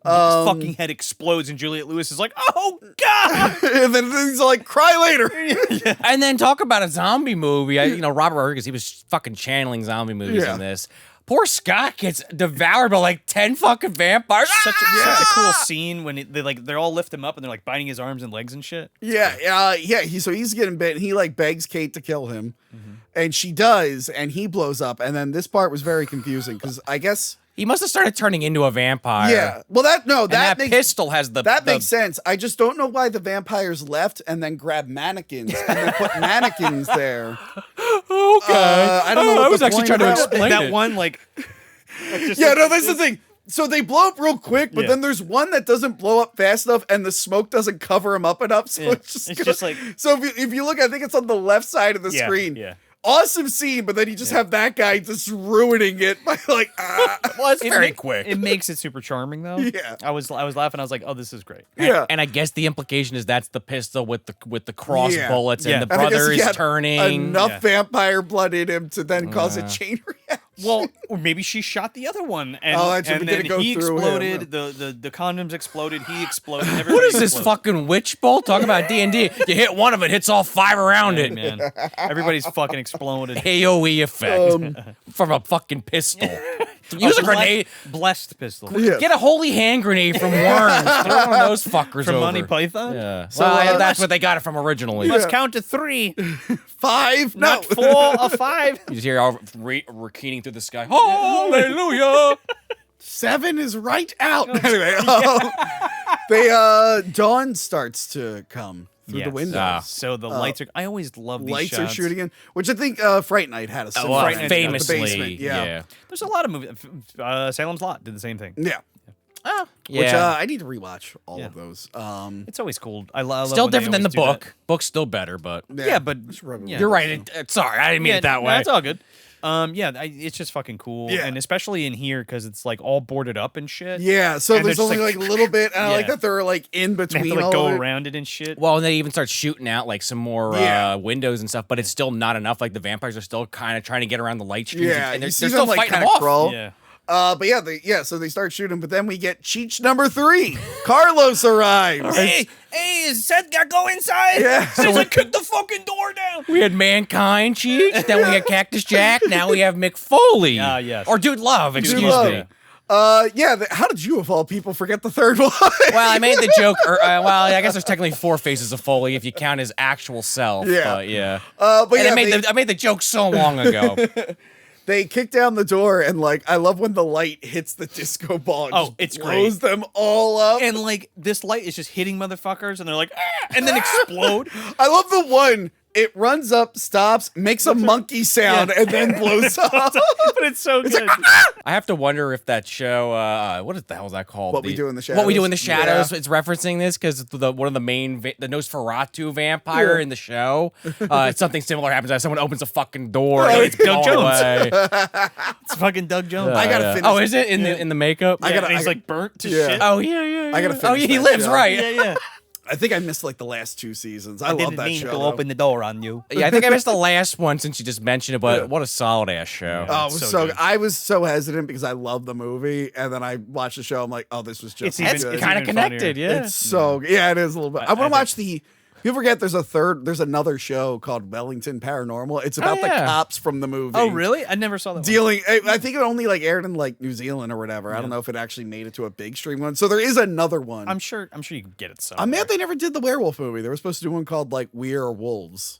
fucking head explodes, and Juliette Lewis is like, "Oh God!" And then he's like, "Cry later." And then talk about a zombie movie. Robert Rodriguez, he was fucking channeling zombie movies in this. Poor Scott gets devoured by like 10 fucking vampires. Such a cool scene when they're all lift him up and they're like biting his arms and legs and shit. Yeah. So he's getting bit. And he like begs Kate to kill him, and she does, and he blows up. And then this part was very confusing because I guess he must have started turning into a vampire. Yeah. Well, that pistol has that makes sense. I just don't know why the vampires left and then grabbed mannequins and then put mannequins there. Okay. I don't know. I was actually trying to explain that it. one like. That's the thing. So they blow up real quick, but then there's one that doesn't blow up fast enough, and the smoke doesn't cover him up enough. So it's just like. So if you look, I think it's on the left side of the screen. Yeah. Awesome scene, but then you just have that guy just ruining it by like. Well, it's very quick. It makes it super charming though. Yeah. I was laughing. I was like, oh, this is great. Yeah. And I guess the implication is that's the pistol with the cross bullets, Yeah. and the brother is turning. Enough vampire blood in him to then cause a chain reaction. Well, or maybe she shot the other one, and, that's what and we then didn't go he through exploded. him. The condoms exploded. He exploded. What is this fucking witch bolt? Talking about D&D. You hit one of it, hits all 5 around it. Man, everybody's fucking exploded. AOE effect from a fucking pistol. Use a grenade. Blessed pistol. Yeah. Get a holy hand grenade from Worms. Throw one of those fuckers From over. Monty Python? Yeah. So, Well, that's what they got it from originally. Let's count to 3. 5? Not 4 or 5. You just hear all repeating through the sky. Hallelujah. 7 is right out. Anyway, dawn starts to come through the windows. So the lights are. I always love these Lights shots. are shooting in, which I think Fright Night had a similar Fright Night's got the famously. basement. Yeah. There's a lot of movies. Salem's Lot did the same thing. Yeah. Yeah. Which I need to rewatch all of those. It's always cool. I love Still when they different than the always do book. Book's still better, but Yeah, but yeah. you're right. Sorry, I didn't mean it that way. That's all good. It's just fucking cool. Yeah. And especially in here because it's like all boarded up and shit. Yeah, so And there's they're just only like a little bit, and I like that they're like in They have between. to like all go of it. around it and shit. Well, and they even start shooting out like some more windows and stuff, but it's still not enough. Like the vampires are still kind of trying to get around the light streams. Yeah, and they're you see still them like fighting kind them of off. crawl. Yeah. But so they start shooting, but then we get Cheech number 3. Carlos arrives. Hey, is Seth got go inside? Yeah. So like, kick the fucking door down. We had Mankind Cheech, then we had Cactus Jack, now we have Mick Foley. Ah, yes. Or Dude Love, excuse Love. me. How did you of all people forget the third one? Well, I made the joke. I guess there's technically 4 faces of Foley if you count his actual self. Yeah. But yeah. But I made the joke so long ago. They kick down the door, and like I love when the light hits the disco ball. And Oh, just it's blows great. them all up. And like this light is just hitting motherfuckers, and they're like, ah, and then explode. I love the one. It runs up, stops, makes a monkey sound, and then blows up. But it's so good. I have to wonder if that show, what the hell is that called? What We Do in the What We Do Shadows? in the Shadows. Yeah. It's referencing this because one of the main, the Nosferatu vampire in the show. Something similar happens. Someone opens a fucking door. And it's Doug blown Jones. away. It's fucking Doug Jones. I gotta finish. Oh, is it in the makeup? And he's like burnt to shit. Oh yeah. I gotta Oh, finish yeah, he that lives show. right. Yeah. I think I missed like the last 2 seasons. I love didn't that mean show. to though. open the door on you. Yeah, I think I missed the last one since you just mentioned it, but what a solid ass show. Oh, it was so good. I was so hesitant because I love the movie, and then I watched the show. I'm like, oh, this was just It's as even- good. Kind of even connected, funnier. yeah. It's so yeah, it is a little bit. I want to watch the. You forget there's another show called Wellington Paranormal. It's about the yeah. cops from the movie. Oh, really? I never saw that one. Dealing, I think it only like aired in like New Zealand or whatever. I don't know if it actually made it to a big stream one. So there is another one. I'm sure you can get it somewhere. I'm mad they never did the werewolf movie. They were supposed to do one called like We Are Wolves.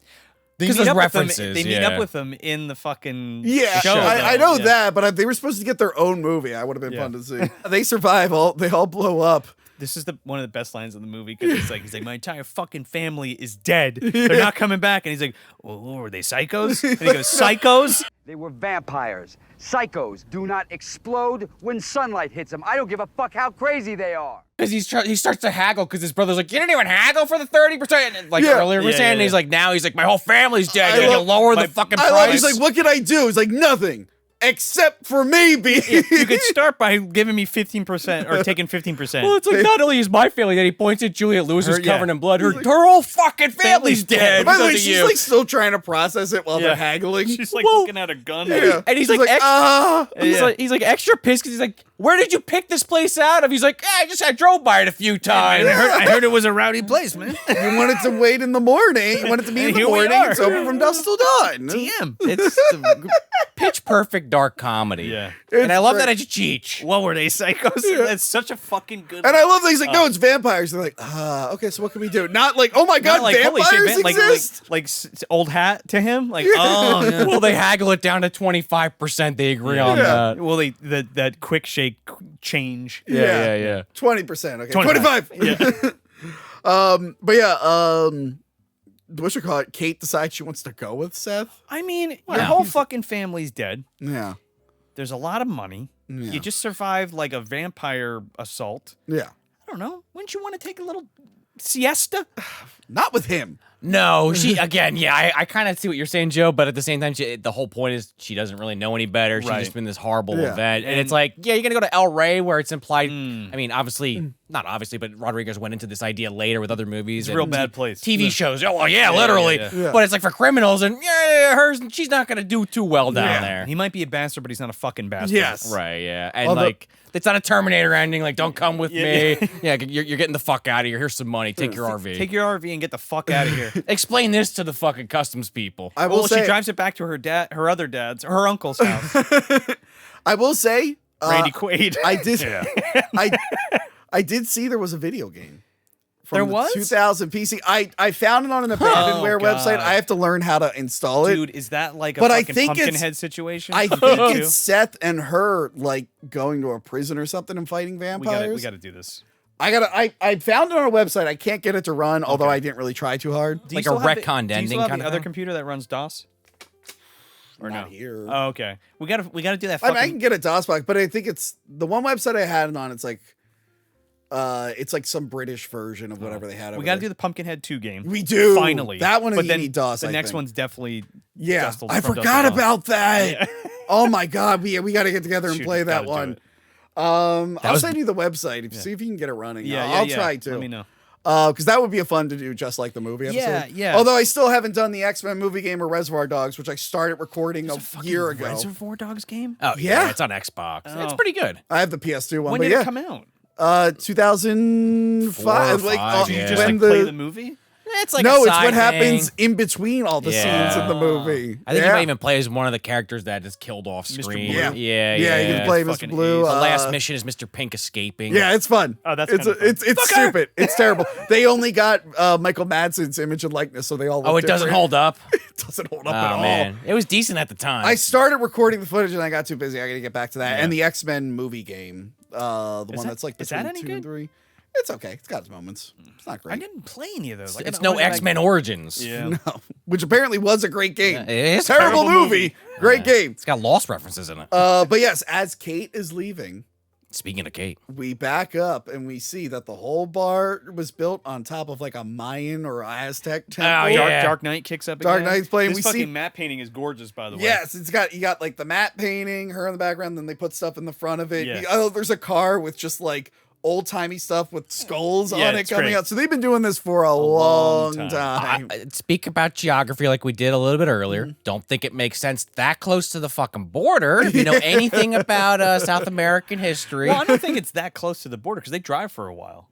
They 'Cause meet there's up with them- references, They meet yeah. up with them in the fucking Yeah, show. I though. know Yeah. that, but they were supposed to get their own movie. I would have been Yeah. fun to see. They survive. They all blow up. This is one of the best lines in the movie because he's like, my entire fucking family is dead. They're not coming back. And he's like, well, were they psychos? And he goes, psychos? They were vampires. Psychos do not explode when sunlight hits them. I don't give a fuck how crazy they are. Because he starts to haggle because his brother's like, you didn't even haggle for the 30%. Like Yeah. earlier we were Yeah, saying, yeah, and he's yeah. like, now he's like, my whole family's dead. I Can you love- lower the fucking price? He's like, what can I do? He's like, nothing. Except for maybe. You could start by giving me 15% or taking 15%. well, it's like not only is my family dead, he points at Juliette Lewis who's Her- yeah. covered in blood. Her whole fucking family's dead. By the way, because of she's you. like still trying to process it while Yeah. they're haggling. She's like looking at a gun. Yeah. And he's She's like, ah. he's like extra pissed because he's like, where did you pick this place out of? He's like, I drove by it a few times. I heard it was a rowdy place, man. You wanted to wait in the morning. You wanted to be in the morning. It's open from dusk till dawn. TM. It's pitch perfect dark comedy. Yeah. And I love that it's Cheech. What were they, psychos? That's such a fucking good. And I love that he's like, no, it's vampires. They're like, okay, so what can we do? Not like, oh my god, like, vampires exist. Like old hat to him. Like, oh, yeah. Well, they haggle it down to 25%. They agree on that. Well, that quick shake change. Yeah. 20%. Okay, 25. 25. Yeah. But yeah, what you call it? Kate decides she wants to go with Seth. I mean, your whole fucking family's dead. Yeah. There's a lot of money. Yeah. You just survived like a vampire assault. Yeah. I don't know. Wouldn't you want to take a little siesta? Not with him. No, again, I kind of see what you're saying, Joe, but at the same time, the whole point is she doesn't really know any better. She's just been this horrible event. And it's like, you're going to go to El Rey where it's implied. I mean, obviously, not obviously, but Rodriguez went into this idea later with other movies. It's a real bad place. TV shows. Oh, well, literally. Yeah. But it's like for criminals, and she's not going to do too well down there. He might be a bastard, but he's not a fucking bastard. Yes. Right, yeah. And it's not a Terminator ending, like, don't come with me. Yeah, you're getting the fuck out of here. Here's some money. Take your RV. Take your RV and get the fuck out of here. Explain this to the fucking customs people. I will say, she drives it back to her other dad's, her uncle's house. I will say, Randy Quaid. I did. I did see there was a video game. From There the was? 2000 PC. I found it on an abandonware website. I have to learn how to install it. Dude, is that like a But I fucking think Pumpkinhead situation? I think it's Seth and her like going to a prison or something and fighting vampires. We gotta do this. I found it on a website. I can't get it to run, although I didn't really try too hard. Do you Like a still have retconned do you ending still have kind the of other thing? computer that runs DOS? Or Not no? here. Oh, okay. We gotta do that. I Fucking, can get a DOS box, but I think it's the one website I had it on. It's like some British version of whatever they had. we gotta do the Pumpkinhead 2 game. We do Finally. that one. But You then need DOS. the I next think. one's definitely. Yeah, Dustle I from forgot Dustle Dawn. about that. Oh my god, we got to get together and Shoot, play that gotta do one. it. I'll send you the website. See if you can get it running. I'll try to. Let me know. Because that would be a fun to do, just like the movie episode. Yeah. Although I still haven't done the X-Men movie game or Reservoir Dogs, which I started recording a year ago. Reservoir Dogs game? Oh, Yeah. it's on Xbox. Oh. It's pretty good. I have the PS2 one. When but did yeah, it come out? 2005. 4 or Like 5, You yeah. just when like play the movie? It's like no, a it's side what happens thing. in between all the Yeah. scenes in the movie. I think you might even play as one of the characters that is killed off Mr. screen. Blue? Yeah. Yeah. You can play Mr. Fucking Blue. ace. The last mission is Mr. Pink escaping. Yeah, it's fun. Oh, that's it's kinda fun. it's stupid. It's terrible. They only got Michael Madsen's image and likeness, so they all. Oh, look it doesn't different. hold up. It doesn't hold up at Oh all. man, it was decent at the time. I started recording the footage and I got too busy. I got to get back to that. And the X-Men movie game, the one that's like is that between any 2 good? and 3. It's okay. It's got its moments. It's not great. I didn't play any of those. Like, it's I no don't- like- X-Men Origins. Yeah. No, which apparently was a great game. It is a terrible terrible movie. Great game. It's got Lost references in it. But yes, as Kate is leaving, Speaking of Kate, we back up and we see that the whole bar was built on top of like a Mayan or Aztec temple. Oh, yeah. Dark Knight kicks up. Dark again. Knight's playing. This We fucking see- matte painting is gorgeous, by the way. Yes, you got like the matte painting, her in the background, then they put stuff in the front of it. Yeah. Oh, there's a car with just like old timey stuff with skulls Yeah, on it it's coming great. out. So they've been doing this for a long long time. speak about geography like we did a little bit earlier. Don't think it makes sense that close to the fucking border. If you know anything about South American history, Well, I don't think it's that close to the border because they drive for a while.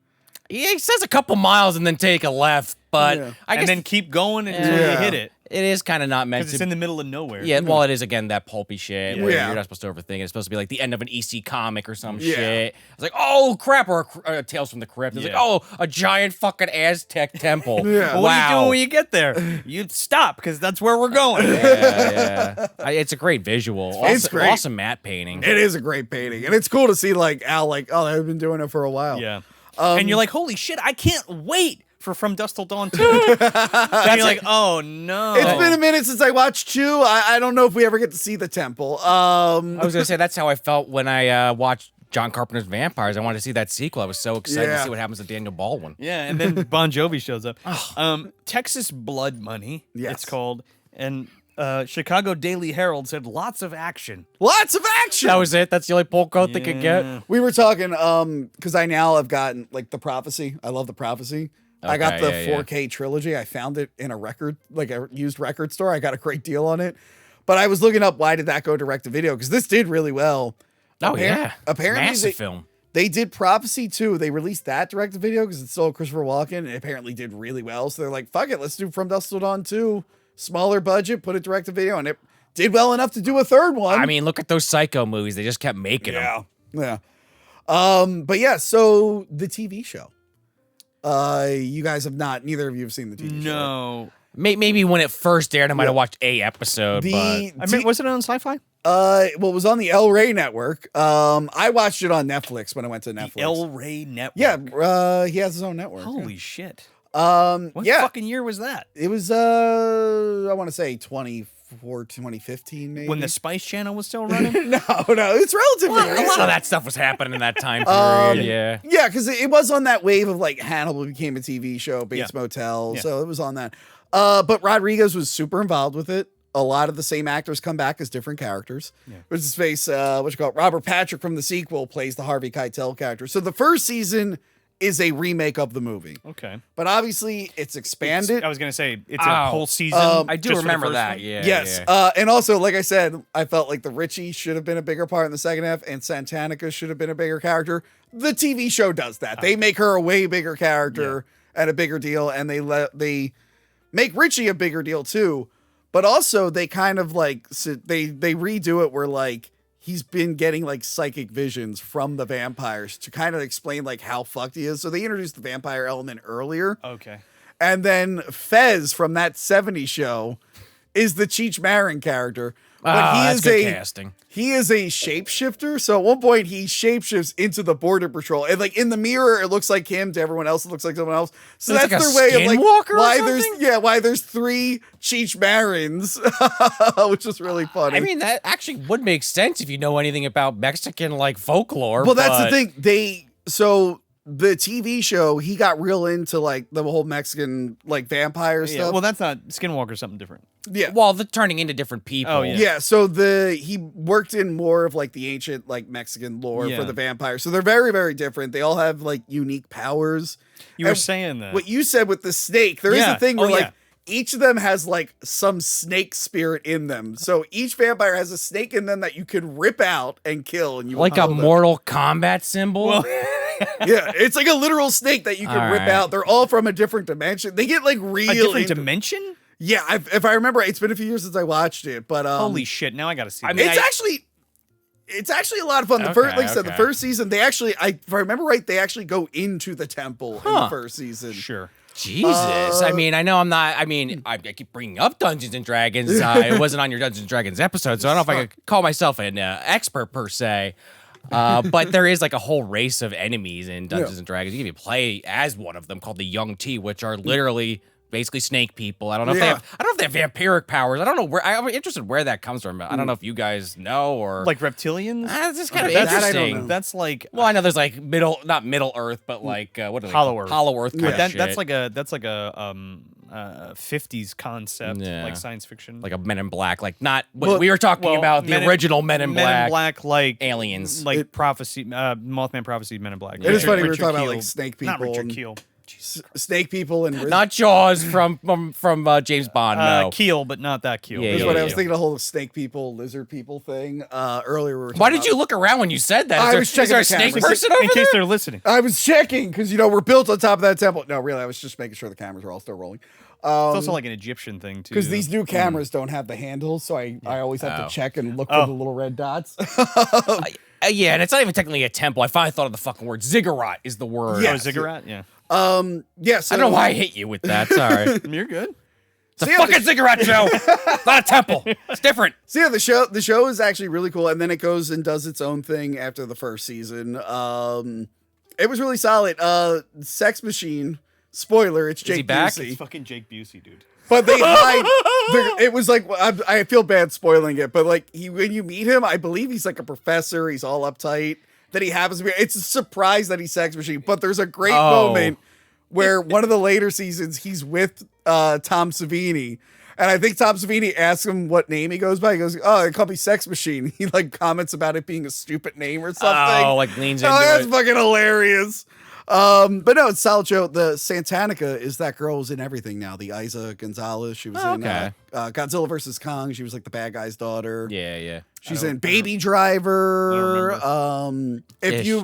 yeah, he says a couple miles and then take a left. But Yeah. I guess And then keep going until Yeah. you hit it. it is kind of not meant Because to. it's in the middle of nowhere. Yeah, well, it is again that pulpy shit. Where Yeah. you're not supposed to overthink it. It's supposed to be like the end of an EC comic or some Yeah. shit. It's like, oh crap, or Tales from the Crypt. It's Yeah. like, oh, a giant fucking Aztec temple. Yeah. Well, Wow. what are you doing when you get there? You stop because that's where we're going. yeah. It's a great visual. It's Awesome, great. awesome matte painting. It is a great painting, and it's cool to see like Al like, oh, they've been doing it for a while. Yeah. And you're like, holy shit, I can't wait for From Dusk Till Dawn 2. And you're like, oh no. It's been a minute since I watched 2. I don't know if we ever get to see the temple. I was gonna say that's how I felt when I watched John Carpenter's Vampires. I wanted to see that sequel. I was so excited to Yeah. see what happens to Daniel Baldwin. Yeah, and then Bon Jovi shows up. Texas Blood Money, Yes. it's called. And Chicago Daily Herald said lots of action. Lots of action. That was it. That's the only poll quote they could get. We were talking because I now have gotten like the Prophecy. I love the Prophecy. I got the Okay, yeah, 4K trilogy. I found it in a used record store. I got a great deal on it. But I was looking up why did that go direct to video because this did really well. Oh yeah, apparently massive film. They did Prophecy too. They released that direct to video because it's still Christopher Walken. And it apparently did really well. So they're like, fuck it, let's do From Dusk Till Dawn 2. Smaller budget, put it direct to video, and it did well enough to do a third one. I mean, look at those Psycho movies. They just kept making them. Yeah. But yeah, so the TV show. You guys have not, neither of you have seen the TV show. No. Maybe when it first aired, I might have watched a episode. But I mean, was it on Sci-Fi? Well, it was on the El Rey network. I watched it on Netflix when I went to Netflix. The El Rey network. Yeah, he has his own network. Holy shit. What fucking year was that? It was I want to say 2015 maybe. When the Spice Channel was still running? No, it's relatively a lot of that stuff was happening in that time period. Yeah, because it was on that wave of like Hannibal became a TV show, Bates Motel, Yeah. so it was on that. But Rodriguez was super involved with it. A lot of the same actors come back as different characters. Which is face, Robert Patrick from the sequel plays the Harvey Keitel character. So the first season is a remake of the movie. Okay. But obviously it's expanded. I was going to say, it's a whole season. I do just for the remember first that. one? Yeah. Yes. yeah. And also, like I said, I felt like the Richie should have been a bigger part in the second half, and Santanico should have been a bigger character. The TV show does that. They make her a way bigger character and a bigger deal, and they make Richie a bigger deal too. But also, they kind of like they redo it where like he's been getting like psychic visions from the vampires to kind of explain like how fucked he is. So they introduced the vampire element earlier. Okay. And then Fez from that 70s show is the Cheech Marin character. But that's good casting. He is a shapeshifter. So at one point he shapeshifts into the border patrol. And like in the mirror, it looks like him. To everyone else, it looks like someone else. So It's that's like a their way of like skinwalker or why there's 3 Cheech Marins, which is really funny. I mean, that actually would make sense if you know anything about Mexican like folklore. Well, that's the thing. The TV show, he got real into like the whole Mexican like vampire stuff. Well, that's not Skinwalker, something different. Yeah. Well, the turning into different people. Oh, yeah. Yeah, so he worked in more of like the ancient like Mexican lore Yeah. for the vampires. So they're very, very different. They all have like unique powers. You were And saying that. What you said with the snake, there is Yeah. a thing where Oh, like yeah. each of them has like some snake spirit in them. So each vampire has a snake in them that you can rip out and kill, and you Like a follow them. Mortal Kombat symbol. Yeah, it's like a literal snake that you can All rip right. out. They're all from a different dimension. They get like real a different into- dimension? Yeah, if I remember, it's been a few years since I watched it, but Holy shit! Now I got to see. I that. mean, it's actually a lot of fun. The Okay, first, like I said, the okay. first season, if I remember right, they actually go into the temple in the first season. sure. Jesus. I mean, I know I'm not. I mean, I keep bringing up Dungeons and Dragons. It wasn't on your Dungeons and Dragons episode, so I don't know if I could call myself an expert per se. But there is like a whole race of enemies in Dungeons and Dragons. You can even play as one of them called the Young T, which are literally basically snake people. I don't know if they have. I don't know if they have vampiric powers. I don't know where. I'm interested where that comes from. I don't know if you guys know or Like reptilians? It's just kind of That I don't interesting. know. That's like. Well, I know there's like not Middle Earth, but like what are they? Hollow called? Earth. Hollow Earth. Kind of shit. That's like a 50s concept, Yeah. like science fiction. Like a Men in Black, like not what we were talking about, the original Men in Black. Men in Black, like aliens. like prophecy, Mothman prophecy, Men in Black. It is funny we were Richard talking about Kiel- like snake Not people, Richard and Keel. snake people, and Not Jaws from James Bond. No. Keel, but not that Keel. Yeah, That's yeah, what yeah. I was thinking. The whole snake people, lizard people thing. Earlier, we were Why talking did you look around when you said that? I was checking is there a the snake cameras. person over in case there? they're listening. I was checking because we're built on top of that temple. No, really, I was just making sure the cameras were all still rolling. It's also like an Egyptian thing too. Because these new cameras don't have the handles, so I always have to check and look for the little red dots. Yeah, and it's not even technically a temple. I finally thought of the fucking word. Ziggurat is the word. Yeah. Oh, Ziggurat, yeah. Yeah, so I don't know why I hate you with that. Sorry. You're good. It's a fucking ziggurat show. It's not a temple. It's different. So yeah, the show is actually really cool, and then it goes and does its own thing after the first season. It was really solid. Sex Machine. Spoiler: it's Jake he back? Busey. It's fucking Jake Busey, dude. But they hide. It was like I feel bad spoiling it, but like when you meet him, I believe he's like a professor. He's all uptight. That he happens to be. It's a surprise that he's Sex Machine, but there's a great moment where one of the later seasons he's with Tom Savini. And I think Tom Savini asks him what name he goes by. He goes, "Oh, they call me Sex Machine." He like comments about it being a stupid name or something. Oh, like leans into that's it. fucking hilarious. But no, it's solid show. The Santanica is that girl who's in everything now. The Isa Gonzalez. She was in Godzilla vs. Kong. She was like the bad guy's daughter. Yeah. She's in Baby Driver.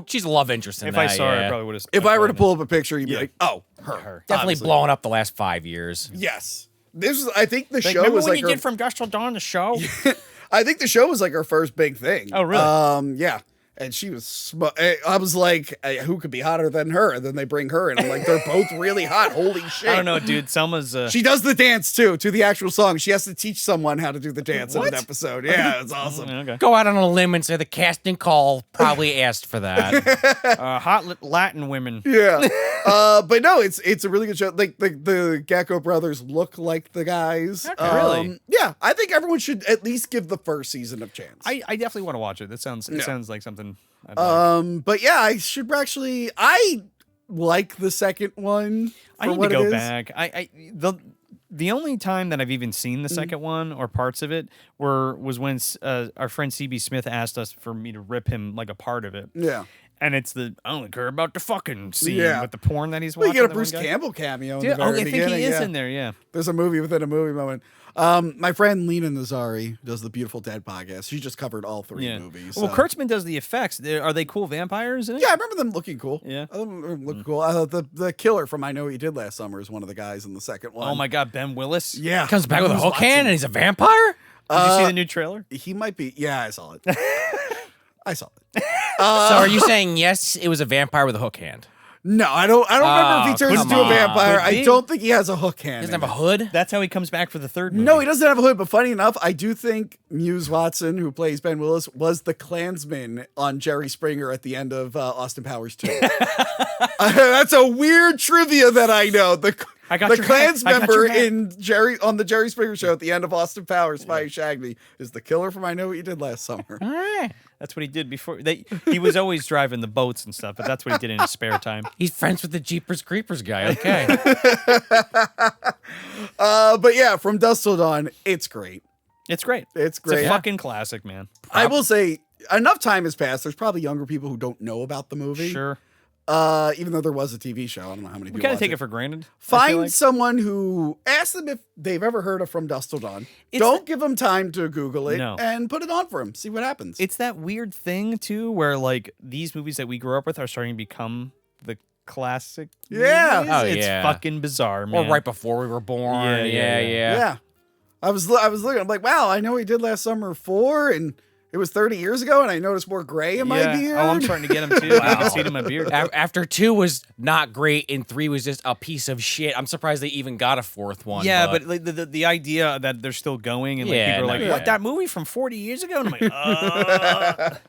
She's a love interest in if that. I saw her, I probably would have. If I were to pull up a picture, you'd be like, oh, her. Definitely Obviously. blowing up the last 5 years. Yes. This was, I think the show remember was when like you did From Dusk Till Dawn, the show? I think the show was like her first big thing. Oh, really? Yeah. And she was, I was like, who could be hotter than her? And then they bring her in. I'm like, they're both really hot. Holy shit. I don't know, dude. Selma's. She does the dance too, to the actual song. She has to teach someone how to do the dance in an episode. Yeah, it's awesome. Okay. Go out on a limb and say the casting call probably asked for that. Hot Latin women. Yeah. But no, it's a really good show. Like the Gecko Brothers look like the guys. Okay, really? Yeah. I think everyone should at least give the first season a chance. I definitely want to watch it. That sounds like something. I'd like. But yeah, I should actually. I like the second one. I need to go back. The only time that I've even seen the second one or parts of it was when our friend CB Smith asked us for me to rip him like a part of it. Yeah. And it's I only care about the fucking scene with the porn that he's Well, watching. you get a Bruce Campbell cameo in the very I think beginning. he is in there, yeah. There's a movie within a movie moment. My friend Lena Nazari does the Beautiful Dead podcast. She just covered all three movies. Well, so. Kurtzman does the effects. Are they cool vampires in it? Yeah, I remember them looking cool. Yeah. Looking cool. The killer from I Know What You Did Last Summer is one of the guys in the second one. Oh my God, Ben Willis. Yeah. Comes back with a hook hand and he's a vampire? Did you see the new trailer? He might be. Yeah, I saw it. I saw it. So are you saying yes, it was a vampire with a hook hand? No, I don't remember if he turns into a vampire. I don't think he has a hook hand. He doesn't have a hood? That's how he comes back for the third movie. No, he doesn't have a hood, but funny enough, I do think Muse Watson, who plays Ben Willis, was the Klansman on Jerry Springer at the end of Austin Powers 2. That's a weird trivia that I know. The Klans member on the Jerry Springer show at the end of Austin Powers fighting Shaggy is the killer from I Know What You Did Last Summer. All right. That's what he did before. He was always driving the boats and stuff, but that's what he did in his spare time. He's friends with the Jeepers Creepers guy. Okay. But yeah, From Dusk Till Dawn, it's great. It's great. It's great. It's a fucking classic, man. I will say, enough time has passed. There's probably younger people who don't know about the movie. Sure. Even though there was a TV show. I don't know how many people We kind of watch take it for granted. Find someone who, ask them if they've ever heard of From Dusk Till Dawn. Don't give them time to Google it and put it on for them. See what happens. It's that weird thing, too, where like these movies that we grew up with are starting to become the classic Yeah. movies. Oh, It's yeah. fucking bizarre, man. Or right before we were born. Yeah. Yeah. I was looking, I'm like, wow, I know he did Last Summer 4, and it was 30 years ago, and I noticed more gray in my beard. Oh, I'm starting to get him, too. I can see it in my beard. After 2 was not great and 3 was just a piece of shit. I'm surprised they even got a 4th one. Yeah, but like, the idea that they're still going and like, people are like, what, that movie from 40 years ago? And I'm like,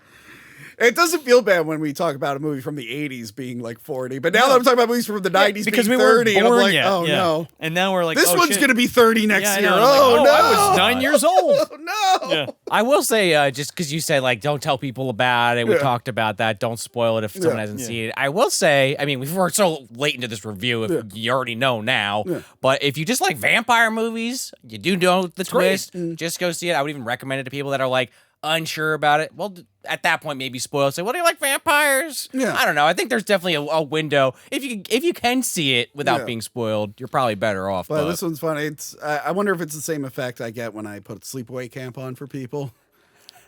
It doesn't feel bad when we talk about a movie from the 80s being like 40, but now that I'm talking about movies from the 90s because being we weren't 30, and I'm born like, yet. oh no. And now we're like, This one's going to be 30 next year. I know. Oh, Like, no. I was 9 years old. Oh, no. Yeah. I will say, just because you said, like, don't tell people about it, we talked about that, don't spoil it if someone hasn't seen it. I will say, I mean, we're so late into this review, if you already know now, but if you just like vampire movies, you do know the twist, just go see it. I would even recommend it to people that are like, unsure about it. Well, at that point, maybe spoil. Say, well, do you like vampires? Yeah. I don't know. I think there's definitely a window. If you can see it without being spoiled, you're probably better off. But this one's funny. It's I wonder if it's the same effect I get when I put Sleepaway Camp on for people.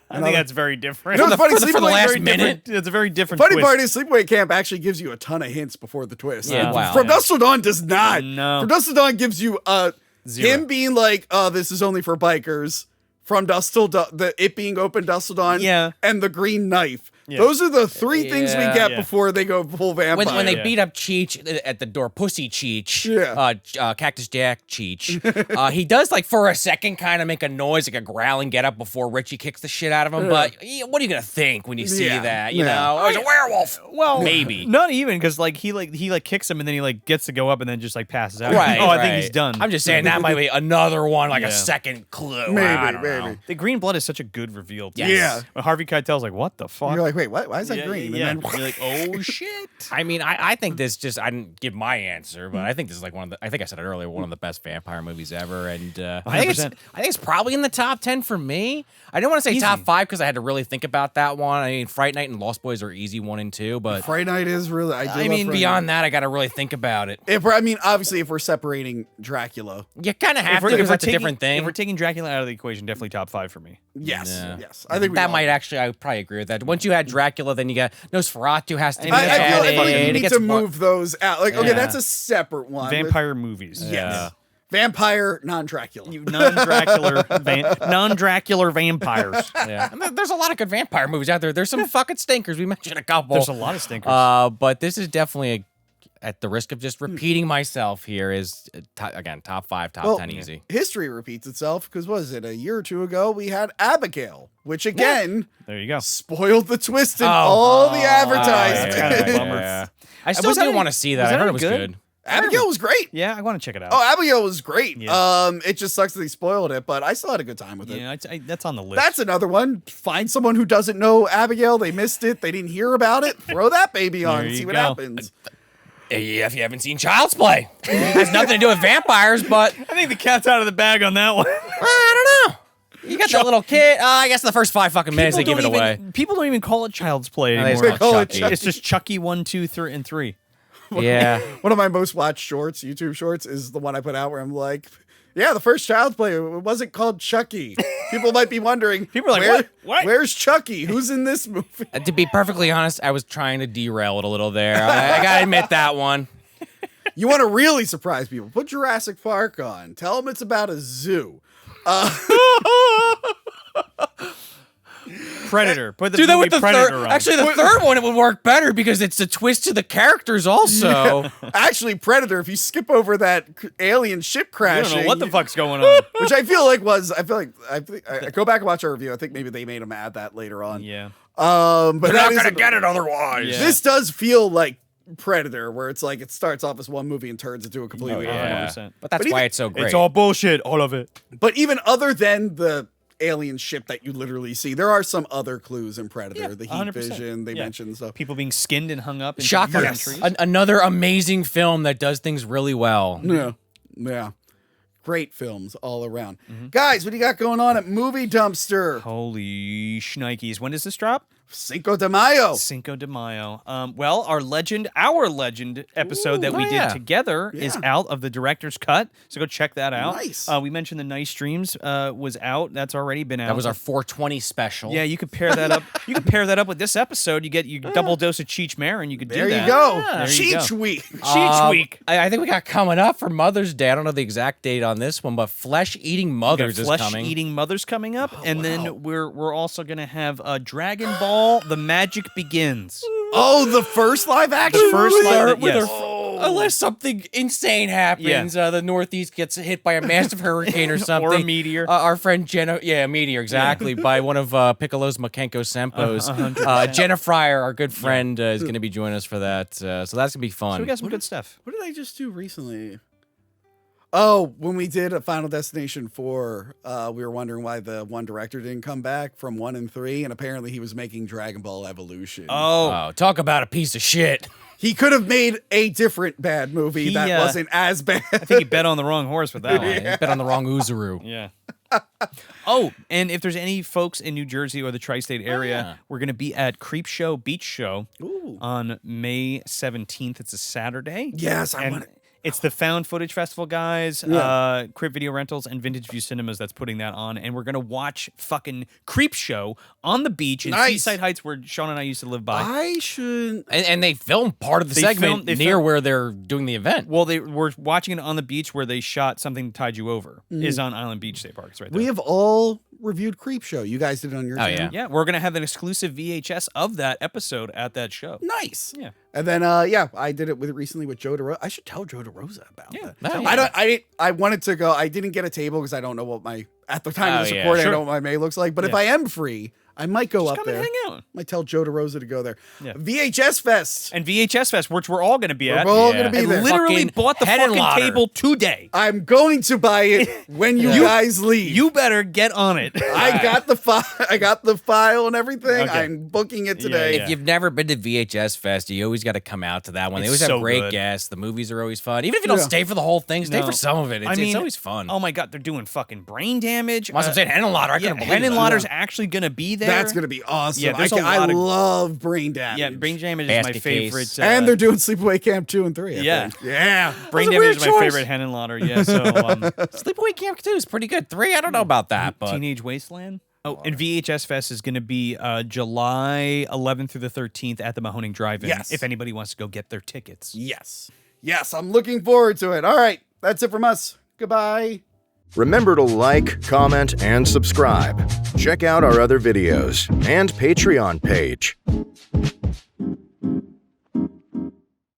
I think that's very different. You know, for the last minute. It's a very different Funny twist. part is Sleepaway Camp actually gives you a ton of hints before the twist. Yeah, And wow, From yeah. Dusk Till Dawn does not. No. From Dusk Till Dawn gives you Zero. him being like, oh, this is only for bikers. From Dusk Till Dawn, it being open Dusk Till Dawn, and the green knife. Yeah. Those are the three things we get Yeah. before they go full vampire. When they beat up Cheech at the door, Pussy Cheech, Cactus Jack Cheech, he does like for a second kind of make a noise, like a growling get up before Richie kicks the shit out of him. But what are you gonna think when you see that? You know, oh, he's a werewolf. Well, maybe not even because like he kicks him and then he like gets to go up and then just like passes out. Right. Oh, I think he's done. I'm just saying that might be another one, like a second clue. I don't know. The green blood is such a good reveal. Yes. Yeah. When Harvey Keitel's like, what the fuck? You're like, like, wait, what? Why is that green? Yeah. And then, You're like, oh shit. I mean, I think this just, I didn't give my answer, but I think this is like one of the, I think I said it earlier, one of the best vampire movies ever. And I think it's probably in the top 10 for me. I didn't want to say top 5 because I had to really think about that one. I mean, Fright Night and Lost Boys are easy 1 and 2, but Fright Night is really, I mean, beyond that, I got to really think about it. Obviously, if we're separating Dracula. You kind of have to because that's a different thing. If we're taking Dracula out of the equation, definitely top 5 for me. Yes. I think that might actually, I would probably agree with that. Once you had Dracula, then you got Nosferatu has to be I feel like you need to move those out. Like, okay, that's a separate one. Vampire movies. Yes. Yeah. Vampire, non-Dracula. Non-Dracula vampires. Yeah. And there's a lot of good vampire movies out there. There's some fucking stinkers. We mentioned a couple. There's a lot of stinkers. But this is definitely at the risk of just repeating myself here, is again top 5, top 10 easy. History repeats itself because was it a year or two ago we had Abigail, which again, there you go, spoiled the twist in all the advertisements. I still do want to see that. I heard it was good. Abigail was great. Yeah, I want to check it out. Oh, Abigail was great. Yeah. It just sucks that they spoiled it, but I still had a good time with it. Yeah, that's on the list. That's another one. Find someone who doesn't know Abigail. They missed it. They didn't hear about it. Throw that baby on. See what happens. Yeah, if you haven't seen Child's Play, it has nothing to do with vampires, but I think the cat's out of the bag on that one. I don't know. You got that little kid. I guess the first 5 fucking minutes they give it away. People don't even call it Child's Play anymore. They call it It's just Chucky 1, 2, 3, and 3. Yeah. One of my most watched shorts, YouTube shorts, is the one I put out where I'm like, yeah, the first Child's Play, it wasn't called Chucky. People might be wondering, people are like, what? Where's Chucky? Who's in this movie? To be perfectly honest, I was trying to derail it a little there. I gotta admit that one. You want to really surprise people? Put Jurassic Park on. Tell them it's about a zoo. Predator. Put the Do that with the Predator third. on. Actually, the third one it would work better because it's a twist to the characters also. Yeah. Actually, Predator, if you skip over that alien ship crashing. I don't know what the fuck's going on. Which I feel like I go back and watch our review. I think maybe they made him add that later on. Yeah. But they're not going to get it otherwise. Yeah. This does feel like Predator, where it's like it starts off as one movie and turns into a completely different one. But that's why it's so great. It's all bullshit, all of it. But even other than the alien ship that you literally see, there are some other clues in Predator. The heat 100%. vision they mentioned stuff. People being skinned and hung up in Shocker. trees. Another amazing film that does things really well. Yeah. Great films all around. Guys, what do you got going on at Movie Dumpster? Holy shnikes. When does this drop? Cinco de Mayo. Cinco de Mayo. Well, our legend episode that we did together is out of the director's cut. So go check that out. Nice. We mentioned the Nice Streams was out. That's already been out. That was our 420 special. Yeah, you could pair that up. You could pair that up with this episode. You get your double dose of Cheech Marin. You could do that. There you go. There you Cheech go. Week. Cheech Week. I think we got coming up for Mother's Day. I don't know the exact date on this one, but Flesh Eating Mothers is coming. Flesh Eating Mothers coming up, and then we're also gonna have Dragon Ball: The Magic Begins. Oh, the first live action. The first live, yes. Unless something insane happens, the Northeast gets hit by a massive hurricane or something. Or a meteor. Our friend Jenna, a meteor, exactly, by one of Piccolo's Makenko Senpos. Jenna Fryer, our good friend, is going to be joining us for that. So that's going to be fun. So we got some good stuff. What did I just do recently? Oh, when we did a Final Destination 4, we were wondering why the one director didn't come back from 1 and 3, and apparently he was making Dragon Ball Evolution. Oh, talk about a piece of shit. He could have made a different bad movie that wasn't as bad. I think he bet on the wrong horse with that one. He bet on the wrong Uzuru. Yeah. And if there's any folks in New Jersey or the tri-state area, we're going to be at Creep Show Beach Show on May 17th. It's a Saturday. Yes, I want it. It's the Found Footage Festival guys, Crypt Video Rentals, and Vintage View Cinemas that's putting that on. And we're going to watch fucking Creep Show on the beach in Seaside Heights where Sean and I used to live by. I should... And they filmed part of the segment near where they're doing the event. Well, we're watching it on the beach where they shot Something That Tied You Over. Is on Island Beach State Park. It's right there. We have all reviewed Creep Show. You guys did it on your channel. Yeah, we're going to have an exclusive VHS of that episode at that show. Nice. Yeah. And then, I did it recently with Joe DeRosa. I should tell Joe DeRosa about that. I wanted to go. I didn't get a table because I don't know what at the time of this recording, I don't know what my May looks like. But if I am free, I might go Just up come and there. hang out. Might tell Joe DeRosa to go there. Yeah. VHS Fest. And VHS Fest, which we're all going to be at. We're all going to be I there. literally bought the head and fucking lauder. table today. I'm going to buy it when you guys leave. You better get on it. I got the file. I got the file and everything. Okay. I'm booking it today. Yeah. If you've never been to VHS Fest, you always got to come out to that one. They It's always have so great good. guests. The movies are always fun. Even if you don't Yeah. stay for the whole thing, stay No. for some of it. It's always fun. Oh my God, they're doing fucking brain damage. Must have said Henenlotter. I Yeah, couldn't believe that. Henenlotter's actually going to be there. That's going to be awesome. Yeah, there's a I lot of- love Brain Damage. Yeah, brain damage is my Basket case. favorite. And they're doing Sleepaway Camp 2 and 3. I Yeah. think. Yeah. brain That's a weird damage is my choice. favorite Henenlotter. Yeah, so Sleepaway Camp 2 is pretty good. 3, I don't know about that, but Teenage Wasteland. Oh, and VHS Fest is going to be July 11th through the 13th at the Mahoning Drive-In. Yes. If anybody wants to go get their tickets. Yes. Yes, I'm looking forward to it. All right. That's it from us. Goodbye. Remember to like, comment, and subscribe. Check out our other videos and Patreon page.